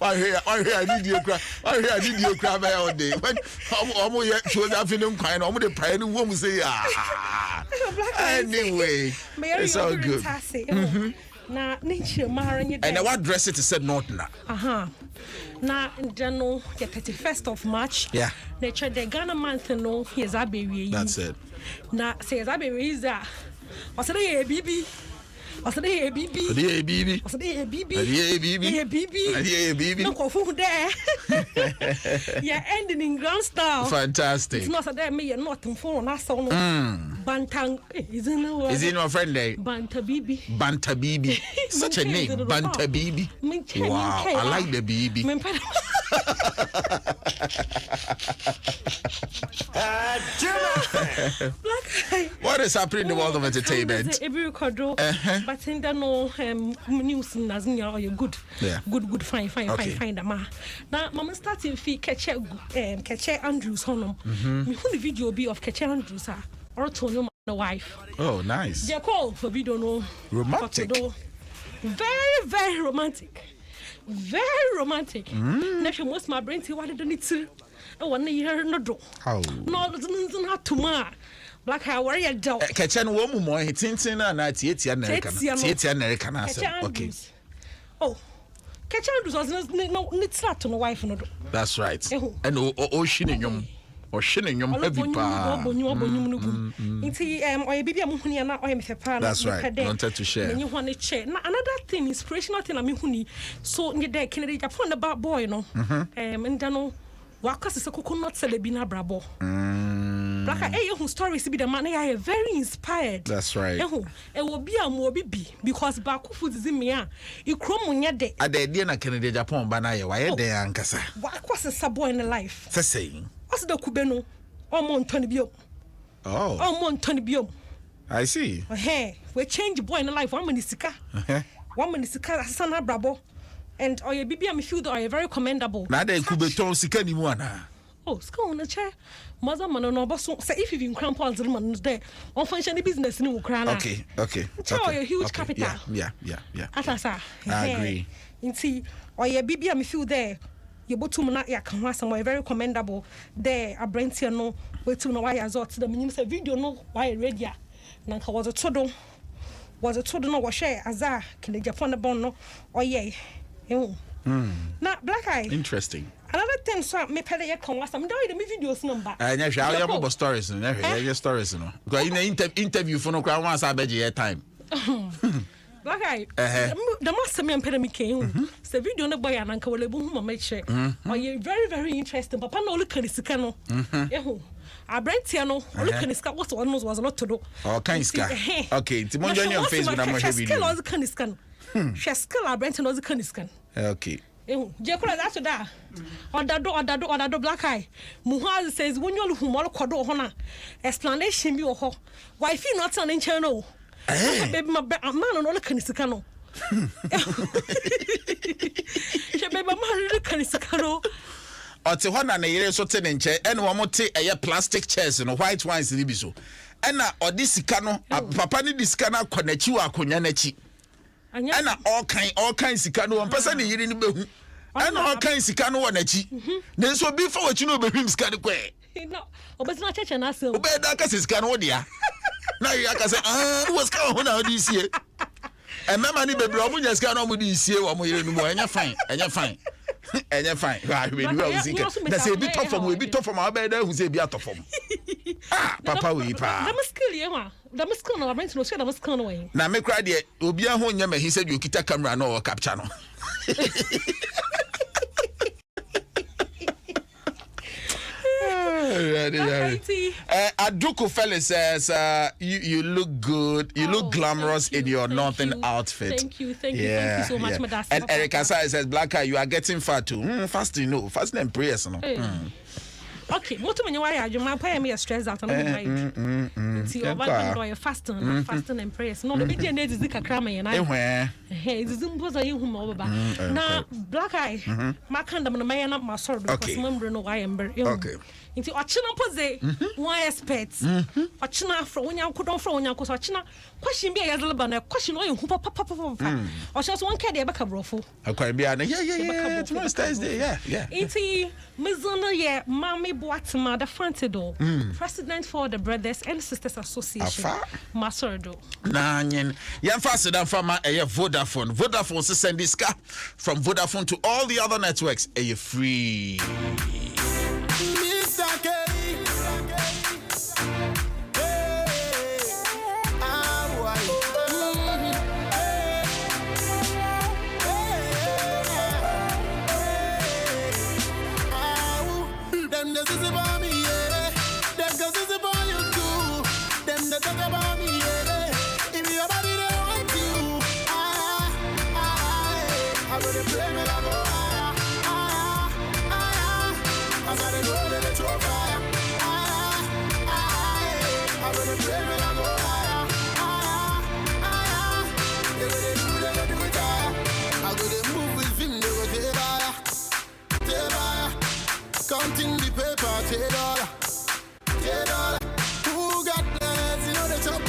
I need you cry. I need you cry by all day. When omo ye toza fin kwine omo the prayer no one mu say ya. Anyway, it's all good. Na nature maharanye and what dress it said not na na no the 31st of March nature the Ghana month no here's a baby. That's it. Na says a baby is that was a baby. Was a baby. Was a baby. No coffee there. Yeah, ending in grand style. Fantastic. It's not a day me not for na so no. Bantang is in your friend day. Banta Bibi. Such a name, Banta Bibi. Wow, I like the Bibi. What is happening in the world of entertainment? But in the no news Naznya or good. Yeah. Good, fine, ma. Now, Mama starting fee catch Andrews honum. Me who the video be of catch Andrews or to my wife. Oh, nice. They call for video no romantic. Very, very romantic. Very romantic. Next most my brain see what I don't need to. I want to hear no do. Oh. No, not tomorrow. Black hair warrior dog. Catchan woman more hinting and I American. Okay. Oh, Andrews was no to no wife no. That's right. And Oshinyum. Oshinyum heavy pa. That's right. Wanted to share. Another thing, inspirational thing so the Kennedy Japan about boy no. And Waka se coconut celebina brabo. Like who stories be the man I very inspired. That's right. It will be a more bibi because Baku food is in me. You chrome de. At the Diana Kennedy Japan banaya, why they ankasa? What was a sabo in life? The saying. What's the Cubeno? Or Montoni Bio. Oh, Montoni Bio. I see. Hey, we change boy in life. 1 minute sika. 1 minute sika, Sana Brabo. And or your baby, I feel that are very commendable. Now they could be told sick anyone. Oh, school on the chair. Mother man no boss say if you cramp all the man there on functioning business in Ukraine. Okay. Your huge capital. Yeah. Atasa. I agree. In see or your baby, I feel there. You bottom not ya can somewhere very commendable. There a Brentian no way to know why I saw to the minimum video no why ready. Nanka was a todo no was share as I can the Japan bono or yay. Now black eye. Interesting. Another thing, so me pay the come last time. Don't the videos number. I have about stories. Never stories, no. Because in the interview for no crowd once I bet you time. Black eye. The master me and pay me came. The video no boy and uncle will boom make sure. Oh, you very very interesting. Papa no look at this cano. A Brentiano, look at this cat. What one was a lot to do. Oh, kind ska. Okay, Timon Johnny on Facebook. I'm going to be. Skill was caniscan. She skill a Brenton was a caniscan. Okay. Jekula that's that. Or black eye. Muhaz says when you look more quado honor. Explanation be ho. Why feel not an internal? Baby, my man on all the caniscano. She baby man the caniscano. Or to one and a year so tenant chair and one more take a plastic chairs and white wines in Ibiso. And or this cano, papa ni this cano connect you a conyanechi. And all kinds of cano, one person in the and all kinds of cano on a chi. Then so before what you know about him scan away. No, but not church and us. Obey that is cano, dear. Now you can say, what's going on this year? And my money, baby, I'm just going on with this year, and you're fine, and you're fine. And you're fine. That's a bit tough from we be tough from our bed who say be out of form. Papa, we pa. The muscle, the muscle, I'm to say the muscle away. Now, me cry, dear, Ubia Honyama, he said you keep a camera no cap channel. Aduko Felix says, you look good. You look glamorous in your northern outfit. Thank you so much, Madam. And Erica says, Black Eye, you are getting fat too. Fasting, no. Fasting and prayers, no. Okay, what do you want? You might pay me a stress out. I'm see your wife fasting and prayers. No, the video is the crammer and I. Hey, the Zoom was a young over. Now, Black Eye, my condom, my man up my sword because remember no why I'm very okay. Into a china pose, why expect? A china from when you could on from when you could china. Question be a little bit of question or you papa. Or just one caddy back a brofo. A Caribbean, yeah. Tomorrow's Thursday, yeah. It's Mizuno, yeah, Mammy Boatma, the Fantido, President for the Brothers and Sisters Association. Masordo. Nanyan, yan faster than from a Vodafone. Vodafone to send this car from Vodafone to all the other networks. A free. Counting the paper, $10. Who got plans? You know the chop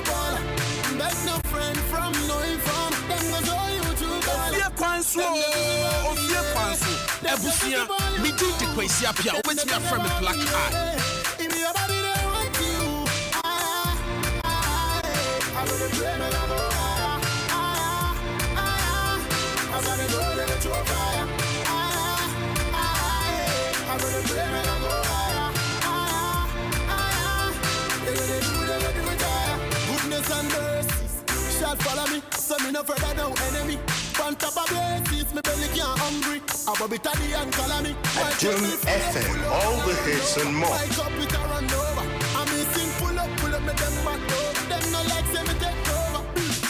baller. Beg no friend from no inform. Them go show you to Ofie Kwanso. Ebusia, me do the Kwesi Apia. Wait me from a Black Eye. If your body they want you, I will pray me Adom FM, all the hits and more. Wake up with a run over. I'm missing pull up me them back over. Them no like say me take over.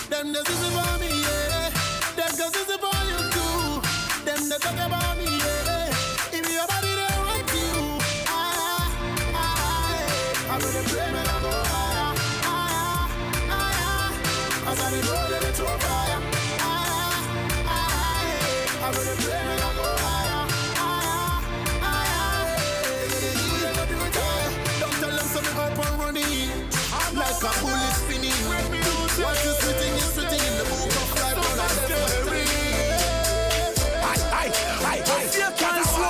Them the this is for me, yeah. Them cause this is for you too. Them the talk about me, yeah. If your body they want you, I'm gonna play me I go higher, as I go let it to fire, I'm gonna play me I go higher, don't tell them something up and running, like a bullet spinning. What is written in the book of life. Ofie Kwanso,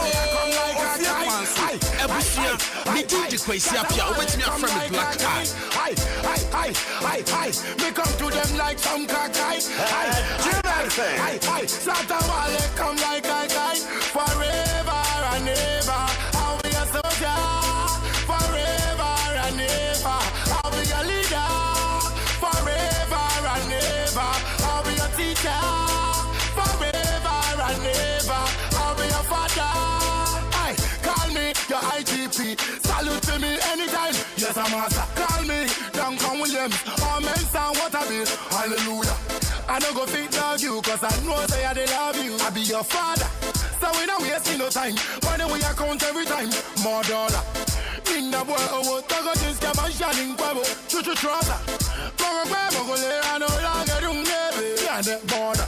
Ebusia, me DJ Kwesi Apia, wait me from the black eye. Me come to them like some kakai. Satawale come like I forever and ever. I'll be a soldier forever and ever. I'll be a leader forever and ever. I'll be a teacher forever and ever. I'll be a father. Call me your IGP. Salute to me anytime. Yes, I'm master. Call me Duncan Williams. All men sound what I be. Hallelujah. I don't go think dog you, cause I know say I they love you. I be your father. So we don't waste no time. Money we account every time. More dollar. In the world, Togo this come and shining quavo. Chuchu trouser. Go lay I no longer do never. Yeah, the border.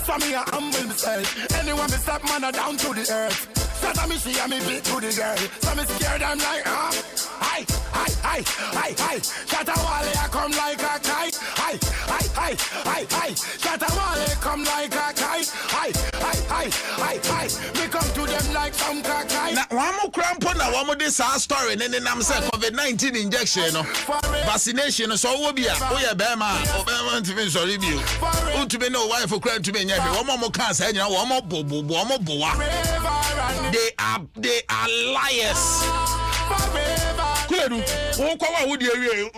So me a humble myself. Anyone me step man down to the earth. Shut up me she and me beat to the girl. So me scared I'm like Hi. Shut up while I come like a kite. Hi. Shut up while I come like a kite. Hi. Me come to them like some kakai. Now one more cramp na one more this our story. Then I'm saying COVID-19 injection, no vaccination. So we be bema to be sorry you. To be no wife for crying to me. One more cancer. One more boa. They are liars. Kuledu, who come would you?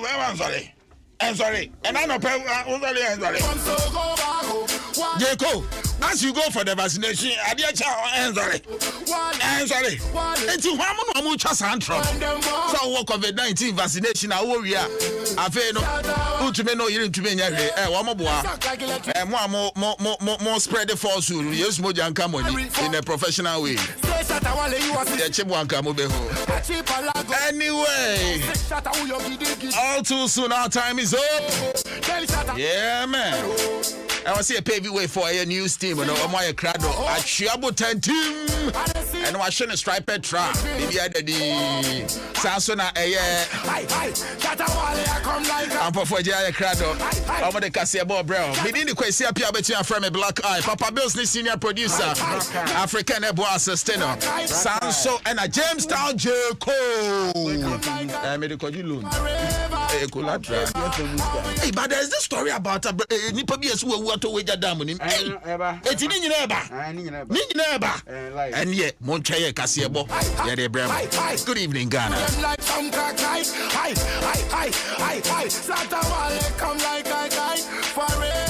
I'm sorry. And I know sorry. Jacob, as you go for the vaccination, I dear child, sorry. It's one more chance antro. So work COVID-19 vaccination, I worry. I feel no to me no you to me. One more more spread the false rule. Use more young in a professional way. Anyway, all too soon our time is up. Yeah, man. I was see a pavy way for a new team, and I'm my crowd. I trouble 10 team, and I shouldn't stripe a trap. Maybe I did the Sansona. I'm for Jaya Crado. I'm the Cassia Bob Brown. Within the Quasia Pia between from a black eye. Papa Bill's the senior producer, African Eboa Sustainer, Sanso, and a Jamestown Jericho. I made a codulun. Hey, but there's this story about a Nipabias who to wager down on him. It's in your neighbor. And yet, Monchaya Cassiabo. Good evening, Ghana. Come like I forever.